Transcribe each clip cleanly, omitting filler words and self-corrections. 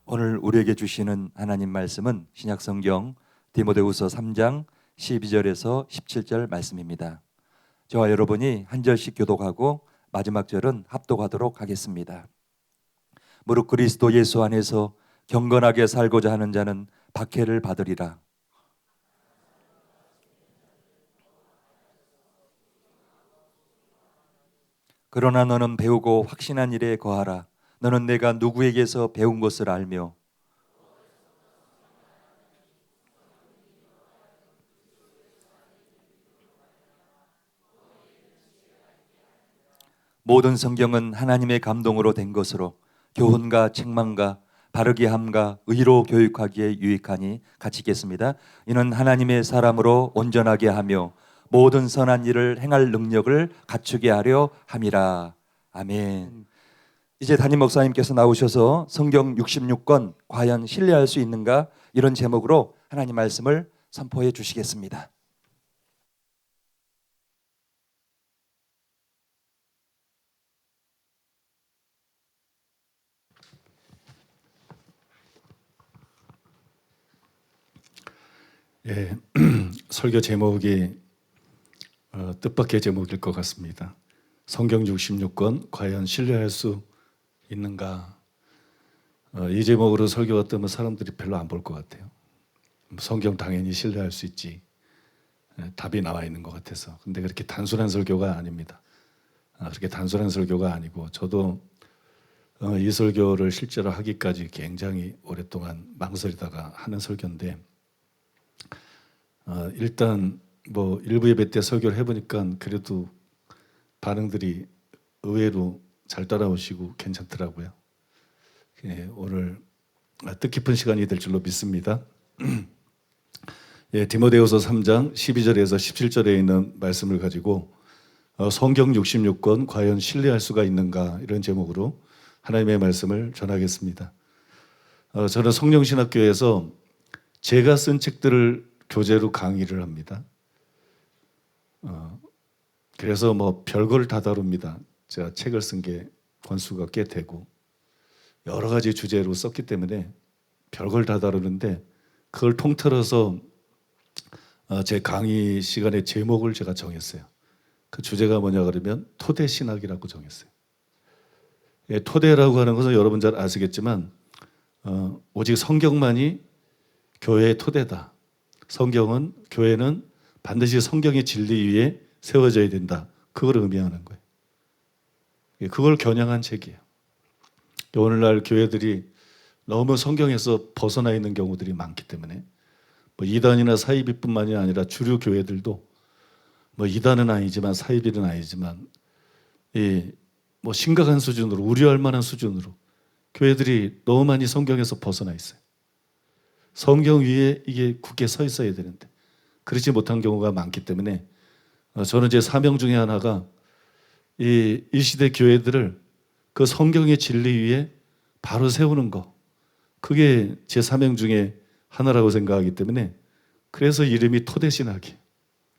오늘 우리에게 주시는 하나님 말씀은 신약성경 디모데후서 3장 12절에서 17절 말씀입니다. 저와 여러분이 한 절씩 교독하고 마지막 절은 합독하도록 하겠습니다. 무릇 그리스도 예수 안에서 경건하게 살고자 하는 자는 박해를 받으리라. 그러나 너는 배우고 확신한 일에 거하라. 너는 내가 누구에게서 배운 것을 알며 모든 성경은 하나님의 감동으로 된 것으로 교훈과 책망과 바르게 함과 의로 교육하기에 유익하니 같이 읽겠습니다. 이는 하나님의 사람으로 온전하게 하며 모든 선한 일을 행할 능력을 갖추게 하려 함이라. 아멘. 이제 담임 목사님께서 나오셔서 성경 66권 과연 신뢰할 수 있는가, 이런 제목으로 하나님 말씀을 선포해 주시겠습니다. 예, 설교 제목이 뜻밖의 제목일 것 같습니다. 성경 66권 과연 신뢰할 수 있는가? 이 제목으로 설교가 뜨면 사람들이 별로 안 볼 것 같아요. 성경 당연히 신뢰할 수 있지, 답이 나와 있는 것 같아서. 근데 그렇게 단순한 설교가 아닙니다. 그렇게 단순한 설교가 아니고, 저도 이 설교를 실제로 하기까지 굉장히 오랫동안 망설이다가 하는 설교인데, 일단 뭐 일부 예배 때 설교를 해보니까 그래도 반응들이 의외로 잘 따라오시고 괜찮더라고요. 예, 오늘 뜻깊은 시간이 될 줄로 믿습니다. 예, 디모데후서 3장 12절에서 17절에 있는 말씀을 가지고 성경 66권 과연 신뢰할 수가 있는가, 이런 제목으로 하나님의 말씀을 전하겠습니다. 저는 성령신학교에서 제가 쓴 책들을 교재로 강의를 합니다. 그래서 뭐 별걸 다 다룹니다. 제가 책을 쓴 게 권수가 꽤 되고 여러 가지 주제로 썼기 때문에 별걸 다 다루는데, 그걸 통틀어서 제 강의 시간의 제목을 제가 정했어요. 그 주제가 뭐냐 그러면 토대신학이라고 정했어요. 예, 토대라고 하는 것은 여러분 잘 아시겠지만 오직 성경만이 교회의 토대다. 교회는 반드시 성경의 진리 위에 세워져야 된다. 그걸 의미하는 거예요. 그걸 겨냥한 책이에요. 오늘날 교회들이 너무 성경에서 벗어나 있는 경우들이 많기 때문에, 뭐 이단이나 사이비뿐만이 아니라 주류 교회들도 뭐 이단은 아니지만 사이비는 아니지만 뭐 심각한 수준으로, 우려할 만한 수준으로 교회들이 너무 많이 성경에서 벗어나 있어요. 성경 위에 이게 굳게 서 있어야 되는데 그렇지 못한 경우가 많기 때문에, 저는 제 사명 중에 하나가 이 시대 교회들을 그 성경의 진리 위에 바로 세우는 거, 그게 제 사명 중에 하나라고 생각하기 때문에, 그래서 이름이 토대신학이에요.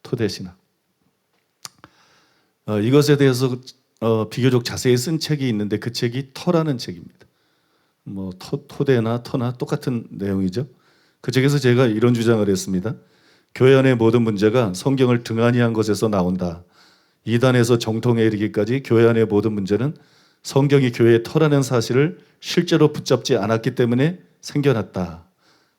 토대신학. 이것에 대해서 비교적 자세히 쓴 책이 있는데, 그 책이 터라는 책입니다. 뭐 토대나 터나 똑같은 내용이죠. 그 책에서 제가 이런 주장을 했습니다. 교회 안의 모든 문제가 성경을 등한히 한 것에서 나온다. 이단에서 정통에 이르기까지 교회 안의 모든 문제는 성경이 교회의 터라는 사실을 실제로 붙잡지 않았기 때문에 생겨났다.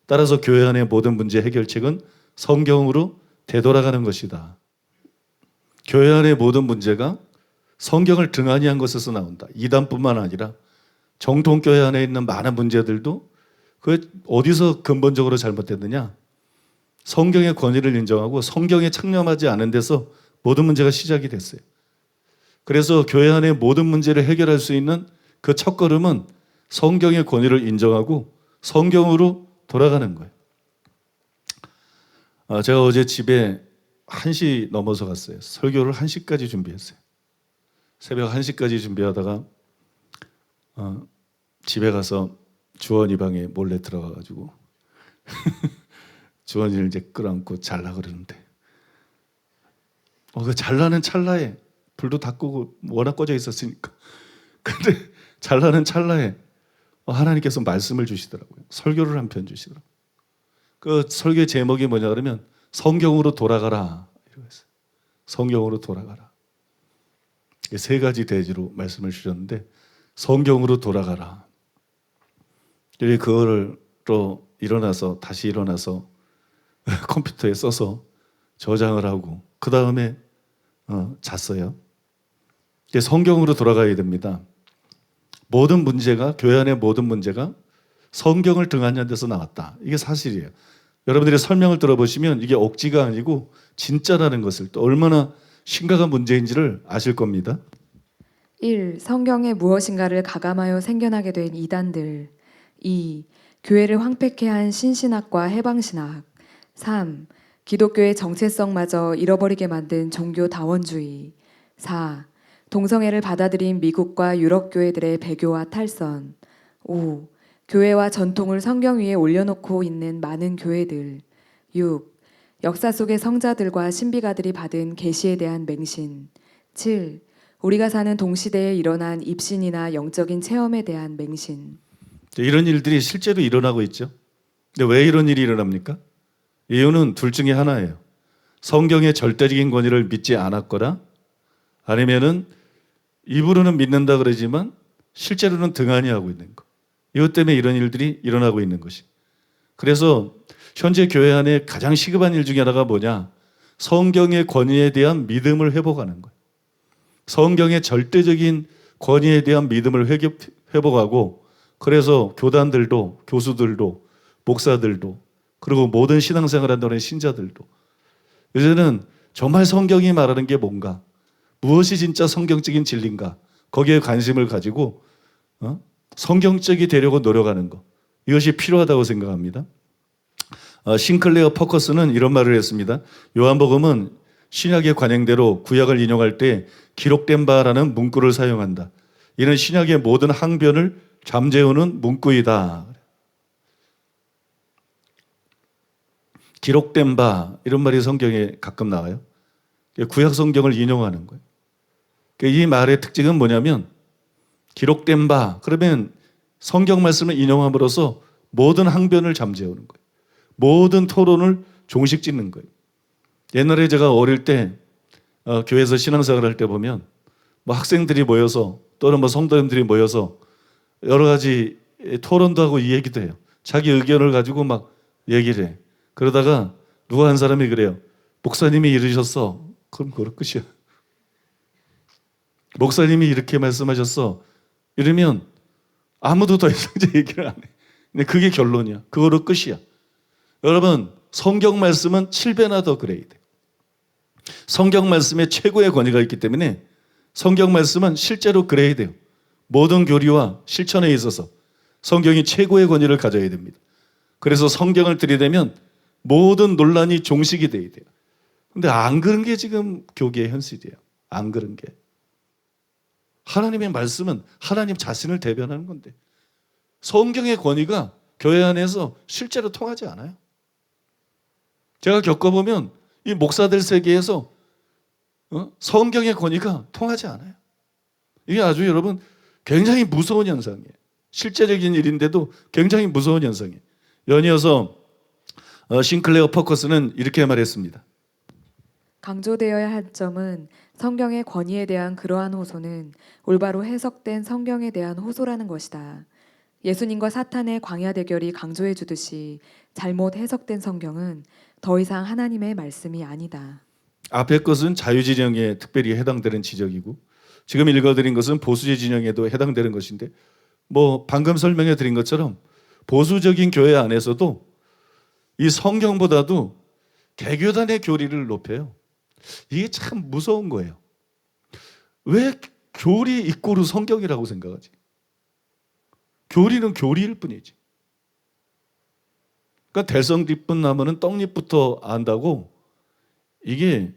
따라서 교회 안의 모든 문제 해결책은 성경으로 되돌아가는 것이다. 교회 안의 모든 문제가 성경을 등한히 한 것에서 나온다. 이단뿐만 아니라 정통교회 안에 있는 많은 문제들도 그 어디서 근본적으로 잘못됐느냐? 성경의 권위를 인정하고 성경에 창념하지 않은 데서 모든 문제가 시작이 됐어요. 그래서 교회 안의 모든 문제를 해결할 수 있는 그 첫걸음은 성경의 권위를 인정하고 성경으로 돌아가는 거예요. 제가 어제 집에 1시 넘어서 갔어요. 설교를 1시까지 준비했어요. 새벽 1시까지 준비하다가 집에 가서 주원이 방에 몰래 들어가가지고 주원이를 이제 끌어안고 잘라 그러는데, 그 잘라는 찰나에, 불도 다 끄고 워낙 꺼져 있었으니까, 근데 잘라는 찰나에 하나님께서 말씀을 주시더라고요. 설교를 한 편 주시더라고요. 그 설교의 제목이 뭐냐 그러면 성경으로 돌아가라 이러고 있어요. 성경으로 돌아가라. 세 가지 대지로 말씀을 주셨는데 성경으로 돌아가라. 그거를 또 다시 일어나서 컴퓨터에 써서 저장을 하고 그 다음에 잤어요. 성경으로 돌아가야 됩니다. 모든 문제가 교회 안의 모든 문제가 성경을 등한히 데서 나왔다. 이게 사실이에요. 여러분들이 설명을 들어보시면 이게 억지가 아니고 진짜라는 것을 또 얼마나 심각한 문제인지를 아실 겁니다. 1. 성경에 무엇인가를 가감하여 생겨나게 된 이단들. 2. 교회를 황폐케 한 신신학과 해방신학. 3. 기독교의 정체성마저 잃어버리게 만든 종교 다원주의. 4. 동성애를 받아들인 미국과 유럽 교회들의 배교와 탈선. 5. 교회와 전통을 성경 위에 올려놓고 있는 많은 교회들. 6. 역사 속의 성자들과 신비가들이 받은 계시에 대한 맹신. 7. 우리가 사는 동시대에 일어난 입신이나 영적인 체험에 대한 맹신. 이런 일들이 실제로 일어나고 있죠. 근데 왜 이런 일이 일어납니까? 이유는 둘 중에 하나예요. 성경의 절대적인 권위를 믿지 않았거나 아니면은 입으로는 믿는다 그러지만 실제로는 등한히 하고 있는 것. 이것 때문에 이런 일들이 일어나고 있는 것이. 그래서 현재 교회 안에 가장 시급한 일 중에 하나가 뭐냐? 성경의 권위에 대한 믿음을 회복하는 거예요. 성경의 절대적인 권위에 대한 믿음을 회복하고 그래서 교단들도 교수들도 목사들도 그리고 모든 신앙생활 한다는 신자들도 이제는 정말 성경이 말하는 게 뭔가 무엇이 진짜 성경적인 진리인가 거기에 관심을 가지고 성경적이 되려고 노력하는 것 이것이 필요하다고 생각합니다. 싱클레어 퍼커스는 이런 말을 했습니다. 요한복음은 신약의 관행대로 구약을 인용할 때 기록된 바라는 문구를 사용한다. 이는 신약의 모든 항변을 잠재우는 문구이다. 기록된 바 이런 말이 성경에 가끔 나와요. 구약 성경을 인용하는 거예요. 이 말의 특징은 뭐냐면 기록된 바 그러면 성경 말씀을 인용함으로써 모든 항변을 잠재우는 거예요. 모든 토론을 종식짓는 거예요. 옛날에 제가 어릴 때 교회에서 신앙생활 할 때 보면 뭐 학생들이 모여서 또는 뭐 성도님들이 모여서 여러 가지 토론도 하고 이 얘기도 해요. 자기 의견을 가지고 막 얘기를 해. 그러다가 누가 한 사람이 그래요. 목사님이 이러셨어. 그럼 그럴 끝이야. 목사님이 이렇게 말씀하셨어. 이러면 아무도 더 이상 이제 얘기를 안 해. 근데 그게 결론이야. 그거로 끝이야. 여러분 성경 말씀은 7배나 더 그래야 돼요. 성경 말씀에 최고의 권위가 있기 때문에 성경 말씀은 실제로 그래야 돼요. 모든 교리와 실천에 있어서 성경이 최고의 권위를 가져야 됩니다. 그래서 성경을 들이대면 모든 논란이 종식이 돼야 돼요. 근데 안 그런 게 지금 교계의 현실이에요. 안 그런 게. 하나님의 말씀은 하나님 자신을 대변하는 건데 성경의 권위가 교회 안에서 실제로 통하지 않아요. 제가 겪어보면 이 목사들 세계에서 성경의 권위가 통하지 않아요. 이게 아주 여러분 굉장히 무서운 현상이에요. 실제적인 일인데도 굉장히 무서운 현상이에요. 연이어서 싱클레어 퍼커스는 이렇게 말했습니다. 강조되어야 할 점은 성경의 권위에 대한 그러한 호소는 올바로 해석된 성경에 대한 호소라는 것이다. 예수님과 사탄의 광야 대결이 강조해 주듯이 잘못 해석된 성경은 더 이상 하나님의 말씀이 아니다. 앞의 것은 자유주의 진영에 특별히 해당되는 지적이고 지금 읽어드린 것은 보수주의 진영에도 해당되는 것인데 뭐 방금 설명해 드린 것처럼 보수적인 교회 안에서도 이 성경보다도 개교단의 교리를 높여요. 이게 참 무서운 거예요. 왜 교리 이꼬르 성경이라고 생각하지? 교리는 교리일 뿐이지. 그러니까 대성 뒷분 나무는 떡잎부터 안다고 이게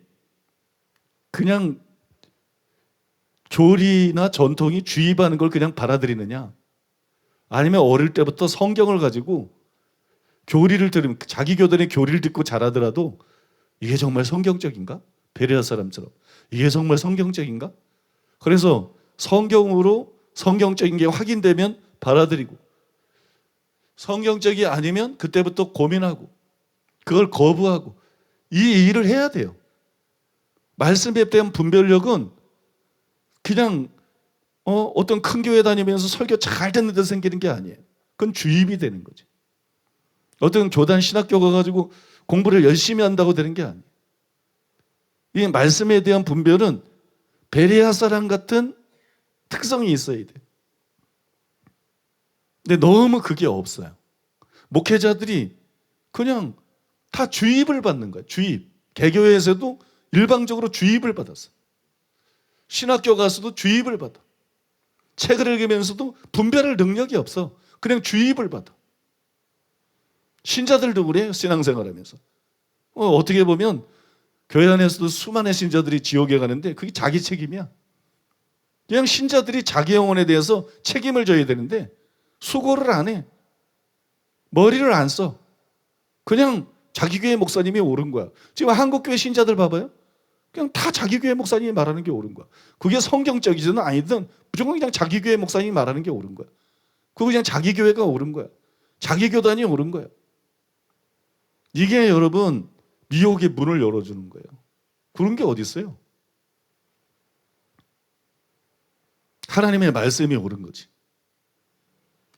그냥 교리나 전통이 주입하는 걸 그냥 받아들이느냐 아니면 어릴 때부터 성경을 가지고 교리를 들으면 자기 교단의 교리를 듣고 자라더라도 이게 정말 성경적인가? 베레아 사람처럼 이게 정말 성경적인가? 그래서 성경으로 성경적인 게 확인되면 받아들이고 성경적이 아니면 그때부터 고민하고 그걸 거부하고 이 일을 해야 돼요. 말씀에 대한 분별력은 그냥 어떤 큰 교회 다니면서 설교 잘 듣는데 생기는 게 아니에요. 그건 주입이 되는 거지. 어떤 교단 신학교 가가지고 공부를 열심히 한다고 되는 게 아니에요. 이 말씀에 대한 분별은 베레아 사람 같은 특성이 있어야 돼. 근데 너무 그게 없어요. 목회자들이 그냥 다 주입을 받는 거예요. 주입. 개교회에서도 일방적으로 주입을 받았어요. 신학교 가서도 주입을 받아. 책을 읽으면서도 분별할 능력이 없어. 그냥 주입을 받아. 신자들도 그래요. 신앙생활하면서. 어떻게 보면 교회 안에서도 수많은 신자들이 지옥에 가는데 그게 자기 책임이야. 그냥 신자들이 자기 영혼에 대해서 책임을 져야 되는데 수고를 안 해. 머리를 안 써. 그냥 자기 교회 목사님이 옳은 거야. 지금 한국 교회 신자들 봐봐요. 그냥 다 자기 교회 목사님이 말하는 게 옳은 거야. 그게 성경적이든 아니든 무조건 그냥 자기 교회 목사님이 말하는 게 옳은 거야. 그거 그냥 자기 교회가 옳은 거야. 자기 교단이 옳은 거야. 이게 여러분 미혹의 문을 열어주는 거예요. 그런 게 어디 있어요? 하나님의 말씀이 옳은 거지.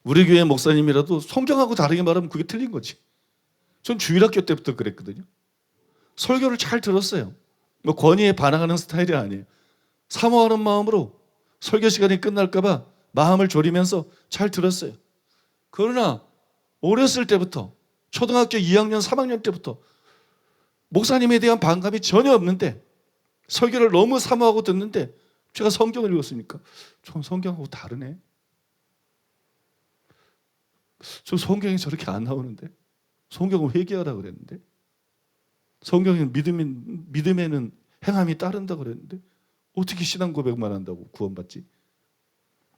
우리 교회 목사님이라도 성경하고 다르게 말하면 그게 틀린 거지. 전 주일학교 때부터 그랬거든요. 설교를 잘 들었어요. 뭐 권위에 반항하는 스타일이 아니에요. 사모하는 마음으로 설교 시간이 끝날까 봐 마음을 졸이면서 잘 들었어요. 그러나 어렸을 때부터 초등학교 2학년, 3학년 때부터 목사님에 대한 반감이 전혀 없는데 설교를 너무 사모하고 듣는데 제가 성경을 읽었으니까 전 성경하고 다르네. 저 성경이 저렇게 안 나오는데 성경을 회개하라 그랬는데 성경에는 믿음에는 행함이 따른다 그랬는데 어떻게 신앙 고백만 한다고 구원받지?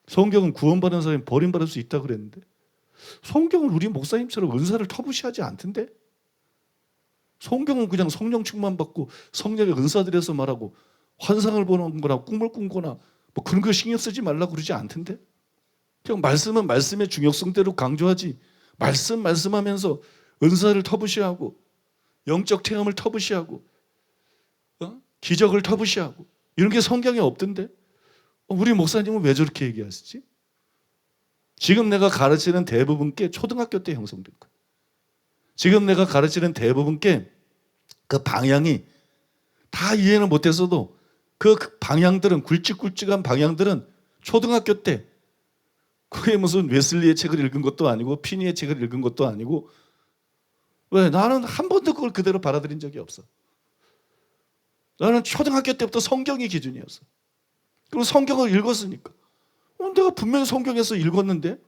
성경은 구원받은 사람이 버림받을 수 있다 그랬는데 성경은 우리 목사님처럼 은사를 터부시하지 않던데 성경은 그냥 성령 충만 받고 성령의 은사들에서 말하고 환상을 보는 거나 꿈을 꾼거나 뭐 그런 거 신경 쓰지 말라고 그러지 않던데 그냥 말씀은 말씀의 중요성대로 강조하지 말씀하면서 은사를 터부시하고 영적 체험을 터부시하고 기적을 터부시하고 이런 게 성경에 없던데 우리 목사님은 왜 저렇게 얘기하시지? 지금 내가 가르치는 대부분께 초등학교 때 형성된 거예요. 지금 내가 가르치는 대부분께 그 방향이 다 이해는 못했어도 그 방향들은 굵직굵직한 방향들은 초등학교 때 그게 무슨 웨슬리의 책을 읽은 것도 아니고 피니의 책을 읽은 것도 아니고 왜? 나는 한 번도 그걸 그대로 받아들인 적이 없어. 나는 초등학교 때부터 성경이 기준이었어. 그리고 성경을 읽었으니까 내가 분명히 성경에서 읽었는데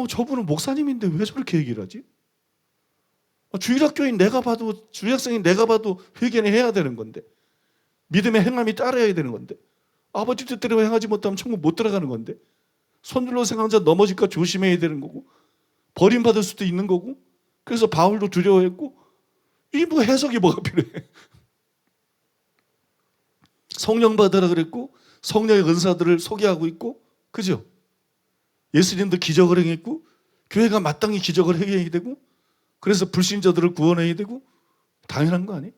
저분은 목사님인데 왜 저렇게 얘기를 하지? 주일학교인 내가 봐도 주일학생인 내가 봐도 회개는 해야 되는 건데 믿음의 행함이 따라야 되는 건데 아버지 뜻대로 행하지 못하면 천국 못 들어가는 건데 손들로 생한 자 넘어질까 조심해야 되는 거고 버림받을 수도 있는 거고 그래서 바울도 두려워했고 이 뭐 해석이 뭐가 필요해? 성령 받으라 그랬고 성령의 은사들을 소개하고 있고 그죠? 예수님도 기적을 행했고 교회가 마땅히 기적을 행해야 되고 그래서 불신자들을 구원해야 되고 당연한 거 아니에요?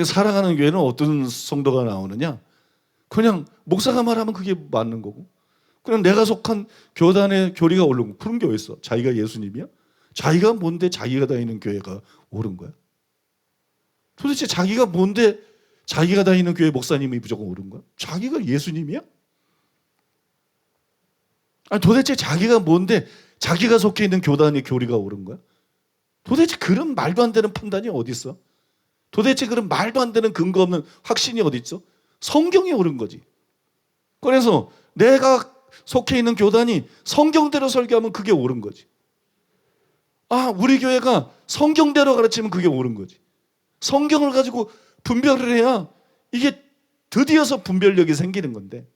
사랑하는 교회는 어떤 성도가 나오느냐? 그냥 목사가 말하면 그게 맞는 거고 그냥 내가 속한 교단의 교리가 옳은 거 그런 게 어딨어? 자기가 예수님이야? 자기가 뭔데 자기가 다니는 교회가 옳은 거야? 도대체 자기가 뭔데 자기가 다니는 교회 목사님이 무조건 옳은 거야? 자기가 예수님이야? 아니 도대체 자기가 뭔데 자기가 속해 있는 교단의 교리가 옳은 거야? 도대체 그런 말도 안 되는 판단이 어디 있어? 도대체 그런 말도 안 되는 근거 없는 확신이 어디 있어? 성경이 옳은 거지. 그래서 내가 속해 있는 교단이 성경대로 설교하면 그게 옳은 거지. 우리 교회가 성경대로 가르치면 그게 옳은 거지. 성경을 가지고 분별을 해야 이게 드디어서 분별력이 생기는 건데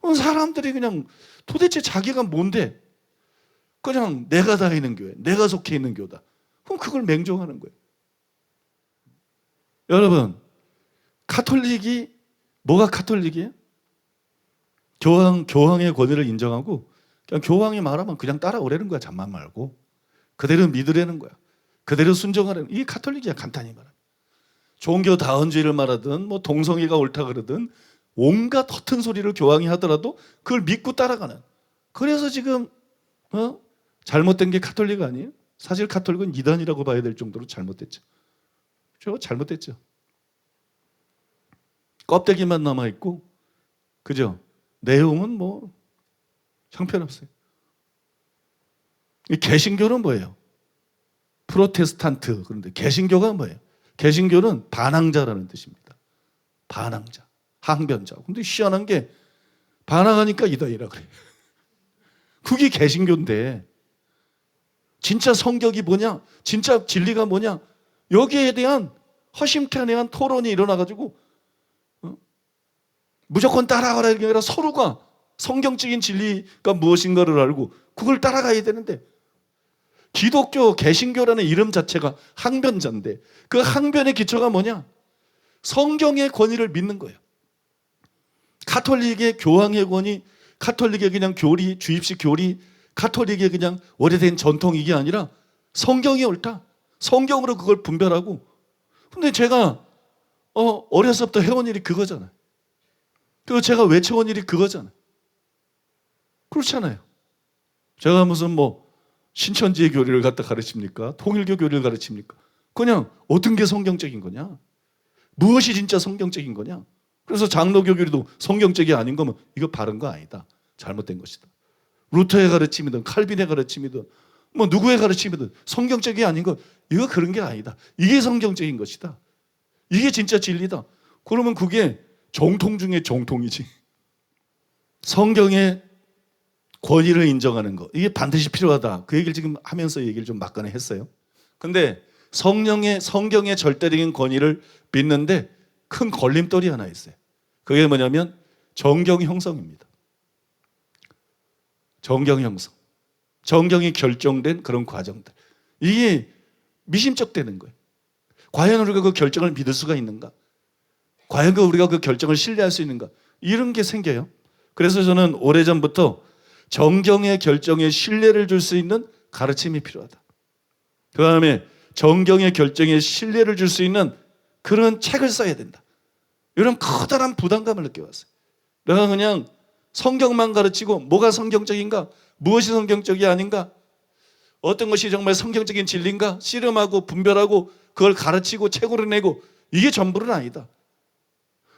사람들이 그냥 도대체 자기가 뭔데 그냥 내가 다니는 교회, 내가 속해 있는 교다. 그럼 그걸 맹종하는 거예요. 여러분, 뭐가 카톨릭이에요? 교황의 권위를 인정하고 그냥 교황이 말하면 그냥 따라오라는 거야. 잠만 말고 그대로 믿으라는 거야. 그대로 순종하라는 이게 가톨릭이야. 간단히 말하면 종교 다원주의를 말하든 뭐 동성애가 옳다 그러든 온갖 허튼 소리를 교황이 하더라도 그걸 믿고 따라가는. 그래서 지금 잘못된 게 가톨릭 아니에요? 사실 가톨릭은 이단이라고 봐야 될 정도로 잘못됐죠. 그렇죠? 잘못됐죠. 껍데기만 남아 있고, 그죠? 내용은 뭐 형편없어요. 이 개신교는 뭐예요? 프로테스탄트. 그런데 개신교가 뭐예요? 개신교는 반항자라는 뜻입니다. 반항자, 항변자. 근데 희한한 게 반항하니까 이단이라 그래요. 그게 개신교인데 진짜 성격이 뭐냐? 진짜 진리가 뭐냐? 여기에 대한 허심탄회한 토론이 일어나가지고 무조건 따라가라는 게 아니라 서로가 성경적인 진리가 무엇인가를 알고 그걸 따라가야 되는데 기독교 개신교라는 이름 자체가 항변자인데 그 항변의 기초가 뭐냐? 성경의 권위를 믿는 거예요. 가톨릭의 교황의 권위, 가톨릭의 그냥 교리, 주입식 교리, 가톨릭의 그냥 오래된 전통 이게 아니라 성경이 옳다. 성경으로 그걸 분별하고. 근데 제가 어려서부터 해온 일이 그거잖아요. 그리고 제가 외쳐온 일이 그거잖아요. 그렇잖아요. 제가 무슨 뭐 신천지의 교리를 갖다 가르칩니까? 통일교 교리를 가르칩니까? 그냥 어떤 게 성경적인 거냐? 무엇이 진짜 성경적인 거냐? 그래서 장로교 교리도 성경적이 아닌 거면 이거 바른 거 아니다. 잘못된 것이다. 루터의 가르침이든 칼빈의 가르침이든 뭐 누구의 가르침이든 성경적이 아닌 거 이거 그런 게 아니다. 이게 성경적인 것이다. 이게 진짜 진리다. 그러면 그게 정통 중에 정통이지. 성경의 권위를 인정하는 거 이게 반드시 필요하다. 그 얘기를 지금 하면서 얘기를 좀 막간에 했어요. 근데 성경의 절대적인 권위를 믿는데 큰 걸림돌이 하나 있어요. 그게 뭐냐면 정경 형성입니다. 정경 형성. 정경이 결정된 그런 과정들. 이게 미심쩍되는 거예요. 과연 우리가 그 결정을 믿을 수가 있는가? 과연 우리가 그 결정을 신뢰할 수 있는가? 이런 게 생겨요. 그래서 저는 오래전부터 정경의 결정에 신뢰를 줄 수 있는 가르침이 필요하다. 그 다음에 정경의 결정에 신뢰를 줄 수 있는 그런 책을 써야 된다. 이런 커다란 부담감을 느껴왔어요. 내가 그냥 성경만 가르치고 뭐가 성경적인가? 무엇이 성경적이 아닌가? 어떤 것이 정말 성경적인 진리인가? 씨름하고 분별하고 그걸 가르치고 책으로 내고 이게 전부는 아니다.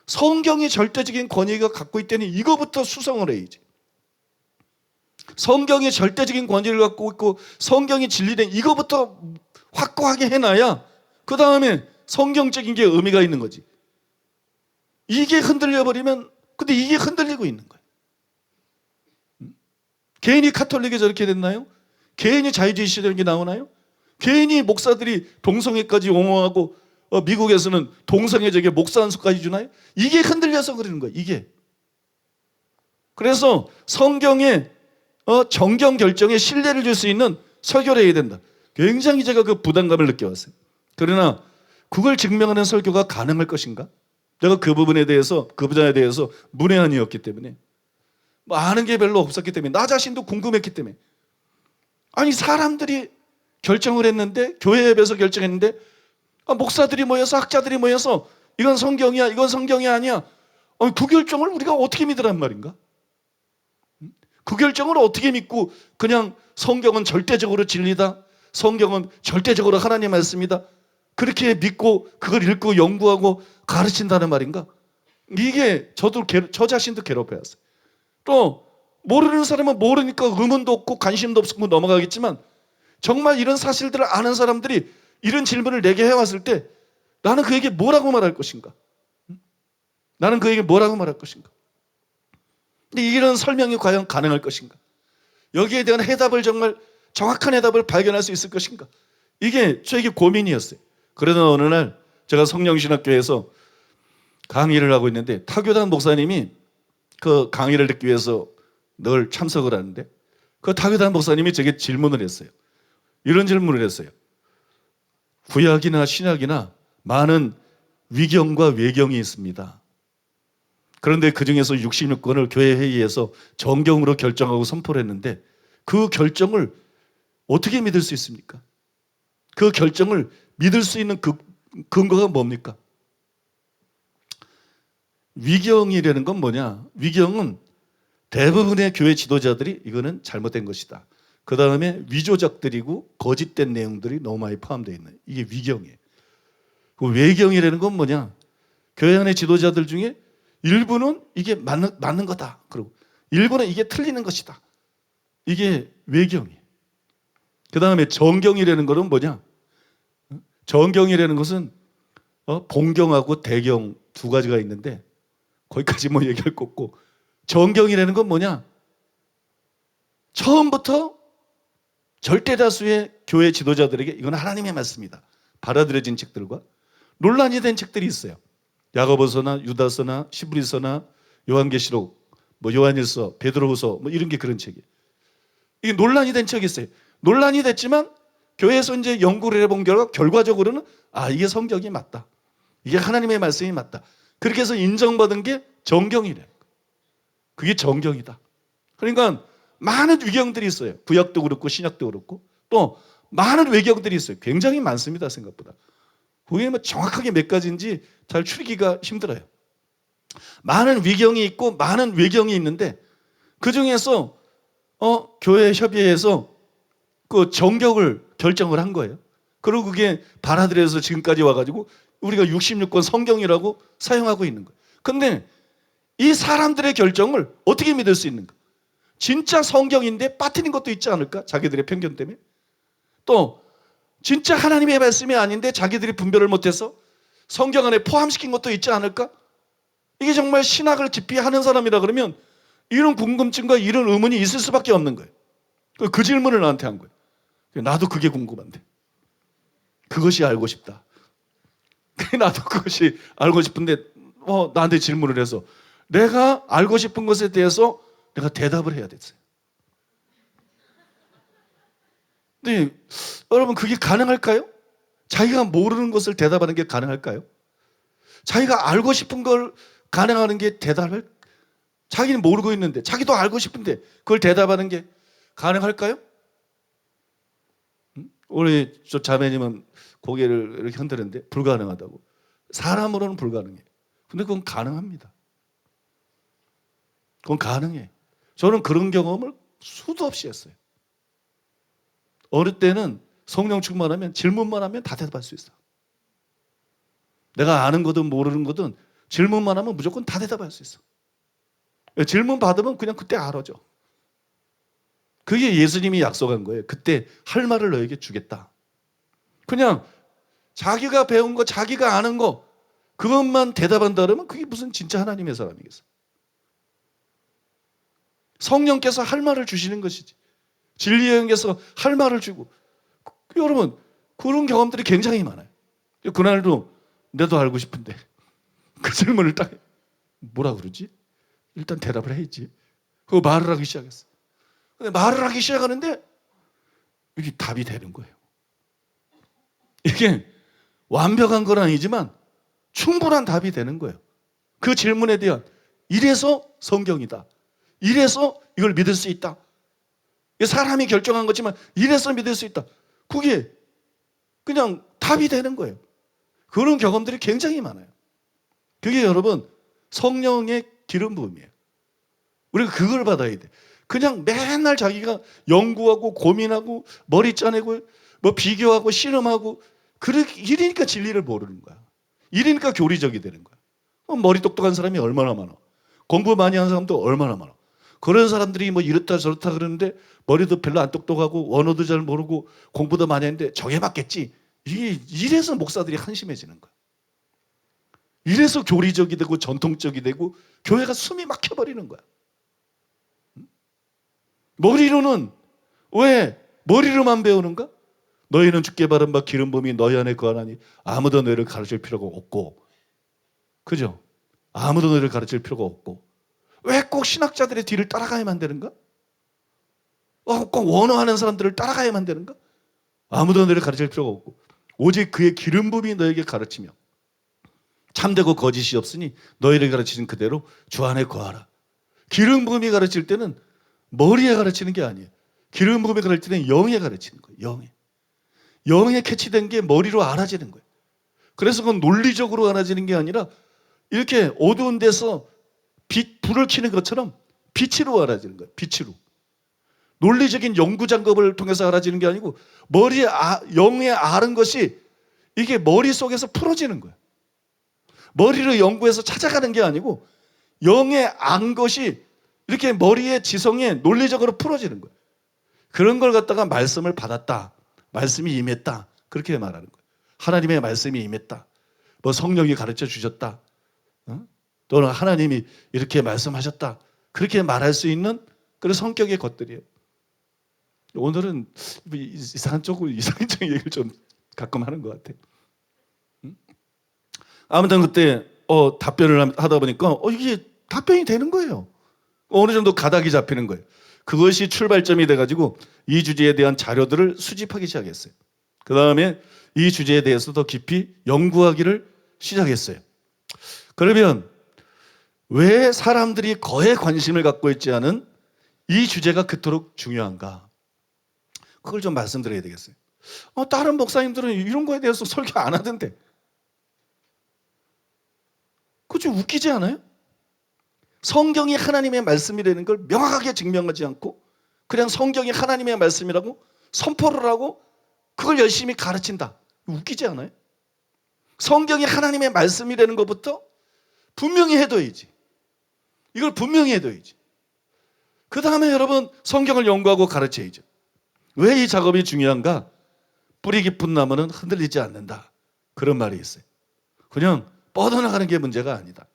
성경이 절대적인 권위가 갖고 있다니 이거부터 수성을 해야지. 성경이 절대적인 권위를 갖고 있고 성경이 진리된 이거부터 확고하게 해놔야 그 다음에 성경적인 게 의미가 있는 거지. 이게 흔들려버리면 근데 이게 흔들리고 있는 거예요. 괜히 가톨릭이 저렇게 됐나요? 괜히 자유주의 시대는 게 나오나요? 괜히 목사들이 동성애까지 옹호하고 미국에서는 동성애적에 목사 한 수까지 주나요? 이게 흔들려서 그러는 거예요. 이게. 그래서 성경의 정경 결정에 신뢰를 줄 수 있는 설교를 해야 된다. 굉장히 제가 그 부담감을 느껴왔어요. 그러나 그걸 증명하는 설교가 가능할 것인가? 내가 그 부분에 대해서 그 분야에 대해서 문외한이었기 때문에 뭐 아는 게 별로 없었기 때문에 나 자신도 궁금했기 때문에 아니 사람들이 결정을 했는데 교회 앱에서 결정했는데 목사들이 모여서 학자들이 모여서 이건 성경이야 이건 성경이 아니야 그 결정을 우리가 어떻게 믿으란 말인가? 그 결정을 어떻게 믿고 그냥 성경은 절대적으로 진리다 성경은 절대적으로 하나님 말씀이다 그렇게 믿고 그걸 읽고 연구하고 가르친다는 말인가? 이게 저 자신도 괴롭혀왔어요. 또 모르는 사람은 모르니까 의문도 없고 관심도 없고 넘어가겠지만 정말 이런 사실들을 아는 사람들이 이런 질문을 내게 해왔을 때 나는 그에게 뭐라고 말할 것인가? 나는 그에게 뭐라고 말할 것인가? 근데 이런 설명이 과연 가능할 것인가? 여기에 대한 해답을 정말 정확한 해답을 발견할 수 있을 것인가? 이게 저에게 고민이었어요. 그러던 어느 날 제가 성령신학교에서 강의를 하고 있는데 타교단 목사님이 그 강의를 듣기 위해서 늘 참석을 하는데 그 타교단 목사님이 제게 질문을 했어요. 이런 질문을 했어요. 구약이나 신약이나 많은 위경과 외경이 있습니다. 그런데 그중에서 66권을 교회 회의에서 정경으로 결정하고 선포를 했는데 그 결정을 어떻게 믿을 수 있습니까? 그 결정을 믿을 수 있는 그 근거가 뭡니까? 위경이라는 건 뭐냐? 위경은 대부분의 교회 지도자들이 이거는 잘못된 것이다. 그 다음에 위조작들이고 거짓된 내용들이 너무 많이 포함되어 있는 이게 위경이에요. 그 외경이라는 건 뭐냐? 교회 안의 지도자들 중에 일부는 이게 맞는 거다. 그리고 일부는 이게 틀리는 것이다. 이게 외경이에요. 그 다음에 정경이라는 거는 뭐냐? 정경이라는 것은 본경하고 대경 두 가지가 있는데 거기까지 뭐 얘기할 거 없고 정경이라는 건 뭐냐? 처음부터 절대 다수의 교회 지도자들에게 이건 하나님의 말씀이다. 받아들여진 책들과 논란이 된 책들이 있어요. 야고보서나 유다서나 시브리서나 요한계시록, 뭐 요한일서, 베드로후서 뭐 이런 게 그런 책이에요. 이게 논란이 된 책이 있어요. 논란이 됐지만 교회에서 이제 연구를 해본 결과적으로는 이게 성경이 맞다. 이게 하나님의 말씀이 맞다. 그렇게 해서 인정받은 게 정경이래. 그게 정경이다. 그러니까 많은 위경들이 있어요. 구약도 그렇고 신약도 그렇고 또 많은 외경들이 있어요. 굉장히 많습니다. 생각보다. 그게 뭐 정확하게 몇 가지인지 잘 추리기가 힘들어요. 많은 위경이 있고 많은 외경이 있는데 그 중에서 교회 협의회에서 그 정경을 결정을 한 거예요. 그리고 그게 받아들여서 지금까지 와가지고 우리가 66권 성경이라고 사용하고 있는 거예요. 근데 이 사람들의 결정을 어떻게 믿을 수 있는가? 진짜 성경인데 빠뜨린 것도 있지 않을까? 자기들의 편견 때문에. 또 진짜 하나님의 말씀이 아닌데 자기들이 분별을 못해서 성경 안에 포함시킨 것도 있지 않을까? 이게 정말 신학을 깊이 하는 사람이라 그러면 이런 궁금증과 이런 의문이 있을 수밖에 없는 거예요. 그 질문을 나한테 한 거예요. 나도 그게 궁금한데. 그것이 알고 싶다. 나도 그것이 알고 싶은데 나한테 질문을 해서 내가 알고 싶은 것에 대해서 내가 대답을 해야 됐어요. 근데 여러분 그게 가능할까요? 자기가 모르는 것을 대답하는 게 가능할까요? 자기가 알고 싶은 걸 가능하는 게 대답을 자기는 모르고 있는데 자기도 알고 싶은데 그걸 대답하는 게 가능할까요? 우리 저 자매님은 고개를 이렇게 흔드는데 불가능하다고. 사람으로는 불가능해. 근데 그건 가능합니다. 그건 가능해. 저는 그런 경험을 수도 없이 했어요. 어릴 때는 성령 충만하면 질문만 하면 다 대답할 수 있어. 내가 아는 거든 모르는 거든 질문만 하면 무조건 다 대답할 수 있어. 질문 받으면 그냥 그때 알아줘. 그게 예수님이 약속한 거예요. 그때 할 말을 너에게 주겠다. 그냥 자기가 배운 거, 자기가 아는 거 그것만 대답한다 그러면 그게 무슨 진짜 하나님의 사람이겠어. 성령께서 할 말을 주시는 것이지. 진리의 영께서 할 말을 주고. 여러분 그런 경험들이 굉장히 많아요. 그날도 나도 알고 싶은데 그 질문을 딱 뭐라 그러지? 일단 대답을 해야지. 그거 말을 하기 시작했어. 근데 말을 하기 시작하는데 이게 답이 되는 거예요. 이게 완벽한 건 아니지만 충분한 답이 되는 거예요. 그 질문에 대한 이래서 성경이다. 이래서 이걸 믿을 수 있다. 사람이 결정한 거지만 이래서 믿을 수 있다. 그게 그냥 답이 되는 거예요. 그런 경험들이 굉장히 많아요. 그게 여러분 성령의 기름 부음이에요. 우리가 그걸 받아야 돼. 그냥 맨날 자기가 연구하고 고민하고 머리 짜내고 뭐 비교하고 씨름하고 이러니까 진리를 모르는 거야. 이러니까 교리적이 되는 거야. 머리 똑똑한 사람이 얼마나 많아. 공부 많이 한 사람도 얼마나 많아. 그런 사람들이 뭐 이렇다 저렇다 그러는데 머리도 별로 안 똑똑하고 원어도 잘 모르고 공부도 많이 했는데 저게 맞겠지. 이래서 목사들이 한심해지는 거야. 이래서 교리적이 되고 전통적이 되고 교회가 숨이 막혀버리는 거야. 머리로는 왜 머리로만 배우는가? 너희는 주께 바른 바 기름 부음이 너희 안에 거하나니 아무도 너희를 가르칠 필요가 없고, 그죠? 아무도 너희를 가르칠 필요가 없고, 왜 꼭 신학자들의 뒤를 따라가야만 되는가? 꼭 원어하는 사람들을 따라가야만 되는가? 아무도 너희를 가르칠 필요가 없고 오직 그의 기름 부음이 너에게 가르치며 참되고 거짓이 없으니 너희를 가르치는 그대로 주 안에 거하라. 기름 부음이 가르칠 때는 머리에 가르치는 게 아니에요. 기름 부음이 가르칠 때는 영에 가르치는 거예요. 영에 캐치된 게 머리로 알아지는 거예요. 그래서 그건 논리적으로 알아지는 게 아니라 이렇게 어두운 데서 불을 켜는 것처럼 빛으로 알아지는 거예요. 빛으로. 논리적인 연구 작업을 통해서 알아지는 게 아니고 영에 아는 것이 이게 머릿속에서 풀어지는 거예요. 머리를 연구해서 찾아가는 게 아니고 영에 안 것이 이렇게 머리의 지성에 논리적으로 풀어지는 거예요. 그런 걸 갖다가 말씀을 받았다. 말씀이 임했다. 그렇게 말하는 거예요. 하나님의 말씀이 임했다. 뭐 성령이 가르쳐 주셨다. 또는 하나님이 이렇게 말씀하셨다. 그렇게 말할 수 있는 그런 성격의 것들이에요. 오늘은 이상한 얘기를 좀 가끔 하는 것 같아요. 아무튼 그때 답변을 하다 보니까 이게 답변이 되는 거예요. 어느 정도 가닥이 잡히는 거예요. 그것이 출발점이 돼가지고 이 주제에 대한 자료들을 수집하기 시작했어요. 그 다음에 이 주제에 대해서 더 깊이 연구하기를 시작했어요. 그러면 왜 사람들이 거에 관심을 갖고 있지 않은 이 주제가 그토록 중요한가? 그걸 좀 말씀드려야 되겠어요. 다른 목사님들은 이런 거에 대해서 설교 안 하던데. 그거 좀 웃기지 않아요? 성경이 하나님의 말씀이라는 걸 명확하게 증명하지 않고 그냥 성경이 하나님의 말씀이라고 선포를 하고 그걸 열심히 가르친다. 웃기지 않아요? 성경이 하나님의 말씀이라는 것부터 분명히 해둬야지. 이걸 분명히 해둬야지. 그 다음에 여러분 성경을 연구하고 가르쳐야죠. 왜 이 작업이 중요한가? 뿌리 깊은 나무는 흔들리지 않는다. 그런 말이 있어요. 그냥 뻗어나가는 게 문제가 아니다.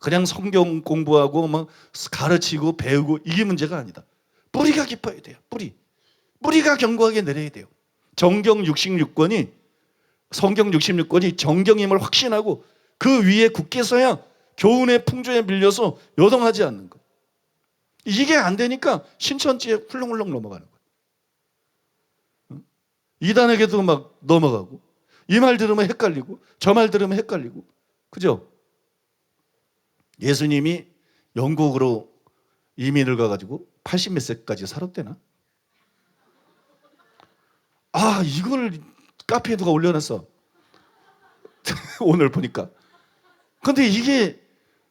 그냥 성경 공부하고 막 가르치고 배우고 이게 문제가 아니다. 뿌리가 깊어야 돼요. 뿌리가 견고하게 내려야 돼요. 성경 66권이 정경임을 확신하고 그 위에 굳게 서야 교훈의 풍조에 밀려서 요동하지 않는 거예요. 이게 안 되니까 신천지에 훌렁훌렁 넘어가는 거예요. 이단에게도 막 넘어가고 이 말 들으면 헷갈리고 저 말 들으면 헷갈리고 그죠? 예수님이 영국으로 이민을 가가지고 80몇 세까지 살았대나? 이걸 카페에 누가 올려놨어. 오늘 보니까. 근데 이게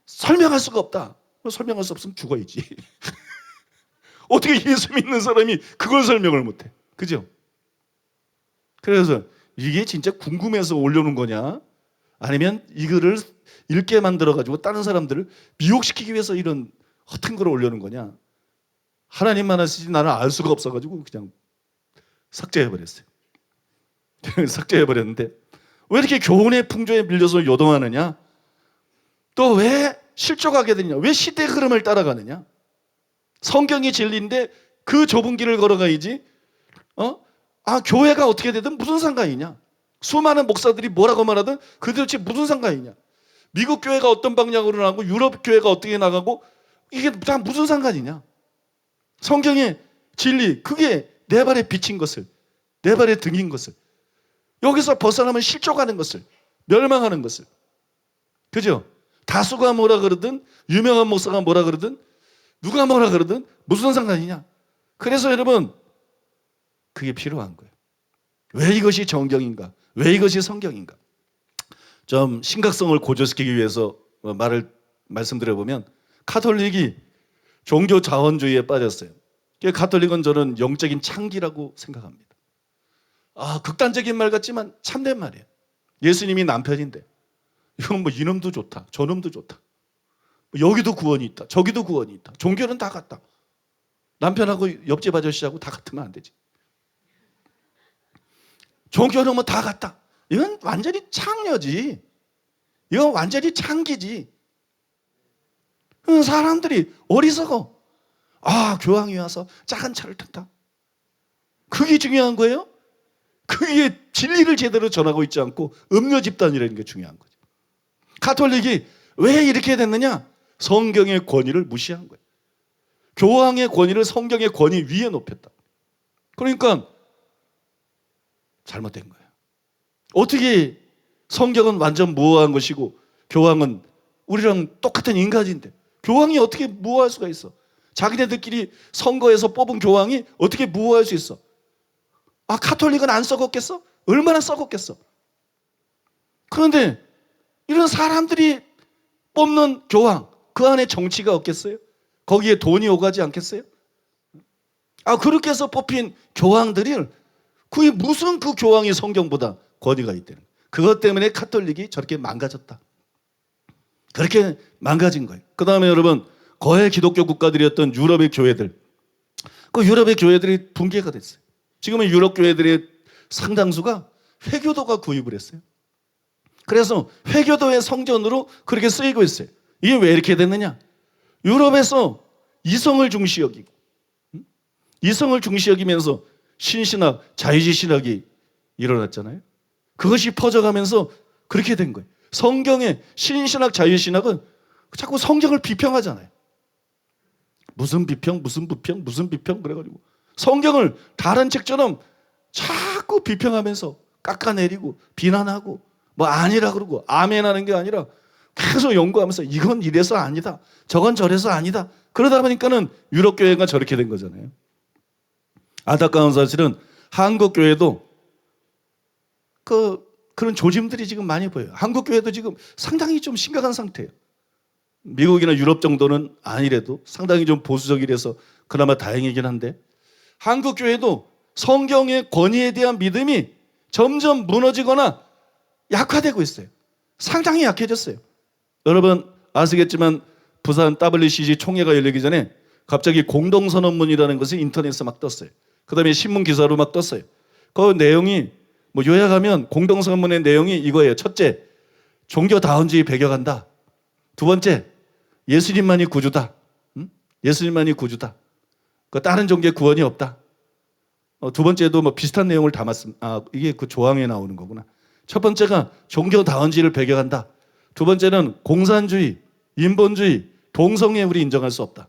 설명할 수가 없다. 설명할 수 없으면 죽어야지. 어떻게 예수 믿는 사람이 그걸 설명을 못해. 그죠? 그래서 이게 진짜 궁금해서 올려놓은 거냐? 아니면 이거를 읽게 만들어가지고 다른 사람들을 미혹시키기 위해서 이런 허튼 걸 올려놓은 거냐? 하나님만 하시지 나는 알 수가 없어가지고 그냥 삭제해버렸어요. 삭제해버렸는데 왜 이렇게 교훈의 풍조에 밀려서 요동하느냐? 또 왜 실족하게 되느냐? 왜 시대의 흐름을 따라가느냐? 성경이 진리인데 그 좁은 길을 걸어가야지. 교회가 어떻게 되든 무슨 상관이냐? 수많은 목사들이 뭐라고 말하든 그 도대체 무슨 상관이냐? 미국 교회가 어떤 방향으로 나가고 유럽 교회가 어떻게 나가고 이게 다 무슨 상관이냐? 성경의 진리 그게 내 발에 비친 것을 내 발에 등인 것을 여기서 벗어나면 실족하는 것을 멸망하는 것을 그죠? 다수가 뭐라 그러든 유명한 목사가 뭐라 그러든 누가 뭐라 그러든 무슨 상관이냐? 그래서 여러분 그게 필요한 거예요. 왜 이것이 정경인가? 왜 이것이 성경인가? 좀 심각성을 고조시키기 위해서 말씀드려보면 가톨릭이 종교 자원주의에 빠졌어요. 가톨릭은 저는 영적인 창기라고 생각합니다. 극단적인 말 같지만 참된 말이에요. 예수님이 남편인데 이건 뭐 이놈도 좋다 저놈도 좋다 여기도 구원이 있다 저기도 구원이 있다 종교는 다 같다. 남편하고 옆집 아저씨하고 다 같으면 안 되지. 종교는 뭐 다 같다. 이건 완전히 창녀지. 이건 완전히 창기지. 사람들이 어리석어. 교황이 와서 작은 차를 탄다. 그게 중요한 거예요? 그게 진리를 제대로 전하고 있지 않고 음료 집단이라는 게 중요한 거죠. 가톨릭이 왜 이렇게 됐느냐? 성경의 권위를 무시한 거예요. 교황의 권위를 성경의 권위 위에 높였다. 그러니까 잘못된 거예요. 어떻게 성경은 완전 무어한 것이고 교황은 우리랑 똑같은 인간인데 교황이 어떻게 무호할 수가 있어? 자기네들끼리 선거에서 뽑은 교황이 어떻게 무호할 수 있어? 아, 가톨릭은 안 썩었겠어? 얼마나 썩었겠어? 그런데 이런 사람들이 뽑는 교황, 그 안에 정치가 없겠어요? 거기에 돈이 오가지 않겠어요? 아, 그렇게 해서 뽑힌 교황들이 그게 무슨 그 교황이 성경보다 권위가 있다는 거예요. 그것 때문에 가톨릭이 저렇게 망가졌다. 그렇게 망가진 거예요. 그 다음에 여러분, 거의 기독교 국가들이었던 유럽의 교회들, 그 유럽의 교회들이 붕괴가 됐어요. 지금은 유럽 교회들의 상당수가 회교도가 구입을 했어요. 그래서 회교도의 성전으로 그렇게 쓰이고 있어요. 이게 왜 이렇게 됐느냐? 유럽에서 이성을 중시 여기고, 이성을 중시 여기면서 신신학, 자유주의 신학이 일어났잖아요. 그것이 퍼져가면서 그렇게 된 거예요. 성경의 신신학, 자유주의 신학은 자꾸 성경을 비평하잖아요. 무슨 비평, 무슨 부평, 무슨 비평 그래가지고 성경을 다른 책처럼 자꾸 비평하면서 깎아내리고 비난하고 뭐 아니라 그러고 아멘하는 게 아니라 계속 연구하면서 이건 이래서 아니다, 저건 저래서 아니다. 그러다 보니까는 유럽 교회가 저렇게 된 거잖아요. 안타까운 사실은 한국 교회도 그런 조짐들이 지금 많이 보여요. 한국 교회도 지금 상당히 좀 심각한 상태예요. 미국이나 유럽 정도는 아니래도 상당히 좀 보수적이라서 그나마 다행이긴 한데 한국 교회도 성경의 권위에 대한 믿음이 점점 무너지거나 약화되고 있어요. 상당히 약해졌어요. 여러분 아시겠지만 부산 WCG 총회가 열리기 전에 갑자기 공동선언문이라는 것이 인터넷에 막 떴어요. 그 다음에 신문 기사로 막 떴어요. 그 내용이 뭐 요약하면 공동선언문의 내용이 이거예요. 첫째, 종교다원주의 배격한다. 두 번째, 예수님만이 구주다. 예수님만이 구주다. 그 다른 종교의 구원이 없다. 두 번째도 뭐 비슷한 내용을 담았습니다. 아, 이게 그 조항에 나오는 거구나. 첫 번째가 종교다원주의를 배격한다. 두 번째는 공산주의, 인본주의, 동성애 우리 인정할 수 없다.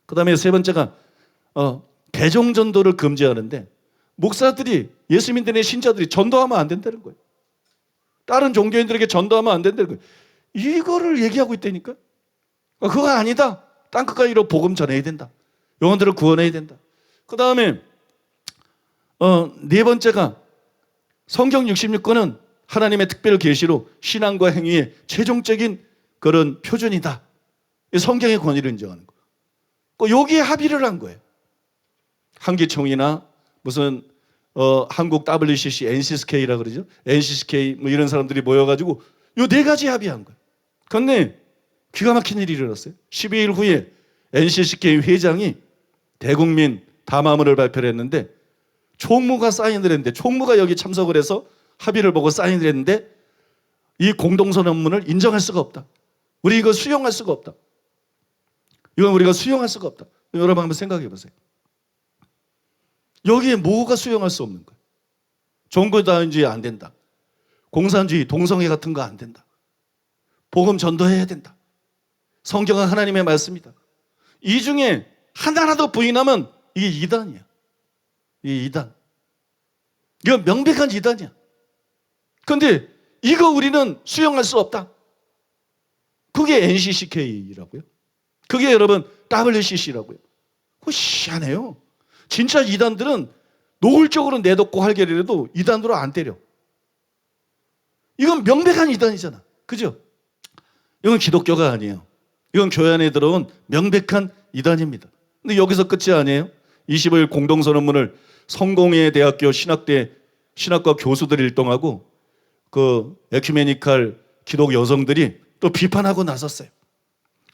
그 다음에 세 번째가 대종전도를 금지하는데 목사들이 예수 믿는 신자들이 전도하면 안 된다는 거예요. 다른 종교인들에게 전도하면 안 된다는 거예요. 이거를 얘기하고 있다니까. 그거 아니다. 땅끝까지로 복음 전해야 된다. 영혼들을 구원해야 된다. 그 다음에 네 번째가 성경 66권은 하나님의 특별 계시로 신앙과 행위의 최종적인 그런 표준이다. 성경의 권위를 인정하는 거. 여기에 합의를 한 거예요. 한기총이나 무슨 한국 WCC, NCSK라 그러죠. NCSK 뭐 이런 사람들이 모여가지고 요 네 가지 합의한 거예요. 그런데 기가 막힌 일이 일어났어요. 12일 후에 NCSK 회장이 대국민 담화문을 발표를 했는데 총무가 사인을 했는데 총무가 여기 참석을 해서 합의를 보고 사인을 했는데 이 공동선언문을 인정할 수가 없다. 우리 이거 수용할 수가 없다. 이건 우리가 수용할 수가 없다. 여러분 한번 생각해 보세요. 여기에 뭐가 수용할 수 없는 거예요? 종교다원주의 안 된다. 공산주의, 동성애 같은 거 안 된다. 복음 전도해야 된다. 성경은 하나님의 말씀이다. 이 중에 하나라도 부인하면 이게 이단이야. 이게 이단. 이건 명백한 이단이야. 그런데 이거 우리는 수용할 수 없다. 그게 NCCK라고요. 그게 여러분 WCC라고요. 그거 희한해요. 진짜 이단들은 노골적으로 내놓고 할게라도 이단으로 안 때려. 이건 명백한 이단이잖아. 그죠? 이건 기독교가 아니에요. 이건 교회 안에 들어온 명백한 이단입니다. 근데 여기서 끝이 아니에요. 25일 공동선언문을 성공회 대학교 신학과 교수들이 일동하고 그 에큐메니칼 기독 여성들이 또 비판하고 나섰어요.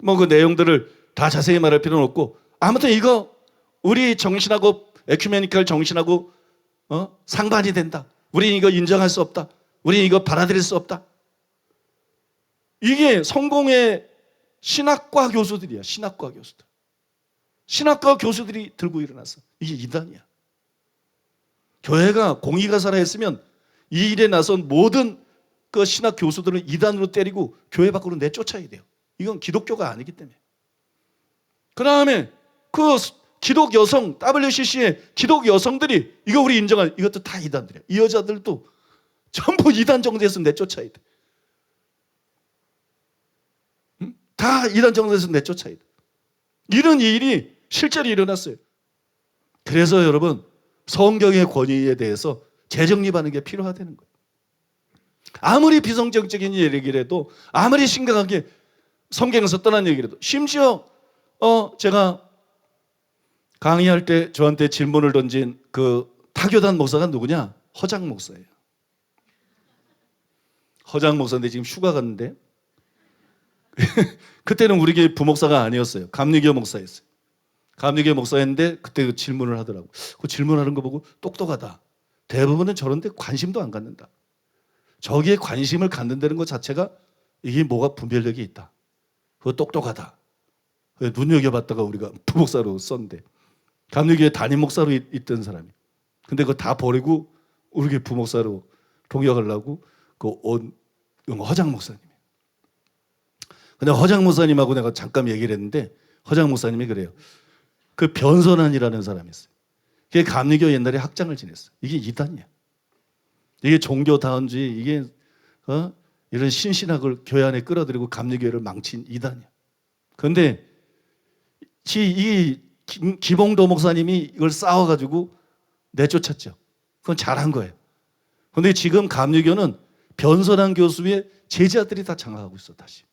뭐 그 내용들을 다 자세히 말할 필요는 없고 아무튼 이거 우리 정신하고 에큐메니칼 정신하고 상반이 된다. 우리는 이거 인정할 수 없다. 우리는 이거 받아들일 수 없다. 이게 성공의 신학과 교수들이야. 신학과 교수들. 신학과 교수들이 들고 일어났어. 이게 이단이야. 교회가 공의가 살아있으면 이 일에 나선 모든 그 신학 교수들을 이단으로 때리고 교회 밖으로 내쫓아야 돼요. 이건 기독교가 아니기 때문에. 그 다음에 그 기독 여성, WCC의 기독 여성들이 이거 우리 인정할, 이것도 다 이단들이야. 이 여자들도 전부 이단 정도에서 내쫓아야 돼. 다 이단 정서에서 내쫓아야 돼. 이런 일이 실제로 일어났어요. 그래서 여러분 성경의 권위에 대해서 재정립하는 게 필요하다는 거예요. 아무리 비성경적인 얘기라도 아무리 심각하게 성경에서 떠난 얘기라도 심지어 제가 강의할 때 저한테 질문을 던진 그 타교단 목사가 누구냐? 허장 목사예요. 허장 목사인데 지금 휴가 갔는데 그때는 우리 교회 부목사가 아니었어요. 감리교 목사였어요. 감리교 목사였는데 그때 그 질문을 하더라고. 그 질문하는 거 보고 똑똑하다. 대부분은 저런데 관심도 안 갖는다. 저기에 관심을 갖는다는 것 자체가 이게 뭐가 분별력이 있다. 그거 똑똑하다. 눈여겨봤다가 우리가 부목사로 썼는데 감리교회 담임 목사로 있던 사람이. 근데 그거 다 버리고 우리 교회 부목사로 동역하려고 온 허장 목사님이에요. 근데 허장 목사님하고 내가 잠깐 얘기를 했는데 허장 목사님이 그래요. 그 변선환이라는 사람이 있어요. 그게 감리교 옛날에 학장을 지냈어요. 이게 이단이야. 이게 종교다원주의, 이게 이런 신신학을 교회 안에 끌어들이고 감리교회를 망친 이단이야. 그런데 이 기봉도 목사님이 이걸 싸워가지고 내쫓았죠. 그건 잘한 거예요. 그런데 지금 감리교는 변선환 교수의 제자들이 다 장악하고 있어 다시.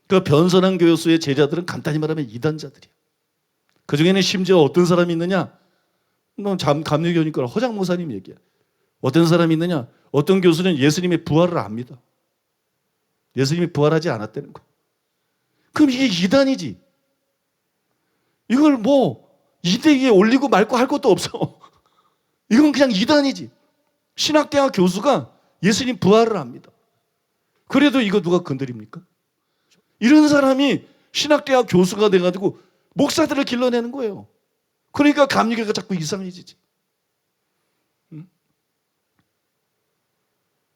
그 변선환 교수의 제자들은 간단히 말하면 이단자들이야. 그 중에는 심지어 어떤 사람이 있느냐? 감리교니까 허장 목사님 얘기야. 어떤 사람이 있느냐? 어떤 교수는 예수님의 부활을 압니다. 예수님이 부활하지 않았다는 거. 그럼 이게 이단이지. 이걸 뭐 이대기에 올리고 말고 할 것도 없어. 이건 그냥 이단이지. 신학대학 교수가 예수님 부활을 압니다. 그래도 이거 누가 건드립니까? 이런 사람이 신학대학 교수가 돼가지고 목사들을 길러내는 거예요. 그러니까 감리교가 자꾸 이상해지지.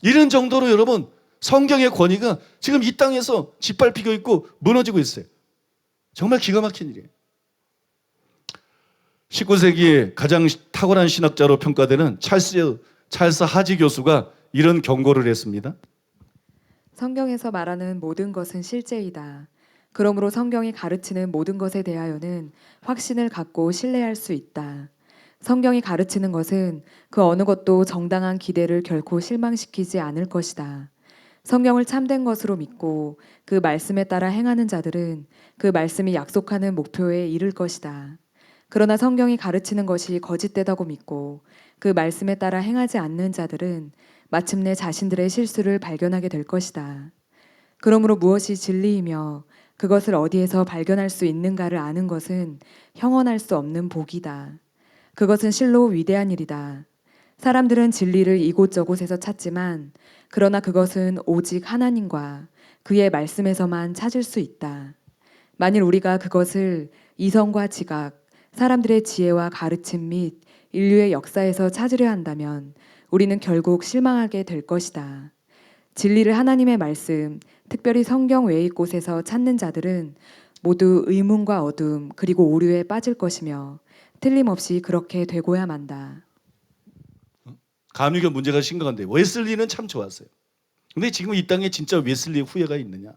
이런 정도로 여러분 성경의 권위가 지금 이 땅에서 짓밟히고 있고 무너지고 있어요. 정말 기가 막힌 일이에요. 19세기에 가장 탁월한 신학자로 평가되는 찰스 하지 교수가 이런 경고를 했습니다. 성경에서 말하는 모든 것은 실제이다. 그러므로 성경이 가르치는 모든 것에 대하여는 확신을 갖고 신뢰할 수 있다. 성경이 가르치는 것은 그 어느 것도 정당한 기대를 결코 실망시키지 않을 것이다. 성경을 참된 것으로 믿고 그 말씀에 따라 행하는 자들은 그 말씀이 약속하는 목표에 이를 것이다. 그러나 성경이 가르치는 것이 거짓되다고 믿고 그 말씀에 따라 행하지 않는 자들은 마침내 자신들의 실수를 발견하게 될 것이다. 그러므로 무엇이 진리이며 그것을 어디에서 발견할 수 있는가를 아는 것은 형언할 수 없는 복이다. 그것은 실로 위대한 일이다. 사람들은 진리를 이곳저곳에서 찾지만 그러나 그것은 오직 하나님과 그의 말씀에서만 찾을 수 있다. 만일 우리가 그것을 이성과 지각, 사람들의 지혜와 가르침 및 인류의 역사에서 찾으려 한다면 우리는 결국 실망하게 될 것이다. 진리를 하나님의 말씀, 특별히 성경 외의 곳에서 찾는 자들은 모두 의문과 어둠 그리고 오류에 빠질 것이며 틀림없이 그렇게 되고야 만다. 감리교 문제가 심각한데 웨슬리는 참 좋았어요. 근데 지금 이 땅에 진짜 웨슬리의 후예가 있느냐?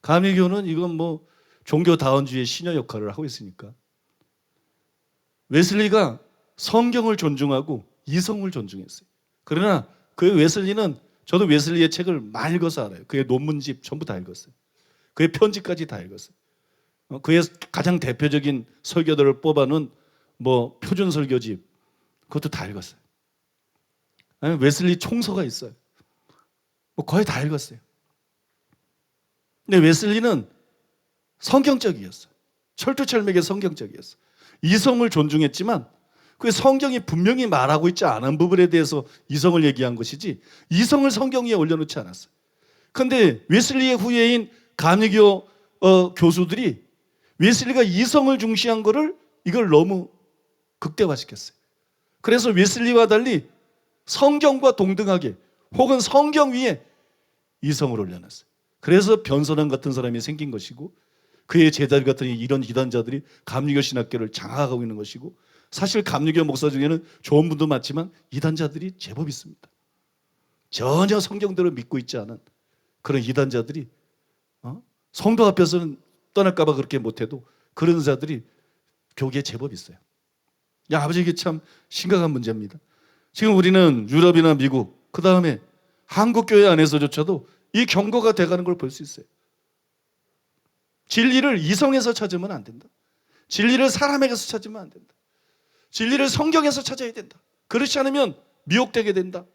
감리교는 이건 뭐 종교다원주의 신여 역할을 하고 있으니까. 웨슬리가 성경을 존중하고 이성을 존중했어요. 그러나 그 웨슬리는 저도 웨슬리의 책을 많이 읽어서 알아요. 그의 논문집 전부 다 읽었어요. 그의 편지까지 다 읽었어요. 그의 가장 대표적인 설교들을 뽑아놓은 뭐 표준 설교집 그것도 다 읽었어요. 웨슬리 총서가 있어요. 뭐 거의 다 읽었어요. 근데 웨슬리는 성경적이었어요. 철두철미하게 성경적이었어요. 이성을 존중했지만 그 성경이 분명히 말하고 있지 않은 부분에 대해서 이성을 얘기한 것이지 이성을 성경 위에 올려놓지 않았어요. 그런데 웨슬리의 후예인 감리교 교수들이 웨슬리가 이성을 중시한 거를 이걸 너무 극대화시켰어요. 그래서 웨슬리와 달리 성경과 동등하게 혹은 성경 위에 이성을 올려놨어요. 그래서 변선환 같은 사람이 생긴 것이고 그의 제자들 같은 이런 이단자들이 감리교 신학교를 장악하고 있는 것이고 사실 감리교 목사 중에는 좋은 분도 많지만 이단자들이 제법 있습니다. 전혀 성경대로 믿고 있지 않은 그런 이단자들이 성도 앞에서는 떠날까 봐 그렇게 못해도 그런 자들이 교계에 제법 있어요. 야, 아버지, 이게 참 심각한 문제입니다. 지금 우리는 유럽이나 미국, 그 다음에 한국 교회 안에서조차도 이 경고가 돼가는 걸 볼 수 있어요. 진리를 이성에서 찾으면 안 된다. 진리를 사람에게서 찾으면 안 된다. 진리를 성경에서 찾아야 된다. 그렇지 않으면 미혹되게 된다.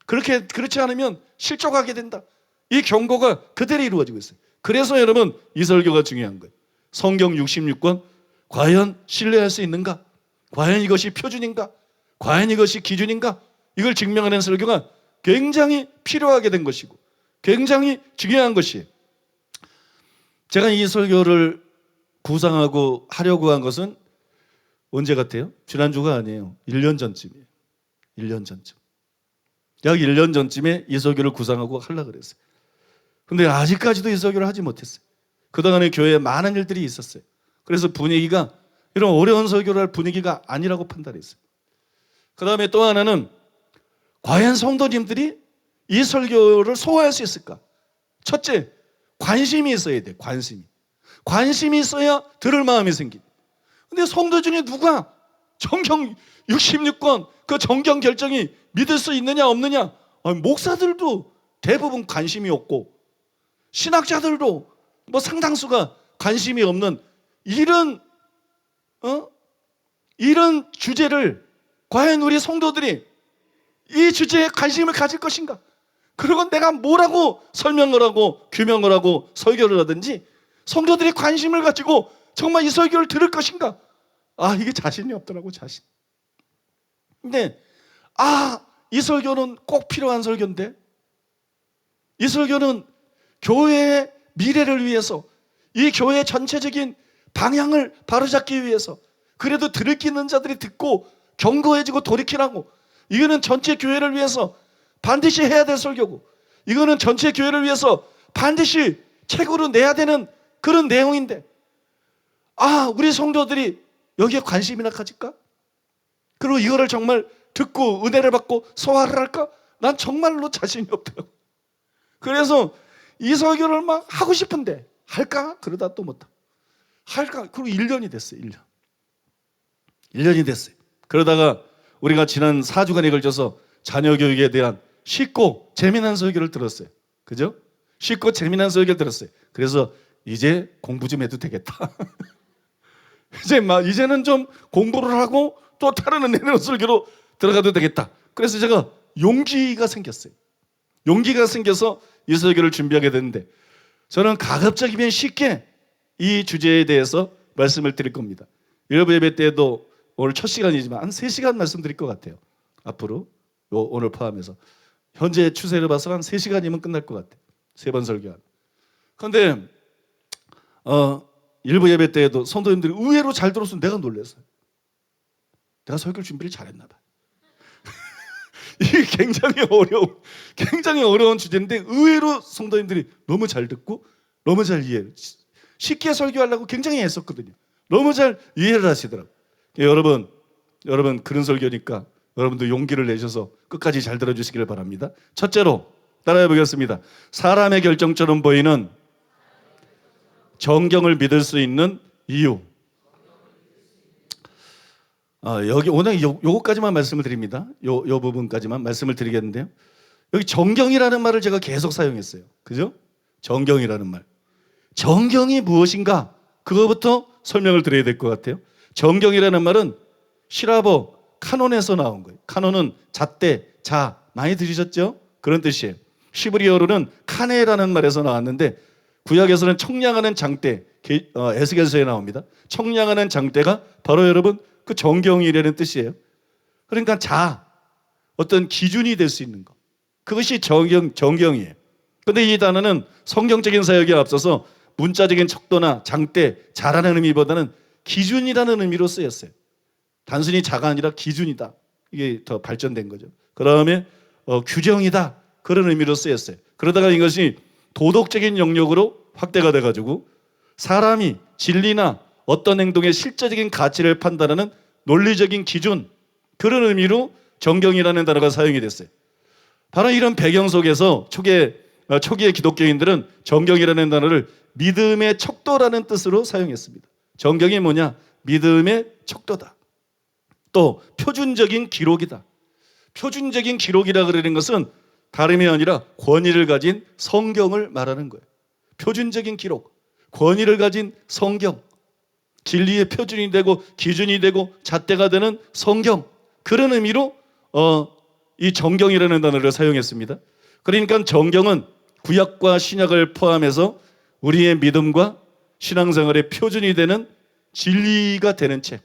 그렇지 않으면 실족하게 된다. 이 경고가 그대로 이루어지고 있어요. 그래서 여러분, 이 설교가 중요한 거예요. 성경 66권 과연 신뢰할 수 있는가? 과연 이것이 표준인가? 과연 이것이 기준인가? 이걸 증명하는 설교가 굉장히 필요하게 된 것이고 굉장히 중요한 것이에요. 제가 이 설교를 구상하고 하려고 한 것은 언제 같아요? 지난주가 아니에요. 1년 전쯤이에요. 1년 전쯤. 약 1년 전쯤에 이 설교를 구상하고 하려고 그랬어요. 근데 아직까지도 이 설교를 하지 못했어요. 그동안에 교회에 많은 일들이 있었어요. 그래서 분위기가 이런 어려운 설교를 할 분위기가 아니라고 판단했어요. 그 다음에 또 하나는 과연 성도님들이 이 설교를 소화할 수 있을까? 첫째, 관심이 있어야 돼. 관심이 있어야 들을 마음이 생깁니다. 근데 성도 중에 누가 정경 66권 그 정경 결정이 믿을 수 있느냐 없느냐? 목사들도 대부분 관심이 없고 신학자들도 뭐 상당수가 관심이 없는 이런 주제를 과연 우리 성도들이 이 주제에 관심을 가질 것인가? 그리고 내가 뭐라고 설명을 하고 규명을 하고 설교를 하든지 성도들이 관심을 가지고 정말 이 설교를 들을 것인가? 이게 자신이 없더라고, 자신. 근데 이 설교는 꼭 필요한 설교인데 이 설교는 교회의 미래를 위해서 이 교회의 전체적인 방향을 바로잡기 위해서 그래도 들을 끼는 자들이 듣고 경고해지고 돌이키라고 이거는 전체 교회를 위해서 반드시 해야 될 설교고 이거는 전체 교회를 위해서 반드시 책으로 내야 되는 그런 내용인데 우리 성도들이 여기에 관심이나 가질까? 그리고 이거를 정말 듣고 은혜를 받고 소화를 할까? 난 정말로 자신이 없더라고. 그래서 이 설교를 막 하고 싶은데 할까? 그러다 또 못하고 할까? 그리고 1년이 됐어요. 1년이 됐어요. 그러다가 우리가 지난 4주간에 걸쳐서 자녀 교육에 대한 쉽고 재미난 설교를 들었어요. 그죠? 쉽고 재미난 설교를 들었어요. 그래서 이제 공부 좀 해도 되겠다. 이제는 좀 공부를 하고 또 다른 은혜로운 설교로 들어가도 되겠다. 그래서 제가 용기가 생겼어요. 용기가 생겨서 이 설교를 준비하게 됐는데 저는 가급적이면 쉽게 이 주제에 대해서 말씀을 드릴 겁니다. 일부 예배 때도 오늘 첫 시간이지만 한 3시간 말씀드릴 것 같아요. 앞으로 오늘 포함해서 현재 추세를 봐서 한 3시간이면 끝날 것 같아요. 3번 설교하면. 그런데 일부 예배 때에도 성도님들이 의외로 잘 들었으면 내가 놀랐어요. 내가 설교 준비를 잘했나 봐. 이게 굉장히 어려운 주제인데 의외로 성도님들이 너무 잘 듣고 너무 잘 이해해요. 쉽게 설교하려고 굉장히 애썼거든요. 너무 잘 이해를 하시더라고요. 여러분 그런 설교니까 여러분도 용기를 내셔서 끝까지 잘 들어주시기를 바랍니다. 첫째로 따라해 보겠습니다. 사람의 결정처럼 보이는 정경을 믿을 수 있는 이유. 여기 오늘 요거까지만 말씀을 드립니다. 요 부분까지만 말씀을 드리겠는데요. 여기 정경이라는 말을 제가 계속 사용했어요. 그죠? 정경이라는 말. 정경이 무엇인가? 그거부터 설명을 드려야 될 것 같아요. 정경이라는 말은 시라버 카논에서 나온 거예요. 카논은 잣대, 자 많이 들으셨죠? 그런 뜻이에요. 시브리어로는 카네라는 말에서 나왔는데 구약에서는 청량하는 장대, 에스겔서에 나옵니다. 청량하는 장대가 바로 여러분 그 정경이라는 뜻이에요. 그러니까 어떤 기준이 될 수 있는 것. 그것이 정경이에요. 그런데 이 단어는 성경적인 사역에 앞서서 문자적인 척도나 장대, 자라는 의미보다는 기준이라는 의미로 쓰였어요. 단순히 자가 아니라 기준이다. 이게 더 발전된 거죠. 그 다음에 규정이다. 그런 의미로 쓰였어요. 그러다가 이것이 도덕적인 영역으로 확대가 돼가지고 사람이 진리나 어떤 행동의 실제적인 가치를 판단하는 논리적인 기준, 그런 의미로 정경이라는 단어가 사용이 됐어요. 바로 이런 배경 속에서 초기에 초기의 기독교인들은 정경이라는 단어를 믿음의 척도라는 뜻으로 사용했습니다. 정경이 뭐냐? 믿음의 척도다. 또 표준적인 기록이다. 표준적인 기록이라 그러는 것은 다름이 아니라 권위를 가진 성경을 말하는 거예요. 표준적인 기록, 권위를 가진 성경, 진리의 표준이 되고 기준이 되고 잣대가 되는 성경, 그런 의미로 이 정경이라는 단어를 사용했습니다. 그러니까 정경은 구약과 신약을 포함해서 우리의 믿음과 신앙생활의 표준이 되는 진리가 되는 책,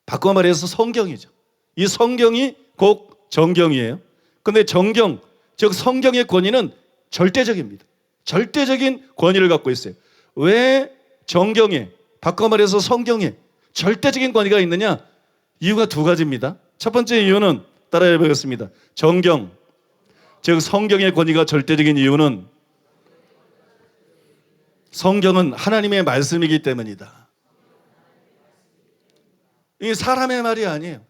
바꿔 말해서 성경이죠. 이 성경이 곧 정경이에요. 그런데 정경, 즉 성경의 권위는 절대적입니다. 절대적인 권위를 갖고 있어요. 왜 정경에, 바꿔 말해서 성경에 절대적인 권위가 있느냐? 이유가 두 가지입니다. 첫 번째 이유는 따라해 보겠습니다. 정경, 즉 성경의 권위가 절대적인 이유는 성경은 하나님의 말씀이기 때문이다. 이게 사람의 말이 아니에요.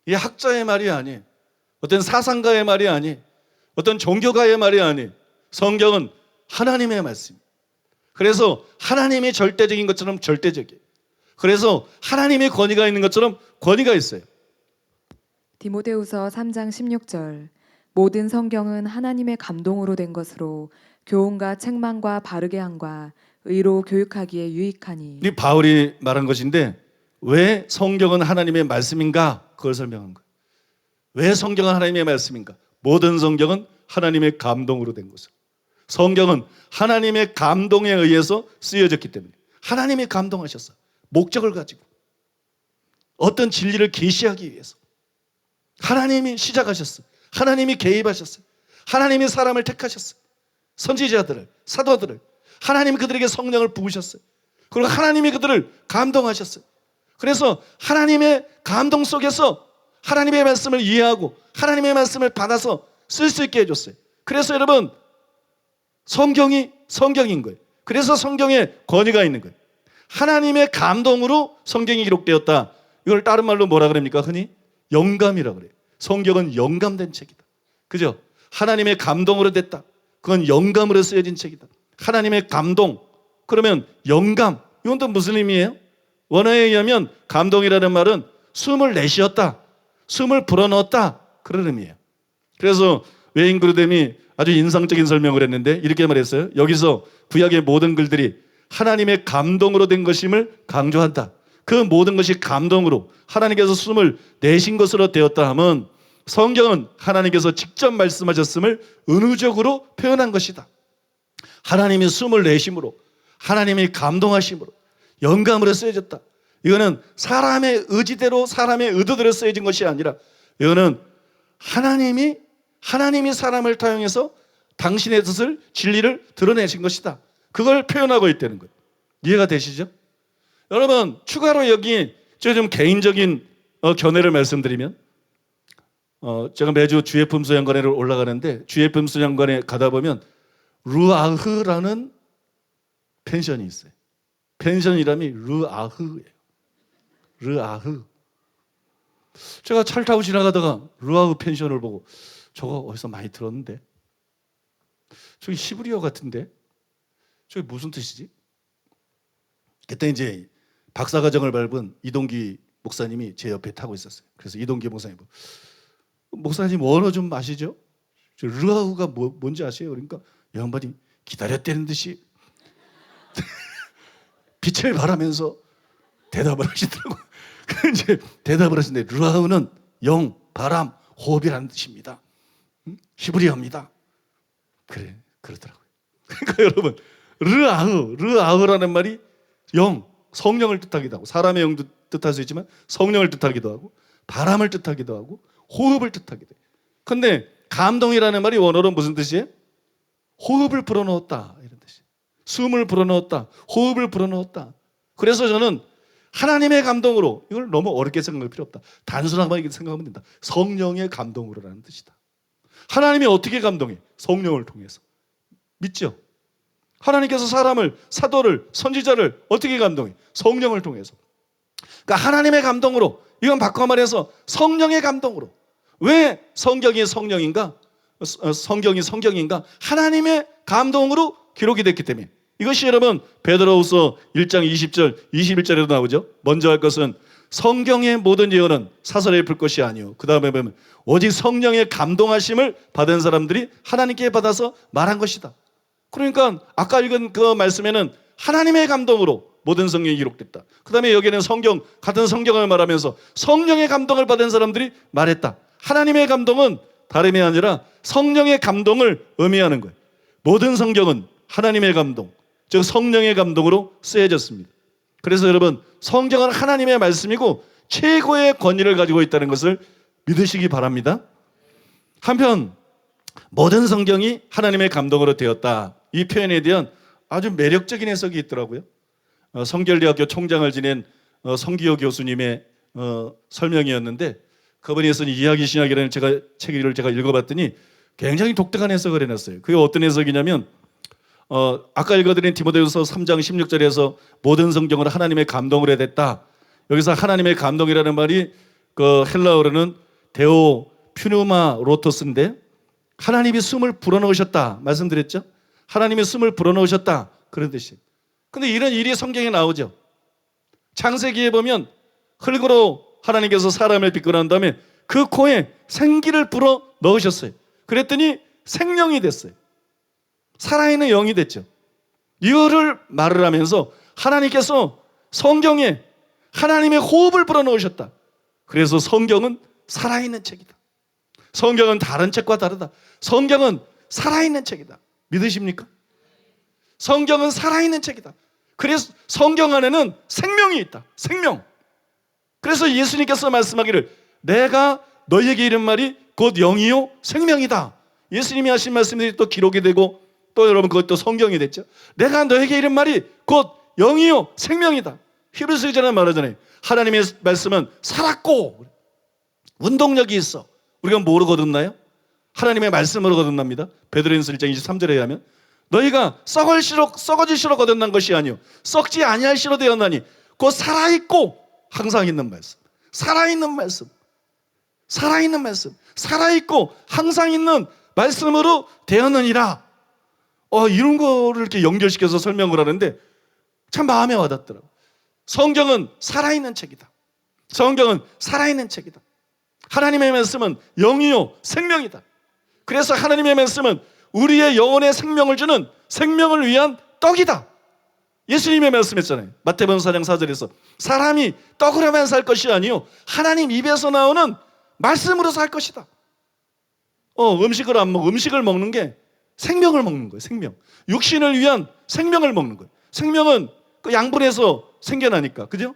이게 학자의 말이 아니에요. 어떤 사상가의 말이 아니에요. 어떤 종교가의 말이 아니에요. 성경은 하나님의 말씀. 그래서 하나님이 절대적인 것처럼 절대적이에요. 그래서 하나님의 권위가 있는 것처럼 권위가 있어요. 디모데후서 3장 16절. 모든 성경은 하나님의 감동으로 된 것으로 교훈과 책망과 바르게 함과 의로 교육하기에 유익하니. 이 바울이 말한 것인데 왜 성경은 하나님의 말씀인가? 그걸 설명한 거예요. 왜 성경은 하나님의 말씀인가? 모든 성경은 하나님의 감동으로 된 것으로. 성경은 하나님의 감동에 의해서 쓰여졌기 때문에 하나님이 감동하셨어. 목적을 가지고 어떤 진리를 계시하기 위해서 하나님이 시작하셨어. 하나님이 개입하셨어요. 하나님이 사람을 택하셨어요. 선지자들을, 사도들을. 하나님이 그들에게 성령을 부으셨어요. 그리고 하나님이 그들을 감동하셨어요. 그래서 하나님의 감동 속에서 하나님의 말씀을 이해하고 하나님의 말씀을 받아서 쓸 수 있게 해줬어요. 그래서 여러분, 성경이 성경인 거예요. 그래서 성경에 권위가 있는 거예요. 하나님의 감동으로 성경이 기록되었다. 이걸 다른 말로 뭐라 그럽니까? 흔히 영감이라고 그래요. 성경은 영감된 책이다. 그죠? 하나님의 감동으로 됐다. 그건 영감으로 쓰여진 책이다. 하나님의 감동, 그러면 영감, 이건 또 무슨 의미예요? 원어에 의하면 감동이라는 말은 숨을 내쉬었다, 숨을 불어넣었다, 그런 의미예요. 그래서 웨인그루뎀이 아주 인상적인 설명을 했는데 이렇게 말했어요. 여기서 구약의 모든 글들이 하나님의 감동으로 된 것임을 강조한다. 그 모든 것이 감동으로 하나님께서 숨을 내신 것으로 되었다 하면 성경은 하나님께서 직접 말씀하셨음을 은유적으로 표현한 것이다. 하나님이 숨을 내심으로, 하나님이 감동하심으로, 영감으로 쓰여졌다. 이거는 사람의 의지대로, 사람의 의도대로 쓰여진 것이 아니라 이거는 하나님이 사람을 타용해서 당신의 뜻을, 진리를 드러내신 것이다. 그걸 표현하고 있다는 거예요. 이해가 되시죠? 여러분, 추가로 여기 제가 좀 개인적인 견해를 말씀드리면, 제가 매주 주예품 수양관회를 올라가는데 주예품 수양관회 가다 보면 루아흐라는 펜션이 있어요. 펜션 이름이 루아흐예요. 루아흐. 제가 차를 타고 지나가다가 루아흐 펜션을 보고 저거 어디서 많이 들었는데, 저기 히브리어 같은데 저게 무슨 뜻이지? 그때 이제 박사과정을 밟은 이동기 목사님이 제 옆에 타고 있었어요. 그래서 이동기 목사님 원어 좀 아시죠? 저 르아우가 뭔지 아세요? 그러니까 이 양반이 기다렸다는 듯이 빛을 발하면서 대답을 하시더라고요. 그 이제 대답을 하시는데 르아우는 영, 바람, 호흡이라는 뜻입니다. 히브리어입니다. 그래, 그러더라고요. 그러니까 여러분, 르아흐라는 말이 영, 성령을 뜻하기도 하고, 사람의 영도 뜻할 수 있지만 성령을 뜻하기도 하고, 바람을 뜻하기도 하고, 호흡을 뜻하기도 해요. 근데 감동이라는 말이 원어로 무슨 뜻이에요? 호흡을 불어넣었다, 이런 뜻이에요. 숨을 불어넣었다, 호흡을 불어넣었다. 그래서 저는 하나님의 감동으로, 이걸 너무 어렵게 생각할 필요 없다. 단순하게 생각하면 된다. 성령의 감동으로라는 뜻이다. 하나님이 어떻게 감동해? 성령을 통해서. 믿죠? 하나님께서 사람을, 사도를, 선지자를 어떻게 감동해? 성령을 통해서. 그러니까 하나님의 감동으로, 이건 바꿔 말해서 성령의 감동으로. 왜 성경이 성령인가? 성경이 성경인가? 하나님의 감동으로 기록이 됐기 때문에. 이것이 여러분 베드로후서 1장 20절 21절에도 나오죠. 먼저 할 것은 성경의 모든 예언은 사설에 풀 것이 아니요. 그 다음에 보면 오직 성령의 감동하심을 받은 사람들이 하나님께 받아서 말한 것이다. 그러니까 아까 읽은 그 말씀에는 하나님의 감동으로 모든 성경이 기록됐다. 그 다음에 여기는 같은 성경을 말하면서 성령의 감동을 받은 사람들이 말했다. 하나님의 감동은 다름이 아니라 성령의 감동을 의미하는 거예요. 모든 성경은 하나님의 감동, 즉 성령의 감동으로 쓰여졌습니다. 그래서 여러분 성경은 하나님의 말씀이고 최고의 권위를 가지고 있다는 것을 믿으시기 바랍니다. 한편 모든 성경이 하나님의 감동으로 되었다. 이 표현에 대한 아주 매력적인 해석이 있더라고요. 성결대학교 총장을 지낸 성기호 교수님의 설명이었는데 그분이 쓴 이야기 신약이라는 책을 제가 읽어봤더니 굉장히 독특한 해석을 해놨어요. 그게 어떤 해석이냐면 아까 읽어드린 디모데후서 3장 16절에서 모든 성경을 하나님의 감동으로 됐다. 여기서 하나님의 감동이라는 말이 그 헬라어로는 데오 퓨누마 로토스인데 하나님이 숨을 불어넣으셨다 말씀드렸죠. 하나님이 숨을 불어넣으셨다 그런 뜻이에요. 근데 이런 일이 성경에 나오죠. 창세기에 보면 흙으로 하나님께서 사람을 빚고 다음에 그 코에 생기를 불어 넣으셨어요. 그랬더니 생명이 됐어요. 살아있는 영이 됐죠. 이거를 말을 하면서 하나님께서 성경에 하나님의 호흡을 불어 넣으셨다. 그래서 성경은 살아있는 책이다. 성경은 다른 책과 다르다. 성경은 살아있는 책이다. 믿으십니까? 성경은 살아있는 책이다. 그래서 성경 안에는 생명이 있다. 생명. 그래서 예수님께서 말씀하기를 내가 너희에게 이른 말이 곧 영이요 생명이다. 예수님이 하신 말씀들이 또 기록이 되고 또 여러분 그것도 성경이 됐죠. 내가 너에게 이른 말이 곧 영이요 생명이다. 히브리서 기자는 말하잖아요. 하나님의 말씀은 살았고 운동력이 있어. 우리가 뭐로 거듭나요? 하나님의 말씀으로 거듭납니다. 베드로전서 1장 23절에 의하면 너희가 썩어질 시로 거듭난 것이 아니요 썩지 아니할 시로 되었나니 곧 살아있고 항상 있는 말씀. 살아있는 말씀. 살아있는 말씀. 살아있고 항상 있는 말씀으로 되었느니라. 이런 거를 이렇게 연결시켜서 설명을 하는데 참 마음에 와닿더라고요. 성경은 살아있는 책이다. 성경은 살아있는 책이다. 하나님의 말씀은 영이요 생명이다. 그래서 하나님의 말씀은 우리의 영혼의 생명을 주는 생명을 위한 떡이다. 예수님의 말씀했잖아요. 마태복음 4장 4절에서 사람이 떡으로만 살 것이 아니요 하나님 입에서 나오는 말씀으로 살 것이다. 음식을 안 먹고 음식을 먹는 게 생명을 먹는 거예요. 생명. 육신을 위한 생명을 먹는 거예요. 생명은 그 양분에서 생겨나니까. 그죠?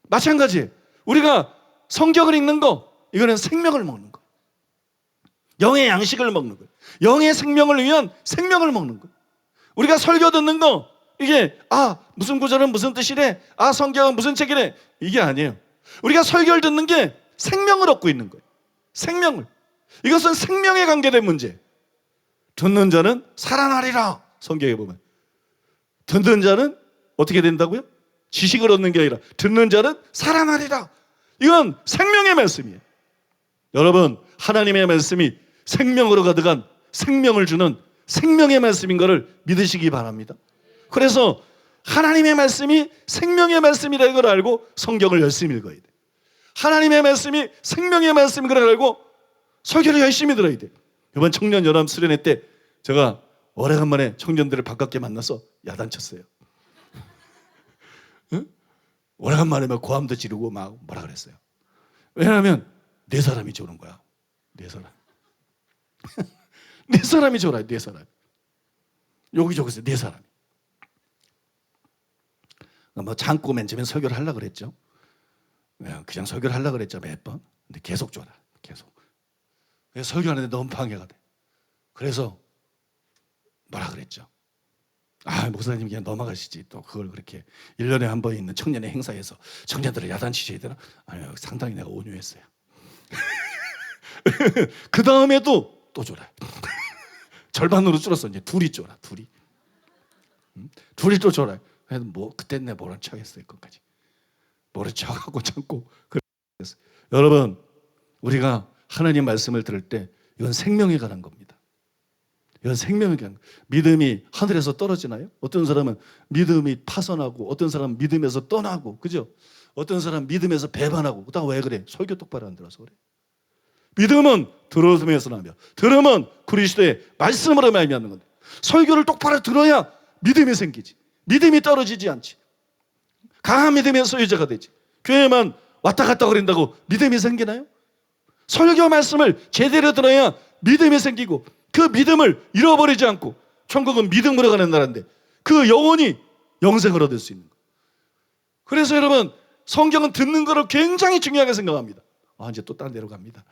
마찬가지예요. 우리가 성경을 읽는 거 이거는 생명을 먹는 거예요. 영의 양식을 먹는 거예요. 영의 생명을 위한 생명을 먹는 거예요. 우리가 설교 듣는 거 이게 무슨 구절은 무슨 뜻이래? 성경은 무슨 책이래? 이게 아니에요. 우리가 설교를 듣는 게 생명을 얻고 있는 거예요. 생명을. 이것은 생명에 관계된 문제. 듣는 자는 살아나리라. 성경에 보면 듣는 자는 어떻게 된다고요? 지식을 얻는 게 아니라 듣는 자는 살아나리라. 이건 생명의 말씀이에요. 여러분 하나님의 말씀이 생명으로 가득한 생명을 주는 생명의 말씀인 것을 믿으시기 바랍니다. 그래서 하나님의 말씀이 생명의 말씀이라는 걸 알고 성경을 열심히 읽어야 돼. 하나님의 말씀이 생명의 말씀인 걸 알고 설교를 열심히 들어야 돼. 이번 청년 연합 수련회 때 제가 오래간만에 청년들을 반갑게 만나서 야단쳤어요. 응? 오래간만에 막 고함도 지르고 막 뭐라 그랬어요. 왜냐하면 네 사람이 좋은 거야. 네 사람. 네 사람이 좋아요. 네 사람. 여기저기서 네 사람이. 뭐 참고 맨 처음엔 설교를 하려고 그랬죠. 그냥 설교를 하려고 그랬죠. 몇 번. 근데 계속 좋아. 계속. 설교하는데 너무 방해가 돼. 그래서 뭐라 그랬죠. 목사님 그냥 넘어가시지. 또 그걸 그렇게 1년에 한 번 있는 청년의 행사에서 청년들을 야단치셔야 되나? 아니요. 상당히 내가 온유했어요. 그 다음에도 또 줘라. 절반으로 줄었어. 이제 둘이 줘라. 둘이. 둘이 또 줘라. 그래도 그때 내 모른 척했어요. 끝까지. 모른 척하고 참고 그랬어요. 여러분 우리가 하나님 말씀을 들을 때 이건 생명에 관한 겁니다. 이건 생명의 교회. 믿음이 하늘에서 떨어지나요? 어떤 사람은 믿음이 파손하고, 어떤 사람은 믿음에서 떠나고, 그죠? 어떤 사람은 믿음에서 배반하고. 그다음 왜 그래? 설교 똑바로 안 들어서 그래. 믿음은 들음에서 나며, 들음은 그리스도의 말씀으로 말미암는 건데, 설교를 똑바로 들어야 믿음이 생기지. 믿음이 떨어지지 않지. 강한 믿음의 소유자가 되지. 교회만 왔다 갔다 거린다고 믿음이 생기나요? 설교 말씀을 제대로 들어야 믿음이 생기고, 그 믿음을 잃어버리지 않고, 천국은 믿음으로 가는 나라인데 그 영혼이 영생을 얻을 수 있는 거예요. 그래서 여러분, 성경은 듣는 거를 굉장히 중요하게 생각합니다. 이제 또 딴 데로 갑니다.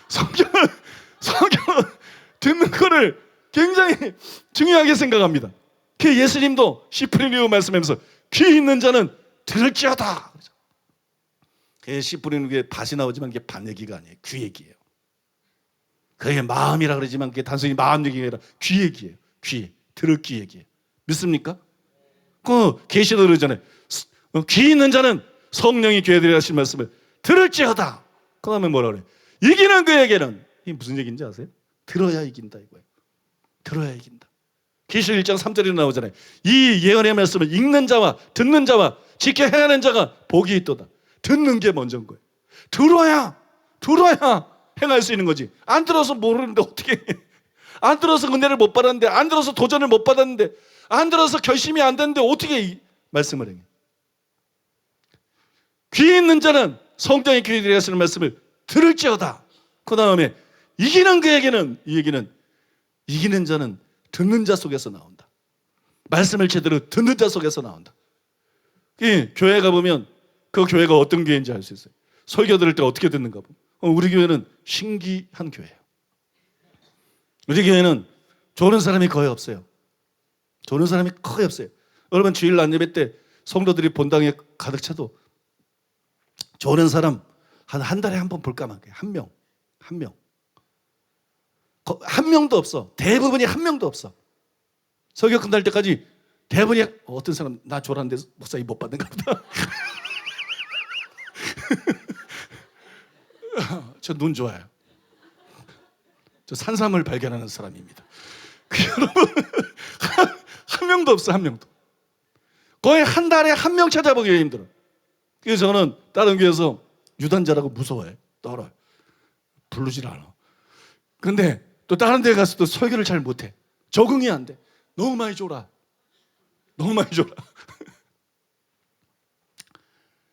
성경은 듣는 거를 굉장히 중요하게 생각합니다. 그 예수님도 시프리니오 말씀하면서 귀 있는 자는 들을지어다. 그 시프리니오에 밭이 나오지만 그게 밭 얘기가 아니에요. 귀 얘기예요. 그게 마음이라 그러지만 그게 단순히 마음 얘기가 아니라 귀 얘기예요. 귀, 들을 귀 얘기예요. 믿습니까? 그 계시도 그러잖아요. 귀 있는 자는 성령이 교회들이 하신 말씀을 들을지어다. 그 다음에 뭐라 그래? 이기는 그에게는, 이게 무슨 얘기인지 아세요? 들어야 이긴다 이거예요. 들어야 이긴다. 계시록 1장 3절에 나오잖아요. 이 예언의 말씀을 읽는 자와 듣는 자와 지켜 행하는 자가 복이 있도다. 듣는 게 먼저인 거예요. 들어야 행할 수 있는 거지. 안 들어서 모르는데 어떻게 해. 안 들어서 은혜를 못 받았는데, 안 들어서 도전을 못 받았는데, 안 들어서 결심이 안 됐는데 어떻게 이 말씀을 행해. 귀 있는 자는 성령의 교회들이 하시는 말씀을 들을지어다. 그 다음에 이기는 그에게는, 이 얘기는 이기는 자는 듣는 자 속에서 나온다. 말씀을 제대로 듣는 자 속에서 나온다. 교회 가보면 그 교회가 어떤 교회인지 알 수 있어요. 설교 들을 때 어떻게 듣는가 보면, 우리 교회는 신기한 교회예요. 우리 교회는 조는 사람이 거의 없어요. 조는 사람이 거의 없어요. 여러분, 주일 낮 예배 때 성도들이 본당에 가득 차도 조는 사람 한 달에 한 번 볼까만, 한 명. 한 명도 없어. 대부분이 한 명도 없어. 설교 끝날 때까지 대부분이, 어떤 사람 나 조라는데 목사님 못 받는가 보다. 저 눈 좋아요. 저 산삼을 발견하는 사람입니다. 여러분, 한 명도 없어. 한 명도. 거의 한 달에 한 명 찾아보기 힘들어. 그래서 저는 다른 교회에서 유단자라고 무서워해. 떨어요. 부르질 않아. 근데 또 다른 데 가서 또 설교를 잘 못해. 적응이 안 돼. 너무 많이 줘라.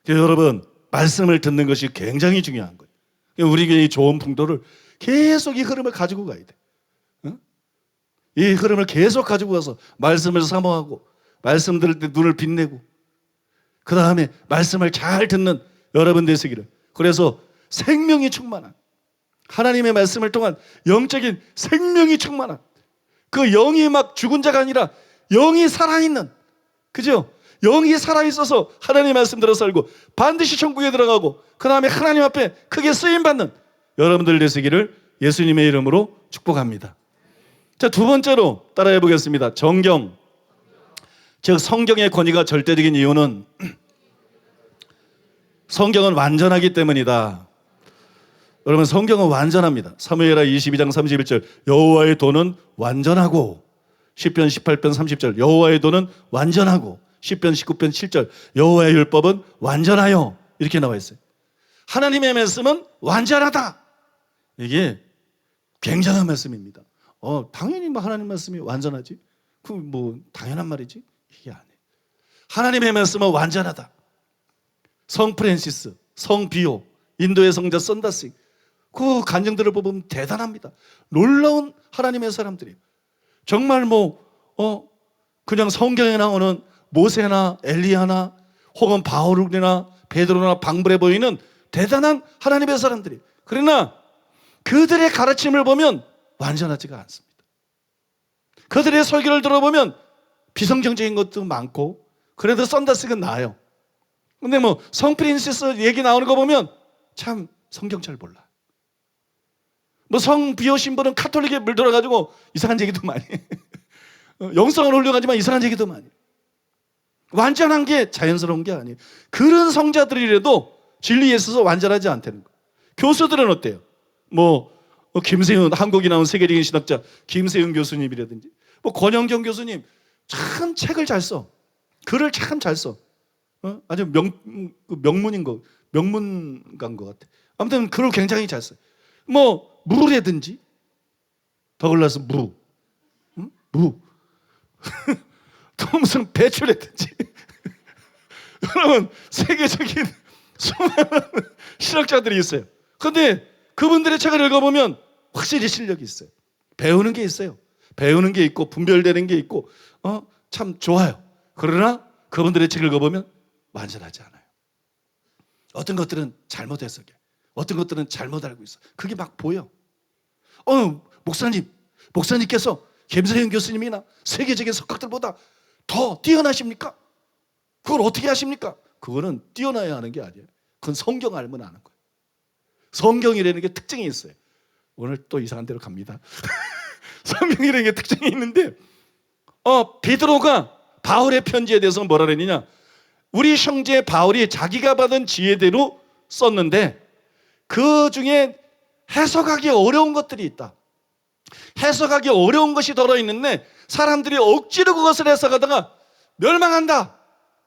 여러분, 말씀을 듣는 것이 굉장히 중요한 거예요. 우리 교회의 좋은 풍도를 계속 이 흐름을 가지고 가야 돼. 이 흐름을 계속 가지고 가서 말씀을 사모하고, 말씀 들을 때 눈을 빛내고, 그 다음에 말씀을 잘 듣는 여러분 되시기를. 그래서 생명이 충만한, 하나님의 말씀을 통한 영적인 생명이 충만한, 그 영이 막 죽은 자가 아니라 영이 살아있는, 그죠? 영이 살아있어서 하나님의 말씀 들어 살고 반드시 천국에 들어가고, 그 다음에 하나님 앞에 크게 쓰임받는 여러분들 되시기를 예수님의 이름으로 축복합니다. 자, 두 번째로 따라해 보겠습니다. 정경, 즉 성경의 권위가 절대적인 이유는 성경은 완전하기 때문이다. 여러분, 성경은 완전합니다. 사무엘하 22장 31절 여호와의 도는 완전하고, 시편 18편 30절 여호와의 도는 완전하고, 시편 19편 7절 여호와의 율법은 완전하여, 이렇게 나와 있어요. 하나님의 말씀은 완전하다. 이게 굉장한 말씀입니다. 당연히 뭐 하나님 말씀이 완전하지, 그 뭐 당연한 말이지, 이게 아니에요. 하나님의 말씀은 완전하다. 성 프랜시스, 성 비오, 인도의 성자 썬다스, 그 간증들을 보면 대단합니다. 놀라운 하나님의 사람들이에요. 정말 그냥 성경에 나오는 모세나 엘리야나 혹은 바울이나 베드로나 방불해 보이는 대단한 하나님의 사람들이에요. 그러나 그들의 가르침을 보면 완전하지가 않습니다. 그들의 설교를 들어보면 비성경적인 것도 많고, 그래도 썬다스가 나아요. 근데 성 프랜시스 얘기 나오는 거 보면 참 성경 잘 몰라. 성 비오 신부는 카톨릭에 물들어가지고 이상한 얘기도 많이 해. 영성은 훌륭하지만 이상한 얘기도 많이 해. 완전한 게 자연스러운 게 아니에요. 그런 성자들이라도 진리에 있어서 완전하지 않다는 거예요. 교수들은 어때요? 김세윤, 한국이 나온 세계적인 신학자 김세윤 교수님이라든지 권영경 교수님 참 책을 잘 써. 글을 참 잘 써. 아주 명문가인 것 같아. 아무튼 글을 굉장히 잘 써. 무라든지 더글라스 무. 또 무슨 배추라든지. 여러분 세계적인 수많은 신학자들이 있어요. 그런데 그분들의 책을 읽어보면 확실히 실력이 있어요. 배우는 게 있어요. 배우는 게 있고 분별되는 게 있고 참 좋아요. 그러나 그분들의 책을 읽어보면 완전하지 않아요. 어떤 것들은 잘못 해석해. 어떤 것들은 잘못 알고 있어. 그게 막 보여. 목사님께서 김세윤 교수님이나 세계적인 석학들보다 더 뛰어나십니까? 그걸 어떻게 하십니까? 그거는 뛰어나야 하는 게 아니에요. 그건 성경 알면 아는 거예요. 성경이라는 게 특징이 있어요. 오늘 또 이상한 데로 갑니다. 성경이라는 게 특징이 있는데 베드로가 바울의 편지에 대해서 뭐라 그랬느냐? 우리 형제 바울이 자기가 받은 지혜대로 썼는데 그 중에 해석하기 어려운 것들이 있다. 해석하기 어려운 것이 들어있는데 사람들이 억지로 그것을 해석하다가 멸망한다.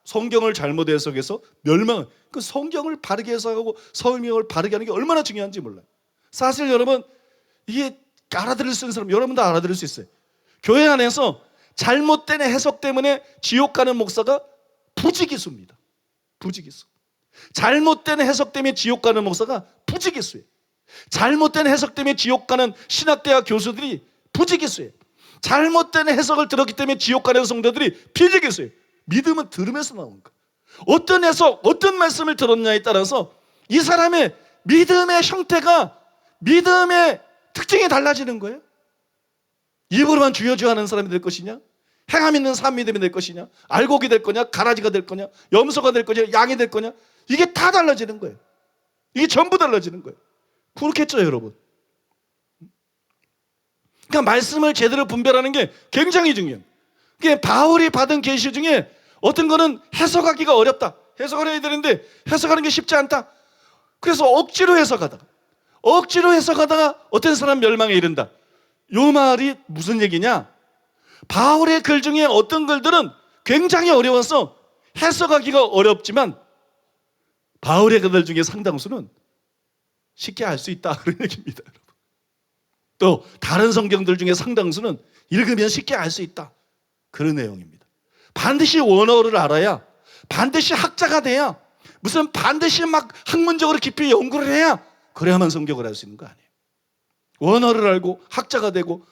성경을 잘못 해석해서 멸망. 그 성경을 바르게 해석하고 성경을 바르게 하는 게 얼마나 중요한지 몰라요. 사실 여러분 이게 알아들을 수 있는 사람 여러분 다 알아들을 수 있어요. 교회 안에서 잘못된 해석 때문에 지옥 가는 목사가 부지기수입니다. 부지기수. 잘못된 해석 때문에 지옥 가는 목사가 부지기수예요. 잘못된 해석 때문에 지옥 가는 신학대학 교수들이 부지기수예요. 잘못된 해석을 들었기 때문에 지옥 가는 성도들이 비지기수예요. 믿음은 들으면서 나오는 거예요. 어떤 해석, 어떤 말씀을 들었냐에 따라서 이 사람의 믿음의 형태가 믿음의 특징이 달라지는 거예요. 입으로만 주여 주여 하는 사람이 될 것이냐, 행함 있는 삶 믿음이 될 것이냐, 알곡이 될 거냐, 가라지가 될 거냐, 염소가 될 거냐, 양이 될 거냐, 이게 다 달라지는 거예요. 이게 전부 달라지는 거예요. 그렇겠죠 여러분. 그러니까 말씀을 제대로 분별하는 게 굉장히 중요해요. 그러니까 바울이 받은 계시 중에 어떤 거는 해석하기가 어렵다. 해석을 해야 되는데 해석하는 게 쉽지 않다. 그래서 억지로 해석하다가 어떤 사람 멸망에 이른다. 요 말이 무슨 얘기냐? 바울의 글 중에 어떤 글들은 굉장히 어려워서 해석하기가 어렵지만 바울의 글들 중에 상당수는 쉽게 알 수 있다 그런 얘기입니다. 여러분. 또 다른 성경들 중에 상당수는 읽으면 쉽게 알 수 있다 그런 내용입니다. 반드시 원어를 알아야, 반드시 학자가 돼야, 무슨 반드시 막 학문적으로 깊이 연구를 해야 그래야만 성경을 알 수 있는 거 아니에요. 원어를 알고 학자가 되고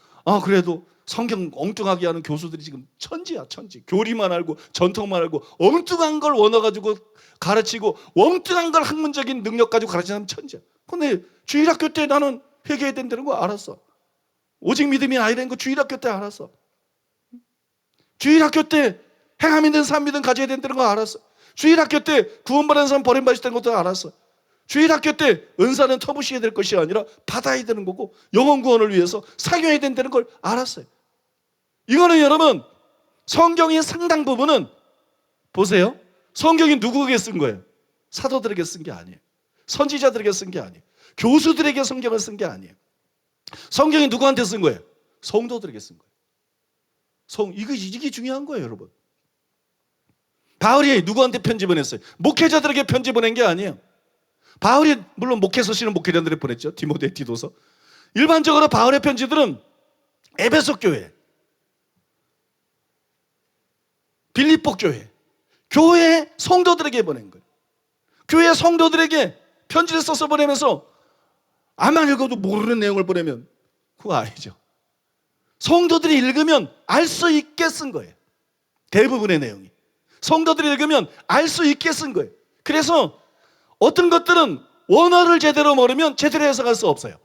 그래도 성경 엉뚱하게 하는 교수들이 지금 천지야 천지. 교리만 알고 전통만 알고 엉뚱한 걸 원어 가지고 가르치고 엉뚱한 걸 학문적인 능력 가지고 가르치는 천지야. 근데 주일학교 때 나는 회개해야 된다는 거 알았어. 오직 믿음이 아니라는 거 주일학교 때 알았어. 주일학교 때 행함 있는 삶 믿음 가져야 된다는 거 알았어. 주일학교 때 구원받은 사람 버림받았다는 것도 알았어. 주일학교 때 은사는 터부시해야 될 것이 아니라 받아야 되는 거고 영혼 구원을 위해서 사용해야 된다는 걸 알았어요. 이거는 여러분 성경의 상당 부분은 보세요. 성경이 누구에게 쓴 거예요? 사도들에게 쓴 게 아니에요. 선지자들에게 쓴 게 아니에요. 교수들에게 성경을 쓴 게 아니에요. 성경이 누구한테 쓴 거예요? 성도들에게 쓴 거예요. 이게 중요한 거예요, 여러분. 바울이 누구한테 편지 보냈어요? 목회자들에게 편지 보낸 게 아니에요. 바울이 물론 목회서 씨는 목회자들에게 보냈죠. 디모데, 디도서. 일반적으로 바울의 편지들은 에베소 교회, 빌립보 교회 성도들에게 보낸 거예요. 교회 성도들에게 편지를 써서 보내면서 아만 읽어도 모르는 내용을 보내면 그거 아니죠. 성도들이 읽으면 알 수 있게 쓴 거예요. 대부분의 내용이. 성도들이 읽으면 알 수 있게 쓴 거예요. 그래서 어떤 것들은 원어를 제대로 모르면 제대로 해석할 수 없어요.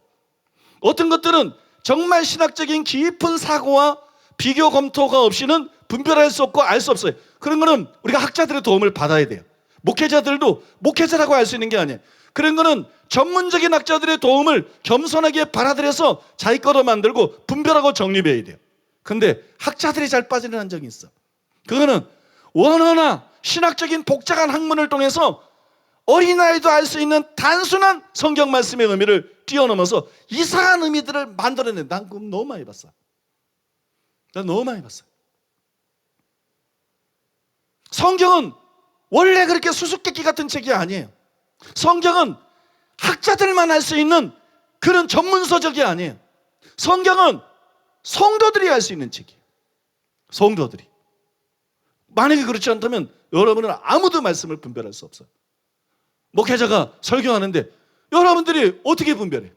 어떤 것들은 정말 신학적인 깊은 사고와 비교 검토가 없이는 분별할 수 없고 알 수 없어요. 그런 거는 우리가 학자들의 도움을 받아야 돼요. 목회자들도 목회자라고 할 수 있는 게 아니에요. 그런 거는 전문적인 학자들의 도움을 겸손하게 받아들여서 자기 거로 만들고 분별하고 정립해야 돼요. 근데 학자들이 잘 빠지는 한정이 있어. 그거는 원어나 신학적인 복잡한 학문을 통해서 어린아이도 알 수 있는 단순한 성경 말씀의 의미를 뛰어넘어서 이상한 의미들을 만들어내. 난 그거 너무 많이 봤어. 난 너무 많이 봤어. 성경은 원래 그렇게 수수께끼 같은 책이 아니에요. 성경은 학자들만 할 수 있는 그런 전문서적이 아니에요. 성경은 성도들이 할 수 있는 책이에요. 성도들이. 만약에 그렇지 않다면 여러분은 아무도 말씀을 분별할 수 없어요. 목회자가 설교하는데 여러분들이 어떻게 분별해요?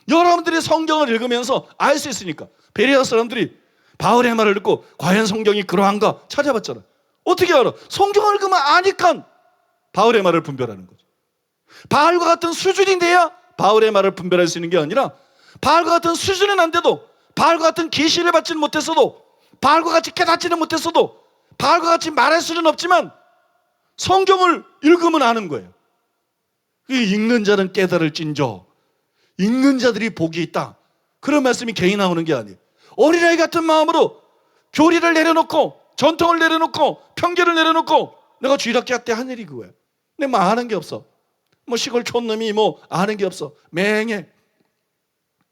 여러분들이 성경을 읽으면서 알 수 있으니까. 베레아 사람들이 바울의 말을 듣고 과연 성경이 그러한가 찾아봤잖아. 어떻게 알아? 성경을 읽으면 아니까 바울의 말을 분별하는 거죠. 바울과 같은 수준이 돼야 바울의 말을 분별할 수 있는 게 아니라 바울과 같은 수준은 안 돼도, 바울과 같은 계시를 받지는 못했어도, 바울과 같이 깨닫지는 못했어도, 바울과 같이 말할 수는 없지만 성경을 읽으면 아는 거예요. 읽는 자는 깨달을진저, 읽는 자들이 복이 있다. 그런 말씀이 괜히 나오는 게 아니에요. 어린아이 같은 마음으로 교리를 내려놓고, 전통을 내려놓고, 편견을 내려놓고, 내가 주일학교 때 한 일이 그거예요. 근데 뭐 아는 게 없어. 뭐 시골 촌놈이 뭐 아는 게 없어. 맹해.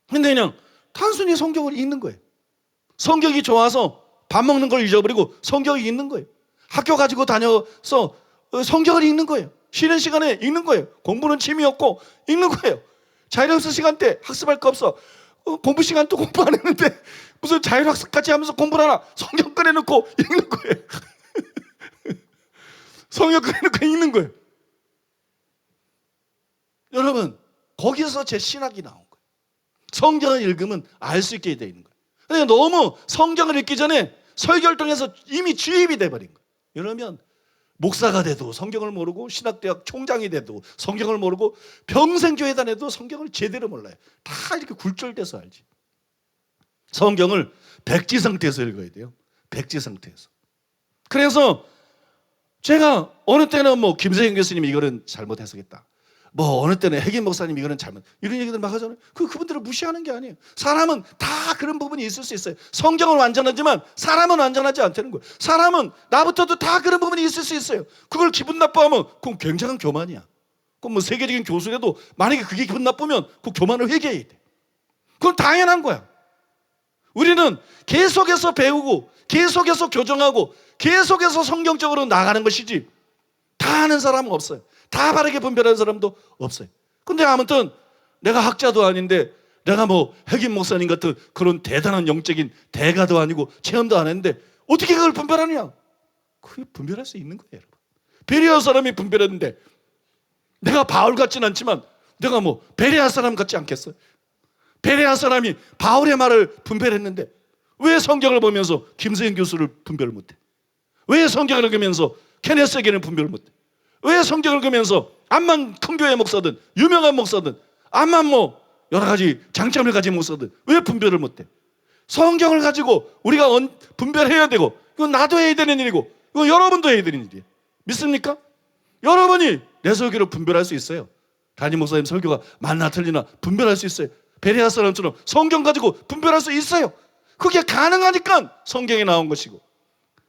근데 그냥 단순히 성경을 읽는 거예요. 성경이 좋아서 밥 먹는 걸 잊어버리고 성경을 읽는 거예요. 학교 가지고 다녀서 성경을 읽는 거예요. 쉬는 시간에 읽는 거예요. 공부는 취미였고 읽는 거예요. 자율학습 시간 때 학습할 거 없어. 공부 시간 또 공부 안 했는데 무슨 자율학습까지 하면서 공부를 하나. 성경 꺼내놓고 읽는 거예요. 성경 꺼내놓고 읽는 거예요. 여러분, 거기서 제 신학이 나온 거예요. 성경을 읽으면 알 수 있게 되어 있는 거예요. 그러니까 너무 성경을 읽기 전에 설교를 통해서 이미 주입이 돼버린 거예요. 이러면 목사가 돼도 성경을 모르고, 신학대학 총장이 돼도 성경을 모르고, 평생 교회 다녀도 성경을 제대로 몰라요. 다 이렇게 굴절돼서 알지. 성경을 백지 상태에서 읽어야 돼요. 백지 상태에서. 그래서 제가 어느 때는 뭐 김세영 교수님이 이거는 잘못 해석했다, 뭐 어느 때는 핵임 목사님 이거는 잘못, 이런 얘기들 막 하잖아요. 그분들을 무시하는 게 아니에요. 사람은 다 그런 부분이 있을 수 있어요. 성경은 완전하지만 사람은 완전하지 않다는 거예요. 사람은 나부터도 다 그런 부분이 있을 수 있어요. 그걸 기분 나빠하면 그건 굉장한 교만이야. 그럼 뭐 세계적인 교수라도 만약에 그게 기분 나쁘면 그 교만을 회개해야 돼. 그건 당연한 거야. 우리는 계속해서 배우고, 계속해서 교정하고, 계속해서 성경적으로 나가는 것이지 다 아는 사람은 없어요. 다 바르게 분별하는 사람도 없어요. 근데 아무튼 내가 학자도 아닌데, 내가 뭐 핵임 목사님 같은 그런 대단한 영적인 대가도 아니고 체험도 안 했는데 어떻게 그걸 분별하냐? 그게 분별할 수 있는 거예요, 여러분. 베레아 사람이 분별했는데, 내가 바울 같진 않지만 내가 뭐 베레아 사람 같지 않겠어요? 베레아 사람이 바울의 말을 분별했는데 왜 성경을 보면서 김세영 교수를 분별을 못해? 왜 성경을 읽으면서 케네스 에겐을 분별을 못해? 왜 성경을 읽으면서 암만 큰 교회 목사든 유명한 목사든 암만 뭐 여러 가지 장점을 가진 목사든 왜 분별을 못해? 성경을 가지고 우리가 분별해야 되고, 이건 나도 해야 되는 일이고, 이건 여러분도 해야 되는 일이에요. 믿습니까? 여러분이 내 설교를 분별할 수 있어요. 담임 목사님 설교가 맞나 틀리나 분별할 수 있어요. 베레아 사람처럼 성경 가지고 분별할 수 있어요. 그게 가능하니까 성경에 나온 것이고,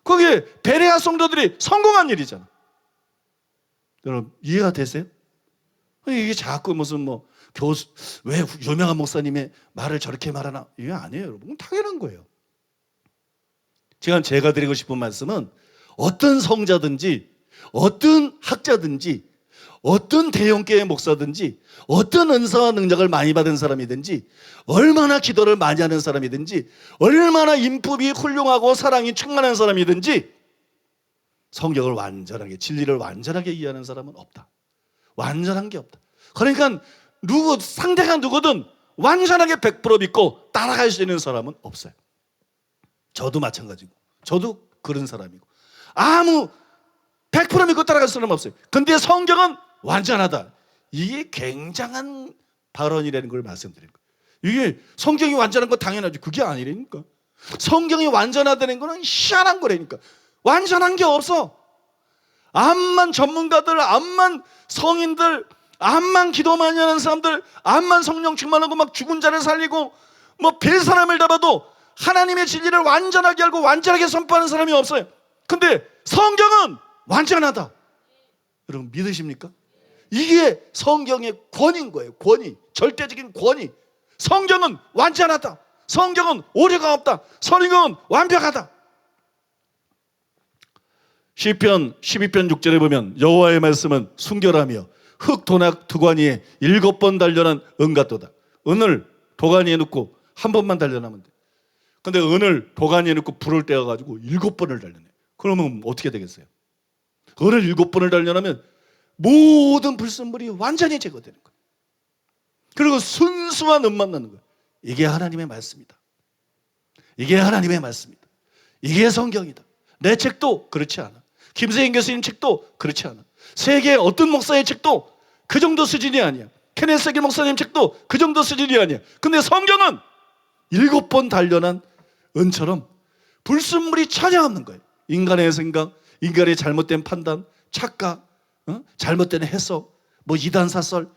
그게 베레아 성도들이 성공한 일이잖아. 여러분 이해가 되세요? 이게 자꾸 무슨 뭐 교수, 왜 유명한 목사님의 말을 저렇게 말하나, 이게 아니에요, 여러분. 당연한 거예요. 제가 드리고 싶은 말씀은 어떤 성자든지, 어떤 학자든지, 어떤 대형교회 목사든지, 어떤 은사와 능력을 많이 받은 사람이든지, 얼마나 기도를 많이 하는 사람이든지, 얼마나 인품이 훌륭하고 사랑이 충만한 사람이든지 성경을 완전하게, 진리를 완전하게 이해하는 사람은 없다. 완전한 게 없다. 그러니까 상대가 누구든 완전하게 100% 믿고 따라갈 수 있는 사람은 없어요. 저도 마찬가지고, 저도 그런 사람이고, 아무 100% 믿고 따라갈 사람은 없어요. 근데 성경은 완전하다. 이게 굉장한 발언이라는 걸 말씀드리는 거예요. 이게 성경이 완전한 거 당연하죠. 그게 아니라니까. 성경이 완전하다는 거는 희한한 거라니까. 완전한 게 없어. 암만 전문가들, 암만 성인들, 암만 기도 많이 하는 사람들, 암만 성령 충만하고 막 죽은 자를 살리고 뭐 별 사람을 다 봐도 하나님의 진리를 완전하게 알고 완전하게 선포하는 사람이 없어요. 근데 성경은 완전하다. 여러분 믿으십니까? 이게 성경의 권위인 거예요. 권위, 절대적인 권위. 성경은 완전하다. 성경은 오류가 없다. 성경은 완벽하다. 시편 12편 6절에 보면 여호와의 말씀은 순결하며 흙 도낙 두관이에 7번 단련한 은 같도다. 은을 도가니에 넣고 한 번만 단련하면 돼. 근데 은을 도가니에 넣고 불을 떼어가지고 7번을 단련해. 그러면 어떻게 되겠어요? 은을 7번을 단련하면 모든 불순물이 완전히 제거되는 거예요. 그리고 순수한 은만 나는 거예요. 이게 하나님의 말씀이다. 이게 하나님의 말씀이다. 이게 성경이다. 내 책도 그렇지 않아. 김세인 교수님 책도 그렇지 않아. 세계 어떤 목사의 책도 그 정도 수준이 아니야. 케네스 세계 목사님 책도 그 정도 수준이 아니야. 근데 성경은 7번 단련한 은처럼 불순물이 전혀 없는 거예요. 인간의 생각, 인간의 잘못된 판단, 착각, 잘못된 해석, 뭐 이단사설,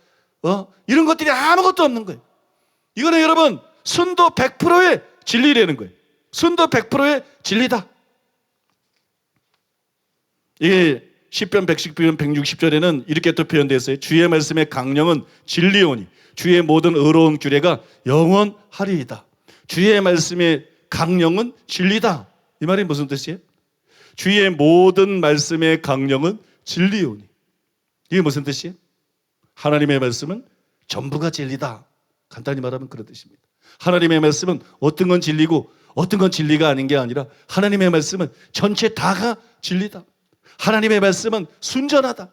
이런 것들이 아무것도 없는 거예요. 이거는 여러분 순도 100%의 진리라는 거예요. 순도 100%의 진리다. 이게 시편 110편 160절에는 이렇게 또 표현되어 있어요. 주의 말씀의 강령은 진리오니 주의 모든 의로운 규례가 영원하리이다. 주의 말씀의 강령은 진리다. 이 말이 무슨 뜻이에요? 주의 모든 말씀의 강령은 진리오니. 이게 무슨 뜻이에요? 하나님의 말씀은 전부가 진리다. 간단히 말하면 그런 뜻입니다. 하나님의 말씀은 어떤 건 진리고 어떤 건 진리가 아닌 게 아니라 하나님의 말씀은 전체 다가 진리다. 하나님의 말씀은 순전하다.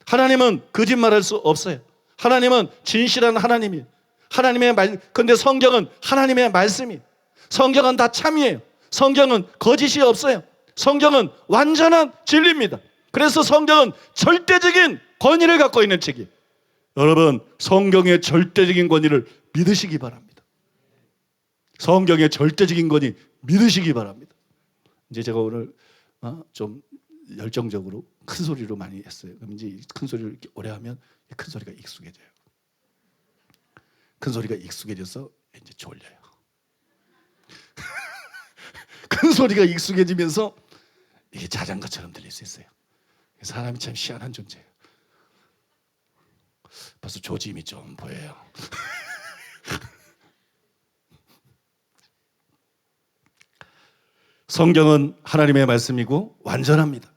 하나님은 거짓말할 수 없어요. 하나님은 진실한 하나님이에요. 하나님의 말, 근데 성경은 하나님의 말씀이에요. 성경은 다 참이에요. 성경은 거짓이 없어요. 성경은 완전한 진리입니다. 그래서 성경은 절대적인 권위를 갖고 있는 책이에요. 여러분, 성경의 절대적인 권위를 믿으시기 바랍니다. 성경의 절대적인 권위 믿으시기 바랍니다. 이제 제가 오늘 좀 열정적으로 큰 소리로 많이 했어요. 그럼 이제 큰 소리를 이렇게 오래 하면 큰 소리가 익숙해져요. 큰 소리가 익숙해져서 이제 졸려요. 큰 소리가 익숙해지면서 이게 자장가처럼 들릴 수 있어요. 사람이 참 희한한 존재예요. 벌써 조짐이 좀 보여요. 성경은 하나님의 말씀이고 완전합니다.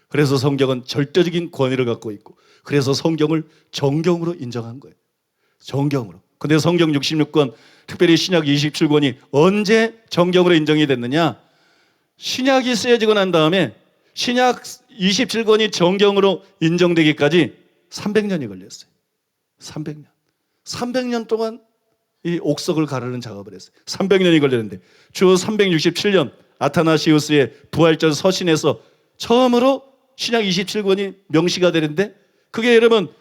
그래서 성경은 절대적인 권위를 갖고 있고, 그래서 성경을 정경으로 인정한 거예요. 정경으로. 근데 성경 66권, 특별히 신약 27권이 언제 정경으로 인정이 됐느냐? 신약이 쓰여지고 난 다음에 신약 27권이 정경으로 인정되기까지 300년이 걸렸어요. 300년. 300년 동안 이 옥석을 가르는 작업을 했어요. 300년이 걸렸는데 주 367년 아타나시우스의 부활절 서신에서 처음으로 신약 27권이 명시가 되는데, 그게 여러분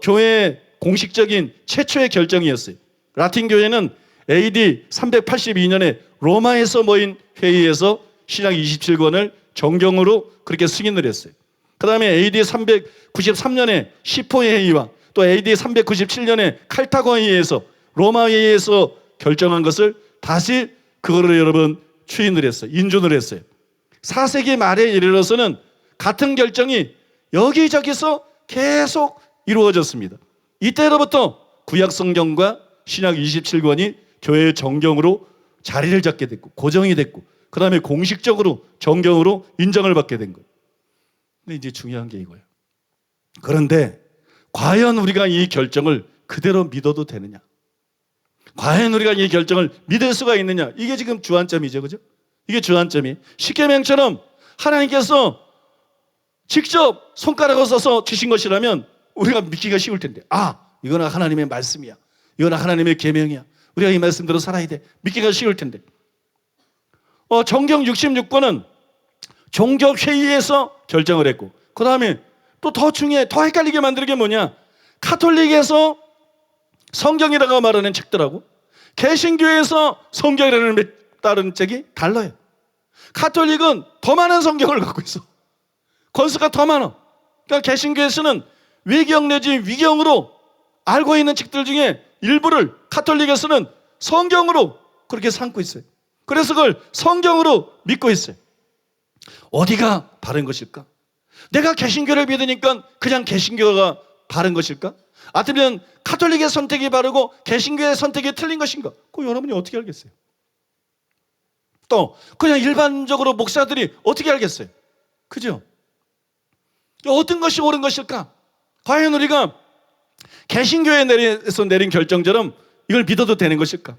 교회의 공식적인 최초의 결정이었어요. 라틴 교회는 AD 382년에 로마에서 모인 회의에서 신약 27권을 정경으로 그렇게 승인을 했어요. 그 다음에 AD 393년에 시포의 회의와 또 AD 397년에 칼타고 회의에서 로마 회의에서 결정한 것을 다시 그거를 여러분 추인을 했어요. 인준을 했어요. 4세기 말에 이르러서는 같은 결정이 여기저기서 계속 이루어졌습니다. 이때로부터 구약 성경과 신약 27권이 교회의 정경으로 자리를 잡게 됐고 고정이 됐고, 그 다음에 공식적으로 정경으로 인정을 받게 된 거예요. 근데 이제 중요한 게 이거예요. 그런데 과연 우리가 이 결정을 그대로 믿어도 되느냐? 과연 우리가 이 결정을 믿을 수가 있느냐? 이게 지금 주안점이죠, 그죠? 이게 주안점이에요. 십계명처럼 하나님께서 직접 손가락을 써서 주신 것이라면 우리가 믿기가 쉬울 텐데, 이거는 하나님의 말씀이야, 이거는 하나님의 계명이야, 우리가 이 말씀대로 살아야 돼, 믿기가 쉬울 텐데, 정경 66권은 종교회의에서 결정을 했고, 그 다음에 또 더 중요해, 더 헷갈리게 만드는 게 뭐냐? 카톨릭에서 성경이라고 말하는 책들하고 개신교에서 성경이라는 다른 책이 달라요. 카톨릭은 더 많은 성경을 갖고 있어. 권수가 더 많아. 그러니까 개신교에서는 외경 내지 위경으로 알고 있는 책들 중에 일부를 카톨릭에서는 성경으로 그렇게 삼고 있어요. 그래서 그걸 성경으로 믿고 있어요. 어디가 바른 것일까? 내가 개신교를 믿으니까 그냥 개신교가 바른 것일까? 아니면 카톨릭의 선택이 바르고 개신교의 선택이 틀린 것인가? 그거 여러분이 어떻게 알겠어요? 또 그냥 일반적으로 목사들이 어떻게 알겠어요? 그죠? 어떤 것이 옳은 것일까? 과연 우리가 개신교에서 내린 결정처럼 이걸 믿어도 되는 것일까?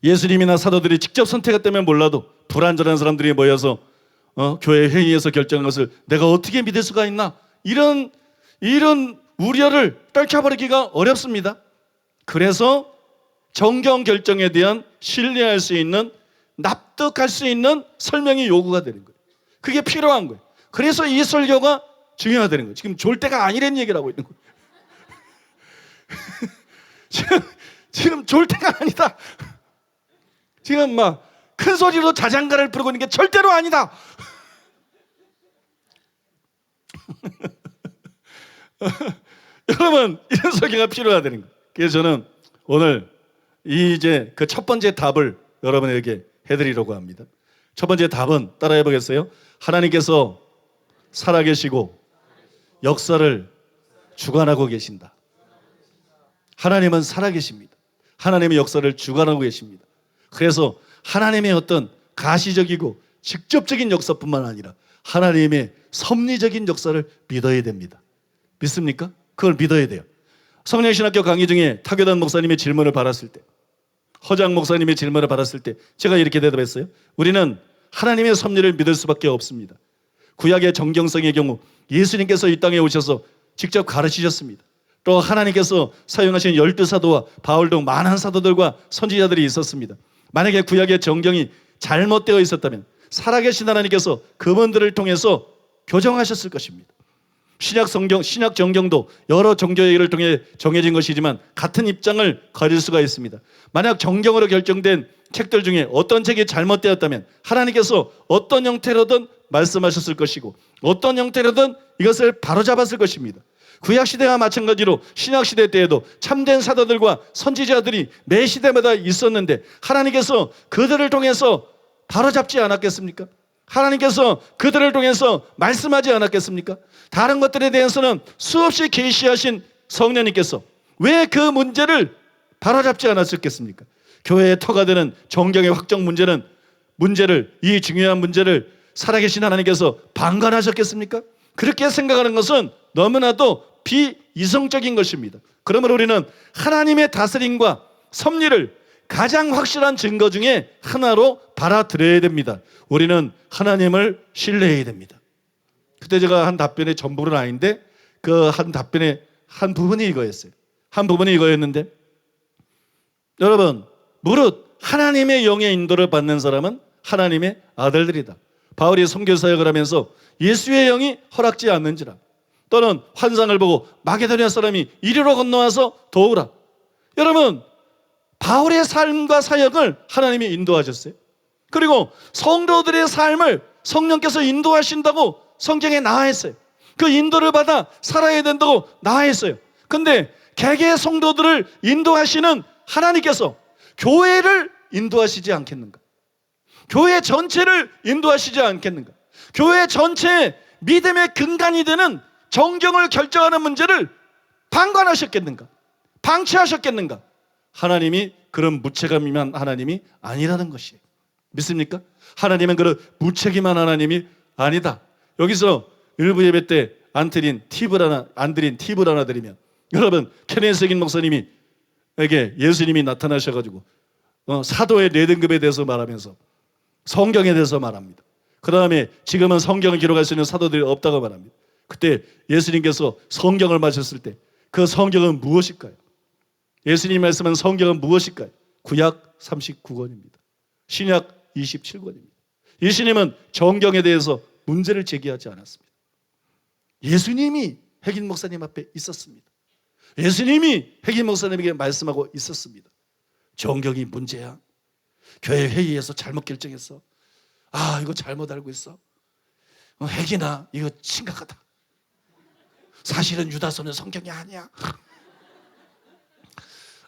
예수님이나 사도들이 직접 선택했다면 몰라도 불완전한 사람들이 모여서 교회 회의에서 결정한 것을 내가 어떻게 믿을 수가 있나? 이런 우려를 떨쳐버리기가 어렵습니다. 그래서 정경 결정에 대한 신뢰할 수 있는, 납득할 수 있는 설명이 요구가 되는 거예요. 그게 필요한 거예요. 그래서 이 설교가 중요하다는 거예요. 지금 졸 때가 아니라는 얘기를 하고 있는 거예요. 지금 졸 때가 아니다. 지금 막 큰 소리로 자장가를 부르고 있는 게 절대로 아니다. 여러분, 이런 설교가 필요하다는 거예요. 그래서 저는 오늘 이제 그 첫 번째 답을 여러분에게 해드리려고 합니다. 첫 번째 답은 따라해 보겠어요? 하나님께서 살아계시고 역사를 주관하고 계신다. 하나님은 살아계십니다. 하나님의 역사를 주관하고 계십니다. 그래서 하나님의 어떤 가시적이고 직접적인 역사뿐만 아니라 하나님의 섭리적인 역사를 믿어야 됩니다. 믿습니까? 그걸 믿어야 돼요. 성령신학교 강의 중에 타교단 목사님의 질문을 받았을 때, 허장 목사님의 질문을 받았을 때 제가 이렇게 대답했어요. 우리는 하나님의 섭리를 믿을 수밖에 없습니다. 구약의 정경성의 경우 예수님께서 이 땅에 오셔서 직접 가르치셨습니다. 또 하나님께서 사용하신 12사도와 바울 등 많은 사도들과 선지자들이 있었습니다. 만약에 구약의 정경이 잘못되어 있었다면 살아계신 하나님께서 그분들을 통해서 교정하셨을 것입니다. 신약 정경도 여러 정교회를 통해 정해진 것이지만 같은 입장을 가질 수가 있습니다. 만약 정경으로 결정된 책들 중에 어떤 책이 잘못되었다면 하나님께서 어떤 형태로든 말씀하셨을 것이고 어떤 형태로든 이것을 바로잡았을 것입니다. 구약시대와 마찬가지로 신약시대 때에도 참된 사도들과 선지자들이 매 시대마다 있었는데 하나님께서 그들을 통해서 바로잡지 않았겠습니까? 하나님께서 그들을 통해서 말씀하지 않았겠습니까? 다른 것들에 대해서는 수없이 계시하신 성령님께서 왜 그 문제를 바로잡지 않았겠습니까? 교회의 터가 되는 정경의 확정 문제를 이 중요한 문제를 살아계신 하나님께서 방관하셨겠습니까? 그렇게 생각하는 것은 너무나도 비이성적인 것입니다. 그러므로 우리는 하나님의 다스림과 섭리를 가장 확실한 증거 중에 하나로 받아들여야 됩니다. 우리는 하나님을 신뢰해야 됩니다. 그때 제가 한 답변의 전부는 아닌데 그 한 답변의 한 부분이 이거였어요. 한 부분이 이거였는데 여러분, 무릇 하나님의 영의 인도를 받는 사람은 하나님의 아들들이다. 바울이 선교 사역을 하면서 예수의 영이 허락지 않는지라, 또는 환상을 보고 마게도니아 사람이 이리로 건너와서 도우라. 여러분, 바울의 삶과 사역을 하나님이 인도하셨어요. 그리고 성도들의 삶을 성령께서 인도하신다고 성경에 나와있어요. 그 인도를 받아 살아야 된다고 나와있어요. 근데 개개 성도들을 인도하시는 하나님께서 교회를 인도하시지 않겠는가? 교회 전체를 인도하시지 않겠는가? 교회 전체의 믿음의 근간이 되는 정경을 결정하는 문제를 방관하셨겠는가? 방치하셨겠는가? 하나님이 그런 무책임한 하나님이 아니라는 것이에요. 믿습니까? 하나님은 그런 무책임한 하나님이 아니다. 여기서 일부 예배 때 안 드린 팁을 하나 드리면, 여러분, 케네스긴 목사님에게 예수님이 나타나셔가지고 사도의 4등급에 대해서 말하면서 성경에 대해서 말합니다. 그 다음에 지금은 성경을 기록할 수 있는 사도들이 없다고 말합니다. 그때 예수님께서 성경을 마셨을 때 그 성경은 무엇일까요? 예수님 말씀은 성경은 무엇일까요? 구약 39권입니다. 신약 27권입니다. 예수님은 정경에 대해서 문제를 제기하지 않았습니다. 예수님이 핵인 목사님 앞에 있었습니다. 예수님이 핵인 목사님에게 말씀하고 있었습니다. 정경이 문제야. 교회 회의에서 잘못 결정했어. 이거 잘못 알고 있어. 핵이나 이거 심각하다. 사실은 유다서는 성경이 아니야.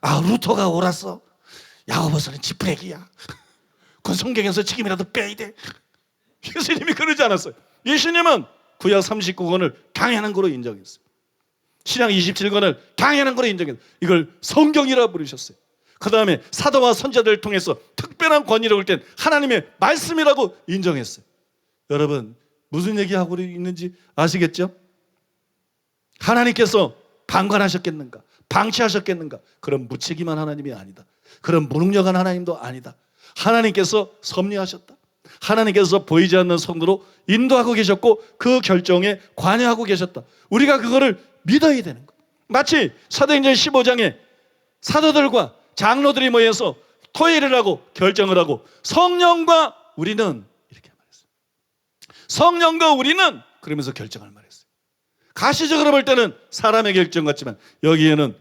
루터가 옳았어. 야고보서는 지푸레기야. 그건 성경에서 지금이라도 빼야 돼. 예수님이 그러지 않았어요. 예수님은 구약 39권을 당연한 거로 인정했어요. 신약 27권을 당연한 거로 인정했어요. 이걸 성경이라 부르셨어요. 그 다음에 사도와 선자들을 통해서 특별한 권위를 올 땐 하나님의 말씀이라고 인정했어요. 여러분 무슨 얘기하고 있는지 아시겠죠? 하나님께서 방관하셨겠는가? 방치하셨겠는가? 그런 무책임한 하나님이 아니다. 그런 무능력한 하나님도 아니다. 하나님께서 섭리하셨다. 하나님께서 보이지 않는 손으로 인도하고 계셨고 그 결정에 관여하고 계셨다. 우리가 그거를 믿어야 되는 거예요. 마치 사도행전 15장에 사도들과 장로들이 모여서 토의를 하고 결정을 하고 성령과 우리는 이렇게 말했어요. 성령과 우리는 그러면서 결정을 말했어요. 가시적으로 볼 때는 사람의 결정 같지만 여기에는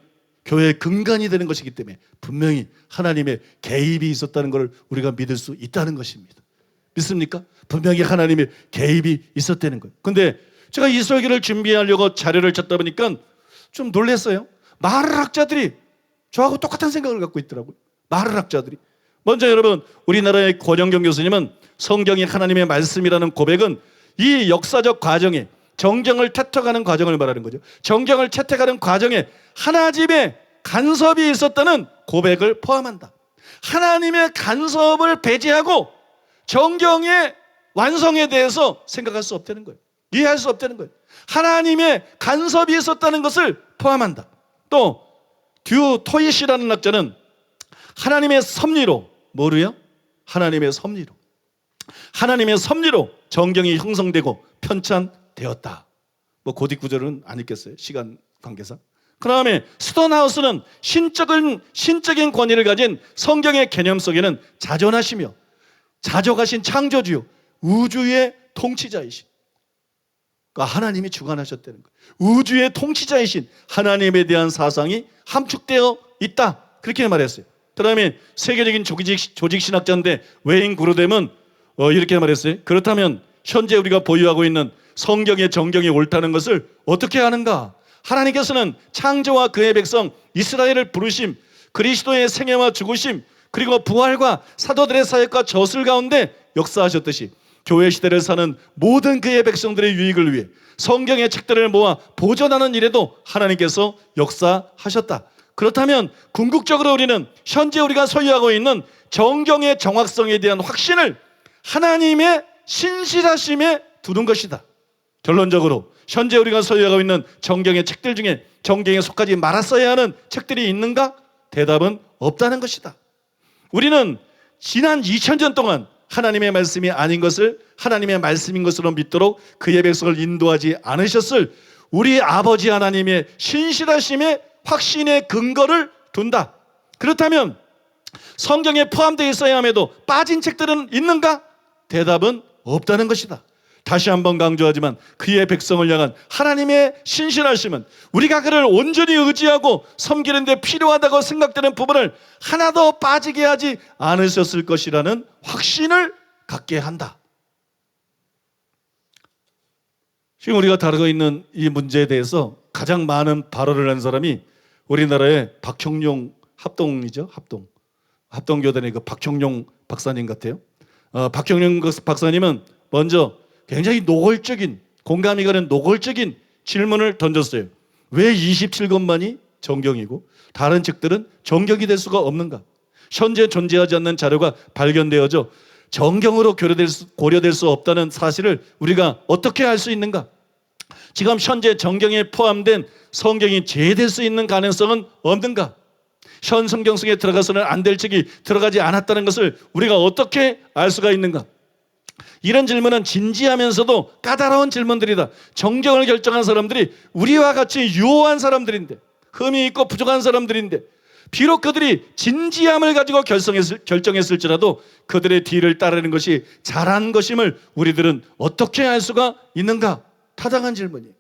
교회의 근간이 되는 것이기 때문에 분명히 하나님의 개입이 있었다는 것을 우리가 믿을 수 있다는 것입니다. 믿습니까? 분명히 하나님의 개입이 있었다는 거예요. 근데 제가 이 설교를 준비하려고 자료를 찾다 보니까 좀 놀랐어요. 마르학자들이 저하고 똑같은 생각을 갖고 있더라고요. 마르학자들이. 먼저 여러분 우리나라의 권영경 교수님은 성경이 하나님의 말씀이라는 고백은 이 역사적 과정에 정경을 채택하는 과정을 말하는 거죠. 정경을 채택하는 과정에 하나님의 간섭이 있었다는 고백을 포함한다. 하나님의 간섭을 배제하고 정경의 완성에 대해서 생각할 수 없다는 거예요. 이해할 수 없다는 거예요. 하나님의 간섭이 있었다는 것을 포함한다. 또 듀 토이시라는 학자는 하나님의 섭리로 뭐로요? 하나님의 섭리로 정경이 형성되고 편찬되었다. 뭐 고딕 구절은 안 읽겠어요. 시간 관계상. 그 다음에 스톤하우스는 신적인 권위를 가진 성경의 개념 속에는 자존하시며 자족하신 창조주, 우주의 통치자이신, 그러니까 하나님이 주관하셨다는 거예요. 우주의 통치자이신 하나님에 대한 사상이 함축되어 있다. 그렇게 말했어요. 그 다음에 세계적인 조직신학자인데 웨인 그로뎀은 이렇게 말했어요. 그렇다면 현재 우리가 보유하고 있는 성경의 정경이 옳다는 것을 어떻게 하는가? 하나님께서는 창조와 그의 백성 이스라엘을 부르심, 그리스도의 생애와 죽으심, 그리고 부활과 사도들의 사역과 저술 가운데 역사하셨듯이 교회 시대를 사는 모든 그의 백성들의 유익을 위해 성경의 책들을 모아 보존하는 일에도 하나님께서 역사하셨다. 그렇다면 궁극적으로 우리는 현재 우리가 소유하고 있는 정경의 정확성에 대한 확신을 하나님의 신실하심에 두는 것이다. 결론적으로 현재 우리가 소유하고 있는 정경의 책들 중에 정경에 속하지 말았어야 하는 책들이 있는가? 대답은 없다는 것이다. 우리는 지난 2000년 동안 하나님의 말씀이 아닌 것을 하나님의 말씀인 것으로 믿도록 그의 백성을 인도하지 않으셨을 우리 아버지 하나님의 신실하심의 확신의 근거를 둔다. 그렇다면 성경에 포함되어 있어야 함에도 빠진 책들은 있는가? 대답은 없다는 것이다. 다시 한번 강조하지만 그의 백성을 향한 하나님의 신실하심은 우리가 그를 온전히 의지하고 섬기는 데 필요하다고 생각되는 부분을 하나도 빠지게 하지 않으셨을 것이라는 확신을 갖게 한다. 지금 우리가 다루고 있는 이 문제에 대해서 가장 많은 발언을 한 사람이 우리나라의 박형룡 합동교단의 그 박형룡 박사님 같아요. 박형룡 박사님은 먼저 굉장히 노골적인, 공감이 가는 노골적인 질문을 던졌어요. 왜 27권만이 정경이고 다른 책들은 정경이 될 수가 없는가? 현재 존재하지 않는 자료가 발견되어져 정경으로 고려될 수 없다는 사실을 우리가 어떻게 알 수 있는가? 지금 현재 정경에 포함된 성경이 제외될 수 있는 가능성은 없는가? 현 성경 속에 들어가서는 안 될 책이 들어가지 않았다는 것을 우리가 어떻게 알 수가 있는가? 이런 질문은 진지하면서도 까다로운 질문들이다. 정경을 결정한 사람들이 우리와 같이 유효한 사람들인데, 흠이 있고 부족한 사람들인데, 비록 그들이 진지함을 가지고 결정했을지라도 그들의 뒤를 따르는 것이 잘한 것임을 우리들은 어떻게 알 수가 있는가? 타당한 질문이에요.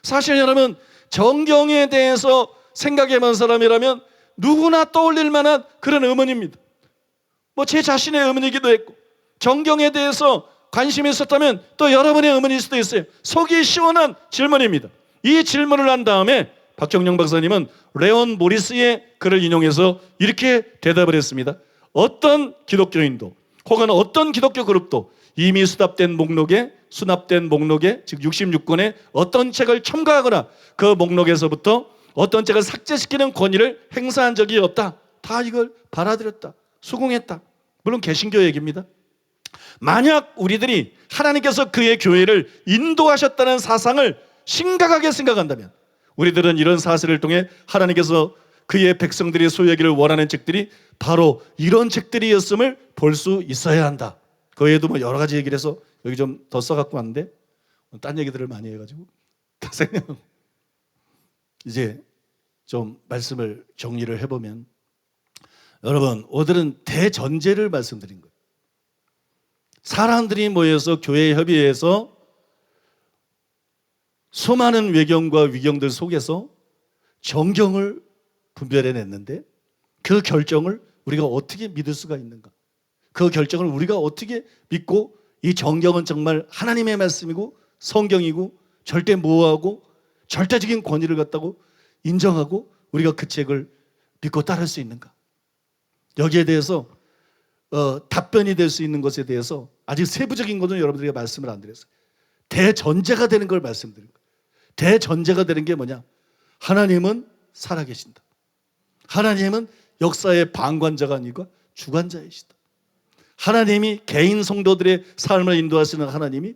사실 여러분, 정경에 대해서 생각해본 사람이라면 누구나 떠올릴 만한 그런 의문입니다. 뭐 제 자신의 의문이기도 했고, 정경에 대해서 관심이 있었다면 또 여러분의 의문일 수도 있어요. 속이 시원한 질문입니다. 이 질문을 한 다음에 박형룡 박사님은 레온 모리스의 글을 인용해서 이렇게 대답을 했습니다. 어떤 기독교인도 혹은 어떤 기독교 그룹도 이미 수납된 목록에 즉 66권의 어떤 책을 첨가하거나 그 목록에서부터 어떤 책을 삭제시키는 권위를 행사한 적이 없다. 다 이걸 받아들였다. 수긍했다. 물론 개신교 얘기입니다. 만약 우리들이 하나님께서 그의 교회를 인도하셨다는 사상을 심각하게 생각한다면 우리들은 이런 사실을 통해 하나님께서 그의 백성들이 소유하기를 원하는 책들이 바로 이런 책들이었음을 볼 수 있어야 한다. 그 외에도 뭐 여러 가지 얘기를 해서 여기 좀 더 써갖고 왔는데 딴 얘기들을 많이 해가지고 이제 좀 말씀을 정리를 해보면, 여러분 오늘은 대전제를 말씀드린 거예요. 사람들이 모여서 교회 협의회에서 수많은 외경과 위경들 속에서 정경을 분별해냈는데 그 결정을 우리가 어떻게 믿을 수가 있는가? 그 결정을 우리가 어떻게 믿고 이 정경은 정말 하나님의 말씀이고 성경이고 절대 모호하고 절대적인 권위를 갖다고 인정하고 우리가 그 책을 믿고 따를 수 있는가? 여기에 대해서 답변이 될 수 있는 것에 대해서 아직 세부적인 것은 여러분들에게 말씀을 안 드렸어요. 대전제가 되는 걸 말씀드린 거예요. 대전제가 되는 게 뭐냐? 하나님은 살아계신다. 하나님은 역사의 방관자가 아니고 주관자이시다. 하나님이 개인 성도들의 삶을 인도하시는 하나님이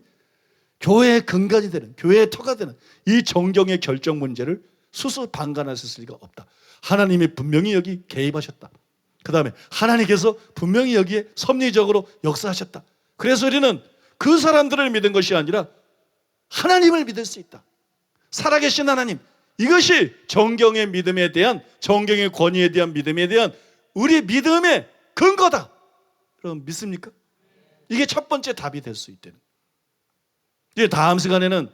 교회의 근간이 되는, 교회의 터가 되는 이 정경의 결정 문제를 수수방관하셨을 리가 없다. 하나님이 분명히 여기 개입하셨다. 그 다음에 하나님께서 분명히 여기에 섭리적으로 역사하셨다. 그래서 우리는 그 사람들을 믿은 것이 아니라 하나님을 믿을 수 있다. 살아계신 하나님, 이것이 정경의 믿음에 대한, 정경의 권위에 대한 믿음에 대한 우리 믿음의 근거다. 그럼 믿습니까? 이게 첫 번째 답이 될 수 있다는. 이제 다음 시간에는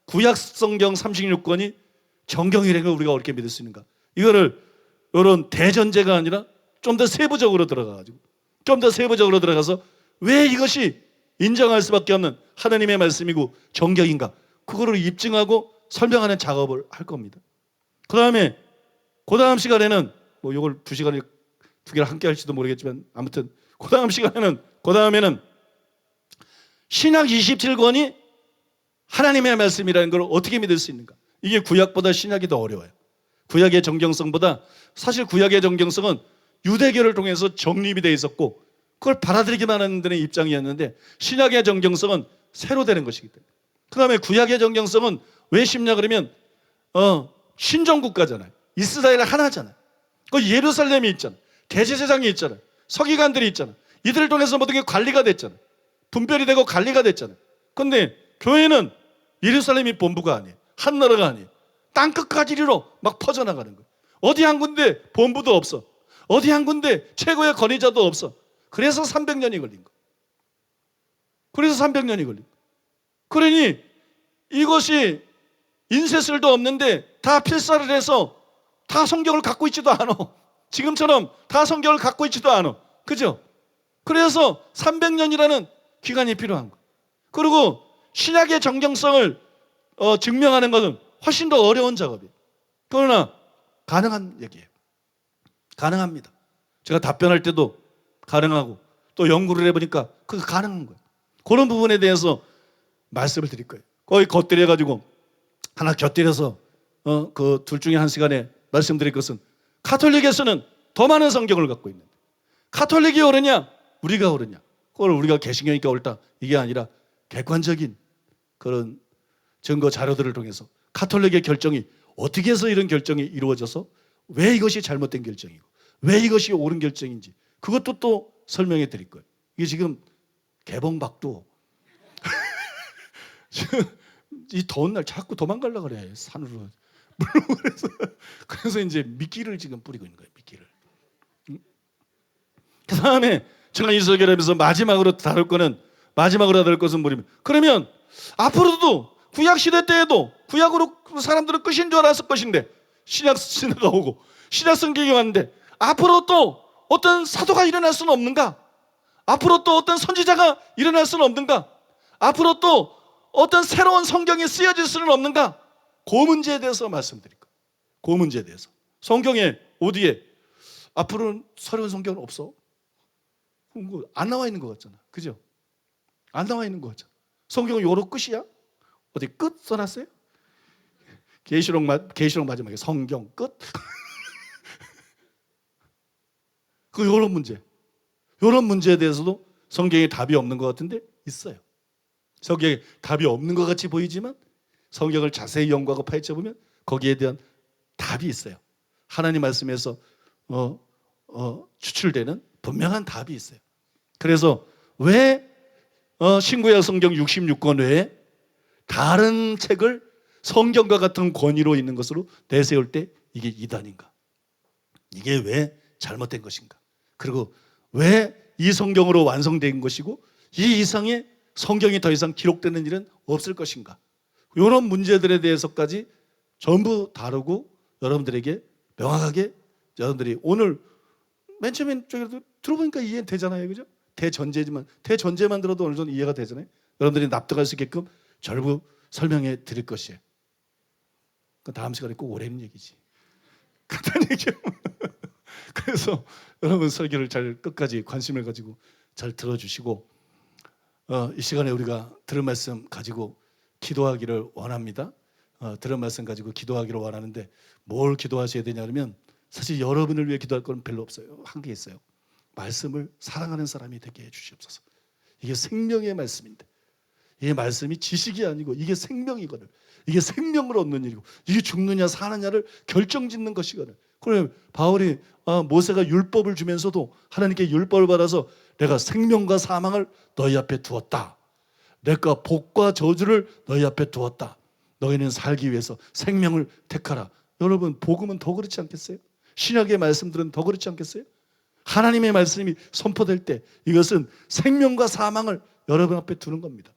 구약 성경 36권이 정경이라는 걸 우리가 어떻게 믿을 수 있는가? 이거를 이런 대전제가 아니라 좀 더 세부적으로 들어가서 왜 이것이 인정할 수밖에 없는 하나님의 말씀이고 정경인가? 그거를 입증하고 설명하는 작업을 할 겁니다. 그 다음 시간에는 뭐 이걸 2시간을 2개를 함께 할지도 모르겠지만 아무튼 그 다음에는 신약 27권이 하나님의 말씀이라는 걸 어떻게 믿을 수 있는가? 이게 구약보다 신약이 더 어려워요. 구약의 정경성보다, 사실 구약의 정경성은 유대교를 통해서 정립이 되어 있었고 그걸 받아들이기만 하는 데는 입장이었는데, 신약의 정경성은 새로 되는 것이기 때문에. 그 다음에 구약의 정경성은 왜 쉽냐 그러면 신정국가잖아요. 이스라엘 하나잖아요. 그 예루살렘이 있잖아요. 대제사장이 있잖아요. 서기관들이 있잖아요. 이들을 통해서 모든 게 관리가 됐잖아요. 분별이 되고 관리가 됐잖아요. 그런데 교회는 예루살렘이 본부가 아니에요. 한 나라가 아니에요. 땅끝까지 이리로 막 퍼져나가는 거예요. 어디 한 군데 본부도 없어. 어디 한 군데 최고의 권위자도 없어. 그래서 300년이 걸린 거예요. 그러니 이것이 인쇄술도 없는데 다 필사를 해서 다 성경을 갖고 있지도 않아. 지금처럼 다 성경을 갖고 있지도 않아. 그죠? 그래서 300년이라는 기간이 필요한 거예요. 그리고 신약의 정경성을 증명하는 것은 훨씬 더 어려운 작업이에요. 그러나 가능한 얘기예요. 가능합니다. 제가 답변할 때도 가능하고 또 연구를 해보니까 그게 가능한 거예요. 그런 부분에 대해서 말씀을 드릴 거예요. 거의 곁들여가지고 하나 곁들여서 그 둘 중에 한 시간에 말씀드릴 것은, 가톨릭에서는 더 많은 성경을 갖고 있는데 가톨릭이 옳으냐 우리가 옳으냐, 그걸 우리가 개신교니까 옳다 이게 아니라 객관적인 그런 증거 자료들을 통해서 가톨릭의 결정이 어떻게 해서 이런 결정이 이루어져서 왜 이것이 잘못된 결정이고 왜 이것이 옳은 결정인지 그것도 또 설명해 드릴 거예요. 이게 지금 개봉박도 이 더운 날 자꾸 도망가려고 그래, 산으로. 그래서 이제 미끼를 지금 뿌리고 있는 거예요. 미끼를. 그 다음에 제가 이 설교하면서 마지막으로 다룰 것은 뭐냐면, 그러면 앞으로도 구약 시대 때에도 구약으로 사람들은 끝인 줄 알았을 것인데 신약 시대가 오고 신약 성경이 왔는데 앞으로 또 어떤 사도가 일어날 수는 없는가? 앞으로 또 어떤 선지자가 일어날 수는 없는가? 앞으로 또 어떤 새로운 성경이 쓰여질 수는 없는가? 그 문제에 대해서 말씀드릴 거예요. 그 문제에 대해서. 성경에 어디에 앞으로는 새로운 성경은 없어? 안 나와 있는 것 같잖아. 그죠? 안 나와 있는 거죠. 성경은 요로 끝이야? 어디 끝 써놨어요? 계시록 마지막에 성경 끝. 그 요런 문제에 대해서도 성경에 답이 없는 것 같은데 있어요. 성경에 답이 없는 것 같이 보이지만 성경을 자세히 연구하고 파헤쳐 보면 거기에 대한 답이 있어요. 하나님 말씀에서 추출되는 분명한 답이 있어요. 그래서 왜 신구약 성경 66권 외에 다른 책을 성경과 같은 권위로 있는 것으로 내세울 때 이게 이단인가? 이게 왜 잘못된 것인가? 그리고 왜 이 성경으로 완성된 것이고 이 이상의 성경이 더 이상 기록되는 일은 없을 것인가? 이런 문제들에 대해서까지 전부 다루고 여러분들에게 명확하게 여러분들이 오늘 맨 처음에 들어보니까 이해되잖아요. 그죠? 대전제만 들어도 어느 정도 이해가 되잖아요. 여러분들이 납득할 수 있게끔 전부 설명해 드릴 것이에요. 그 다음 시간에 꼭 오래는 얘기지. 간단히 얘기하면. 그래서 여러분 설교를 잘 끝까지 관심을 가지고 잘 들어주시고 이 시간에 우리가 들은 말씀 가지고 기도하기를 원합니다. 들은 말씀 가지고 기도하기를 원하는데 뭘 기도하셔야 되냐 그러면 사실 여러분을 위해 기도할 건 별로 없어요. 한 게 있어요. 말씀을 사랑하는 사람이 되게 해주시옵소서. 이게 생명의 말씀인데 이 말씀이 지식이 아니고 이게 생명이거든. 이게 생명을 얻는 일이고 이게 죽느냐 사느냐를 결정짓는 것이거든. 그래 바울이 모세가 율법을 주면서도 하나님께 율법을 받아서 내가 생명과 사망을 너희 앞에 두었다. 내가 복과 저주를 너희 앞에 두었다. 너희는 살기 위해서 생명을 택하라. 여러분 복음은 더 그렇지 않겠어요? 신약의 말씀들은 더 그렇지 않겠어요? 하나님의 말씀이 선포될 때 이것은 생명과 사망을 여러분 앞에 두는 겁니다.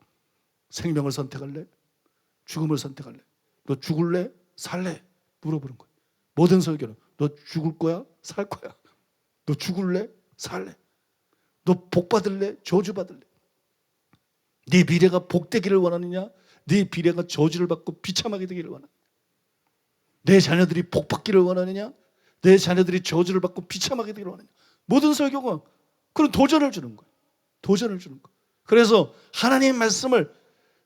생명을 선택할래? 죽음을 선택할래? 너 죽을래? 살래? 물어보는 거예요. 모든 설교는 너 죽을 거야? 살 거야? 너 죽을래? 살래? 너 복 받을래? 저주 받을래? 네 미래가 복되기를 원하느냐? 네 미래가 저주를 받고 비참하게 되기를 원하느냐? 내 자녀들이 복 받기를 원하느냐? 내 자녀들이 저주를 받고 비참하게 되기를 원하느냐? 모든 설교가 그런 도전을 주는 거예요. 도전을 주는 거예요. 그래서 하나님의 말씀을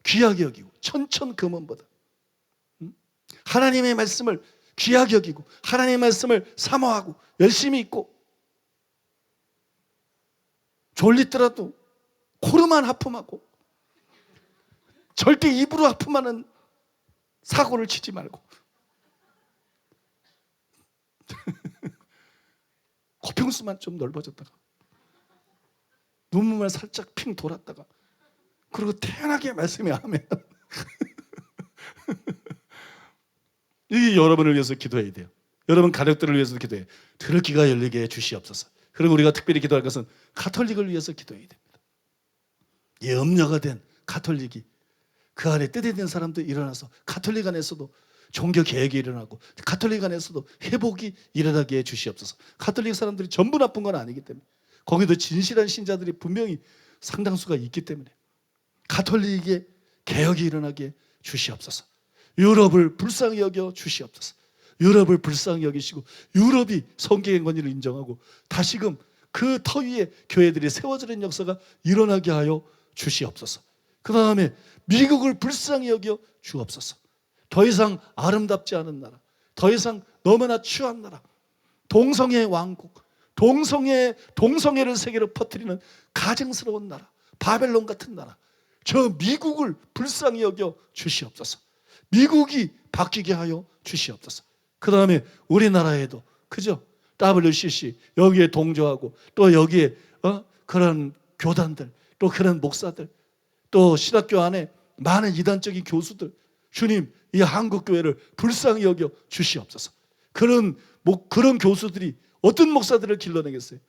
귀하게 여기고 천천금원보다 하나님의 말씀을 귀하게 여기고 하나님의 말씀을 사모하고 열심히 읽고 졸리더라도 코로만 하품하고 절대 입으로 하품하는 사고를 치지 말고 코평수만 좀 넓어졌다가 눈물만 살짝 핑 돌았다가 그리고 태연하게 말씀이 하면 이 여러분을 위해서 기도해야 돼요. 여러분 가족들을 위해서 기도해요. 들을 귀가 열리게 해 주시옵소서. 그리고 우리가 특별히 기도할 것은 가톨릭을 위해서 기도해야 됩니다. 이 음녀가 된 가톨릭이 그 안에 뜻이 된 사람도 일어나서 가톨릭 안에서도 종교 개혁이 일어나고 가톨릭 안에서도 회복이 일어나게 해 주시옵소서. 가톨릭 사람들이 전부 나쁜 건 아니기 때문에 거기도 진실한 신자들이 분명히 상당수가 있기 때문에 가톨릭의 개혁이 일어나게 해 주시옵소서. 유럽을 불쌍히 여겨 주시옵소서. 유럽을 불쌍히 여기시고 유럽이 성경의 권위를 인정하고 다시금 그 터 위에 교회들이 세워지는 역사가 일어나게 하여 주시옵소서. 그 다음에 미국을 불쌍히 여겨 주옵소서. 더 이상 아름답지 않은 나라, 더 이상 너무나 추한 나라, 동성애 왕국, 동성애를 세계로 퍼뜨리는 가증스러운 나라, 바벨론 같은 나라, 저 미국을 불쌍히 여겨 주시옵소서. 미국이 바뀌게 하여 주시옵소서. 그 다음에 우리나라에도 그죠? WCC 여기에 동조하고 또 여기에 그런 교단들 또 그런 목사들 또 신학교 안에 많은 이단적인 교수들 주님 이 한국교회를 불쌍히 여겨 주시옵소서. 그런 교수들이 어떤 목사들을 길러내겠어요?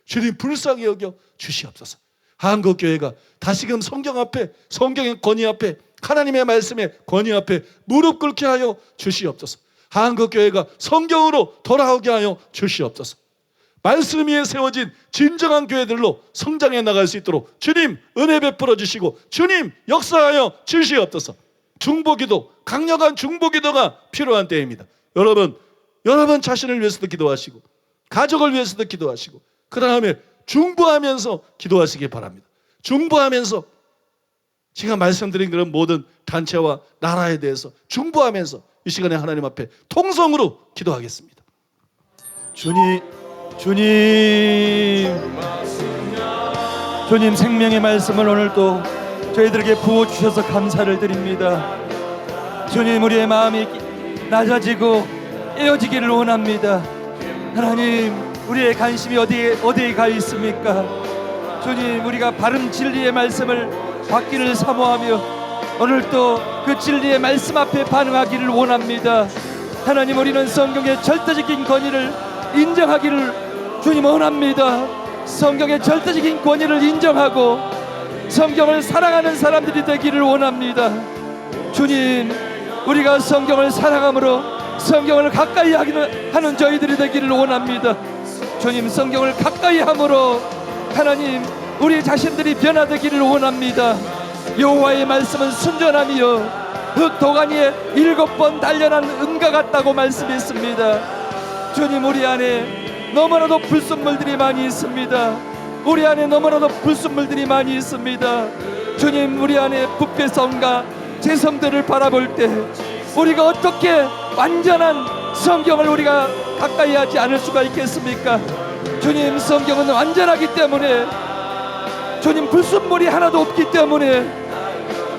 주님 불쌍히 여겨 주시옵소서. 한국교회가 다시금 성경 앞에 성경의 권위 앞에 하나님의 말씀의 권위 앞에 무릎 꿇게 하여 주시옵소서. 한국교회가 성경으로 돌아오게 하여 주시옵소서. 말씀 위에 세워진 진정한 교회들로 성장해 나갈 수 있도록 주님 은혜 베풀어 주시고 주님 역사하여 주시옵소서. 중보기도 강력한 중보기도가 필요한 때입니다. 여러분 자신을 위해서도 기도하시고 가족을 위해서도 기도하시고 그 다음에 중보하면서 기도하시기 바랍니다. 중보하면서 제가 말씀드린 그런 모든 단체와 나라에 대해서 중보하면서 이 시간에 하나님 앞에 통성으로 기도하겠습니다. 주님 생명의 말씀을 오늘 또 저희들에게 부어주셔서 감사를 드립니다. 주님, 우리의 마음이 낮아지고 깨어지기를 원합니다. 하나님, 우리의 관심이 어디에 가 있습니까? 주님, 우리가 바른 진리의 말씀을 받기를 사모하며 오늘 또 그 진리의 말씀 앞에 반응하기를 원합니다. 하나님, 우리는 성경의 절대적인 권위를 인정하기를 주님 원합니다. 성경의 절대적인 권위를 인정하고 성경을 사랑하는 사람들이 되기를 원합니다. 주님, 우리가 성경을 사랑함으로 성경을 가까이 하는 저희들이 되기를 원합니다. 주님, 성경을 가까이 함으로 하나님, 우리 자신들이 변화되기를 원합니다. 여호와의 말씀은 순전하며 흙 도가니에 7번 단련한 은과 같다고 말씀했습니다. 주님, 우리 안에 너무나도 불순물들이 많이 있습니다. 우리 안에 너무나도 불순물들이 많이 있습니다. 주님, 우리 안에 부패성과 죄성들을 바라볼 때 우리가 어떻게 완전한 성경을 우리가 가까이 하지 않을 수가 있겠습니까? 주님, 성경은 완전하기 때문에, 주님, 불순물이 하나도 없기 때문에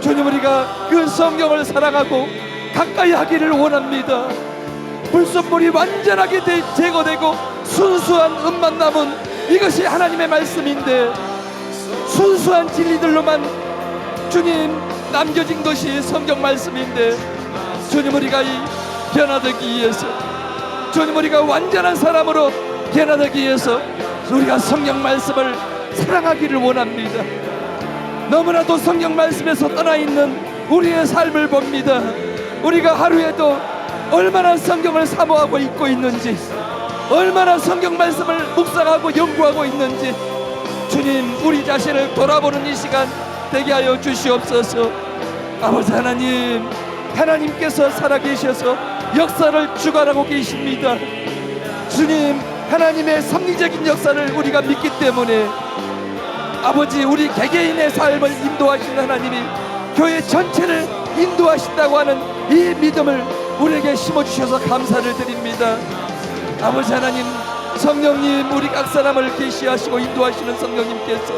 주님, 우리가 그 성경을 사랑하고 가까이 하기를 원합니다. 불순물이 완전하게 제거되고 순수한 음만 남은 이것이 하나님의 말씀인데, 순수한 진리들로만 주님 남겨진 것이 성경 말씀인데, 주님, 우리가 이 변화되기 위해서, 주님, 우리가 완전한 사람으로 변화되기 위해서 우리가 성경 말씀을 사랑하기를 원합니다. 너무나도 성경 말씀에서 떠나 있는 우리의 삶을 봅니다. 우리가 하루에도 얼마나 성경을 사모하고 읽고 있는지, 얼마나 성경 말씀을 묵상하고 연구하고 있는지 주님, 우리 자신을 돌아보는 이 시간 되게 하여 주시옵소서. 아버지 하나님, 하나님께서 살아계셔서 역사를 주관하고 계십니다. 주님, 하나님의 섭리적인 역사를 우리가 믿기 때문에 아버지, 우리 개개인의 삶을 인도하시는 하나님이 교회 전체를 인도하신다고 하는 이 믿음을 우리에게 심어주셔서 감사를 드립니다. 아버지 하나님, 성령님, 우리 각 사람을 계시하시고 인도하시는 성령님께서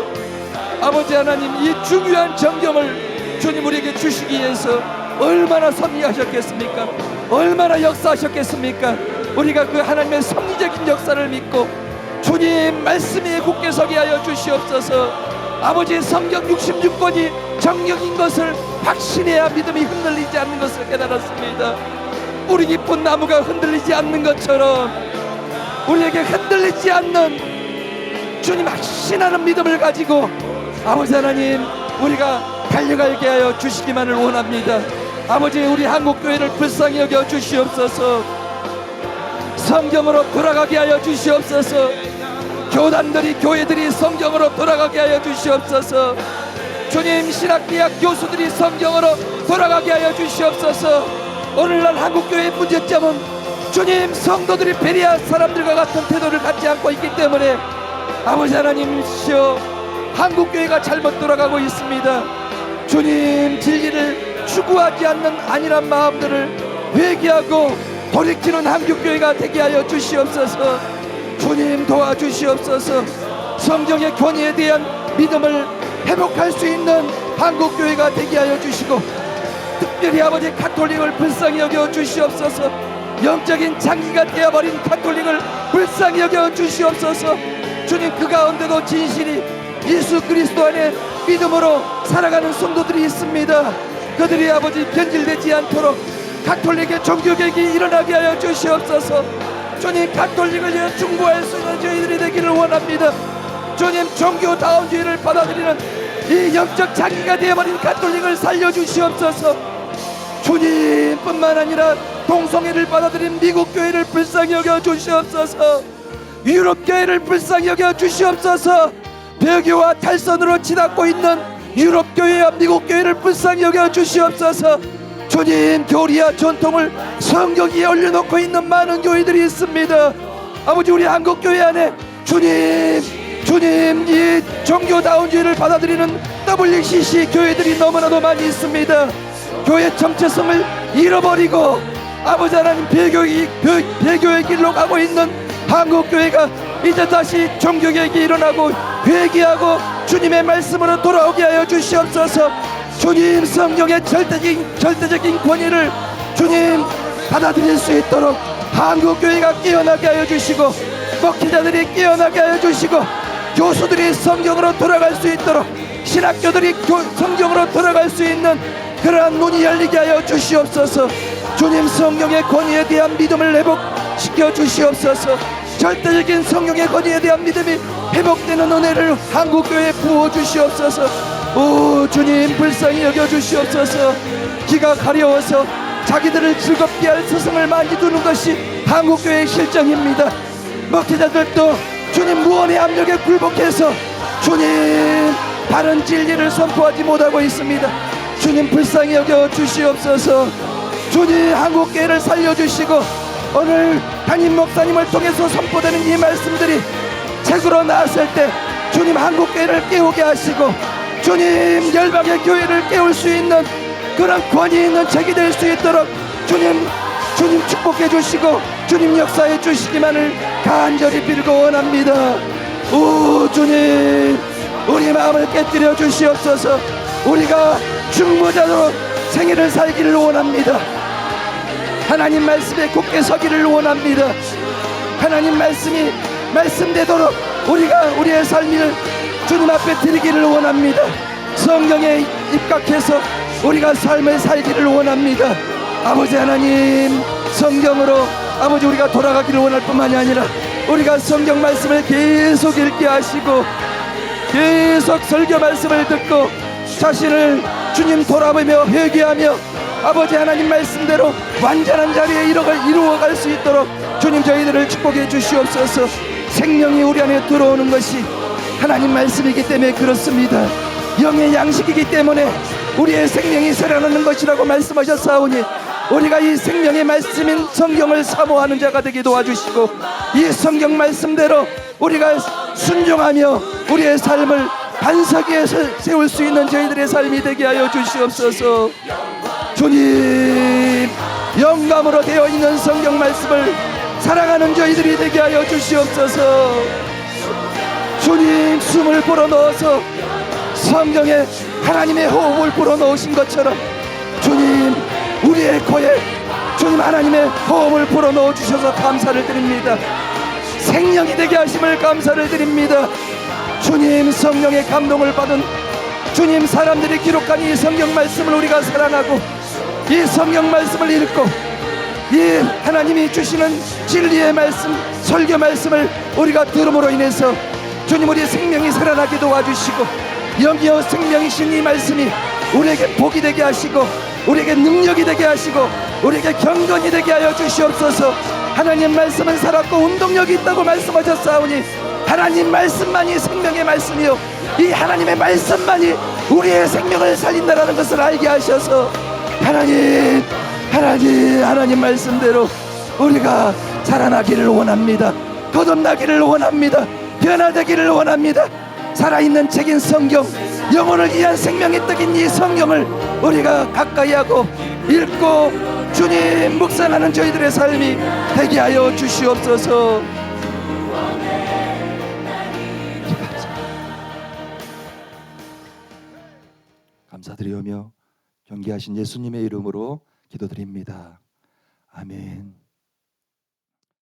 아버지 하나님, 이 중요한 정경을 주님 우리에게 주시기 위해서 얼마나 섭리하셨겠습니까? 얼마나 역사하셨겠습니까? 우리가 그 하나님의 섭리적인 역사를 믿고 주님 말씀에 굳게 서게 하여 주시옵소서. 아버지, 성경 66권이 정령인 것을 확신해야 믿음이 흔들리지 않는 것을 깨달았습니다. 뿌리 깊은 나무가 흔들리지 않는 것처럼 우리에게 흔들리지 않는 주님 확신하는 믿음을 가지고 아버지 하나님, 우리가 달려가게 하여 주시기만을 원합니다. 아버지, 우리 한국교회를 불쌍히 여겨 주시옵소서. 성경으로 돌아가게 하여 주시옵소서. 교단들이, 교회들이 성경으로 돌아가게 하여 주시옵소서. 주님, 신학대학 교수들이 성경으로 돌아가게 하여 주시옵소서. 오늘날 한국교회의 문제점은 주님, 성도들이 베레아 사람들과 같은 태도를 갖지 않고 있기 때문에 아버지 하나님이시여, 한국교회가 잘못 돌아가고 있습니다. 주님, 진리를 추구하지 않는 안일한 마음들을 회개하고 돌이키는 한국교회가 되게 하여 주시옵소서. 주님, 도와주시옵소서. 성경의 권위에 대한 믿음을 회복할 수 있는 한국교회가 되게 하여 주시고, 특별히 아버지 가톨릭을 불쌍히 여겨 주시옵소서. 영적인 장기가 되어버린 가톨릭을 불쌍히 여겨 주시옵소서. 주님, 그 가운데도 진실이 예수 그리스도 안에 믿음으로 살아가는 성도들이 있습니다. 그들이 아버지 변질되지 않도록 가톨릭의 종교개혁이 일어나게 하여 주시옵소서. 주님, 가톨릭을 위해 중보할 수 있는 저희들이 되기를 원합니다. 주님, 종교다운주의를 받아들이는 이 영적 장기가 되어버린 가톨릭을 살려주시옵소서. 주님 뿐만 아니라 동성애를 받아들인 미국 교회를 불쌍히 여겨 주시옵소서. 유럽 교회를 불쌍히 여겨 주시옵소서. 배교와 탈선으로 치닫고 있는 유럽 교회와 미국 교회를 불쌍히 여겨 주시옵소서. 주님, 교리와 전통을 성경 위에 올려놓고 있는 많은 교회들이 있습니다. 아버지, 우리 한국 교회 안에 주님 주님, 이 종교다운주의를 받아들이는 WCC 교회들이 너무나도 많이 있습니다. 교회 정체성을 잃어버리고 아버지 하나님 배교의 길로 가고 있는 한국교회가 이제 다시 종교개혁이 일어나고 회개하고 주님의 말씀으로 돌아오게 하여 주시옵소서. 주님, 성경의 절대적인 권위를 주님 받아들일 수 있도록 한국교회가 깨어나게 하여 주시고, 목회자들이 깨어나게 하여 주시고, 교수들이 성경으로 돌아갈 수 있도록, 신학교들이 성경으로 돌아갈 수 있는 그러한 눈이 열리게 하여 주시옵소서. 주님, 성경의 권위에 대한 믿음을 회복시켜 주시옵소서. 절대적인 성경의 권위에 대한 믿음이 회복되는 은혜를 한국교회에 부어 주시옵소서. 오 주님, 불쌍히 여겨 주시옵소서. 귀가 가려워서 자기들을 즐겁게 할 스승을 많이 두는 것이 한국교회의 실정입니다. 목회자들도 주님 무언의 압력에 굴복해서 주님 바른 진리를 선포하지 못하고 있습니다. 주님, 불쌍히 여겨 주시옵소서. 주님, 한국교회를 살려주시고 오늘 담임 목사님을 통해서 선포되는 이 말씀들이 책으로 나왔을 때 주님 한국교회를 깨우게 하시고 주님 열방의 교회를 깨울 수 있는 그런 권위 있는 책이 될 수 있도록 주님 축복해 주시고 주님 역사해 주시기만을 간절히 빌고 원합니다. 오 주님, 우리 마음을 깨뜨려 주시옵소서. 우리가 중보자로 생애를 살기를 원합니다. 하나님 말씀에 굳게 서기를 원합니다. 하나님 말씀이 말씀되도록 우리가 우리의 삶을 주님 앞에 드리기를 원합니다. 성경에 입각해서 우리가 삶을 살기를 원합니다. 아버지 하나님, 성경으로 아버지 우리가 돌아가기를 원할 뿐만이 아니라 우리가 성경 말씀을 계속 읽게 하시고 계속 설교 말씀을 듣고 자신을 주님 돌아보며 회개하며 아버지 하나님 말씀대로 완전한 자리에 이루어갈 수 있도록 주님 저희들을 축복해 주시옵소서. 생명이 우리 안에 들어오는 것이 하나님 말씀이기 때문에 그렇습니다. 영의 양식이기 때문에 우리의 생명이 살아나는 것이라고 말씀하셨사오니 우리가 이 생명의 말씀인 성경을 사모하는 자가 되게 도와주시고 이 성경 말씀대로 우리가 순종하며 우리의 삶을 반석 위에 세울 수 있는 저희들의 삶이 되게 하여 주시옵소서. 주님, 영감으로 되어 있는 성경 말씀을 사랑하는 저희들이 되게 하여 주시옵소서. 주님, 숨을 불어넣어서 성경에 하나님의 호흡을 불어넣으신 것처럼 주님 우리의 코에 주님 하나님의 호흡을 불어넣어 주셔서 감사를 드립니다. 생명이 되게 하심을 감사를 드립니다. 주님, 성령의 감동을 받은 주님 사람들이 기록한 이 성경 말씀을 우리가 살아나고 이 성경 말씀을 읽고 이 하나님이 주시는 진리의 말씀, 설교 말씀을 우리가 들음으로 인해서 주님 우리의 생명이 살아나게 도와주시고 영이여 생명이신 이 말씀이 우리에게 복이 되게 하시고 우리에게 능력이 되게 하시고 우리에게 경건이 되게 하여 주시옵소서. 하나님 말씀은 살았고 운동력이 있다고 말씀하셨사오니 하나님 말씀만이 생명의 말씀이요 이 하나님의 말씀만이 우리의 생명을 살린다라는 것을 알게 하셔서 하나님 말씀대로 우리가 살아나기를 원합니다. 거듭나기를 원합니다. 변화되기를 원합니다. 살아있는 책인 성경, 영혼을 위한 생명의 떡인 이 성경을 우리가 가까이 하고 읽고 주님 묵상하는 저희들의 삶이 되게 하여 주시옵소서. 감사드리오며 경계하신 예수님의 이름으로 기도드립니다. 아멘.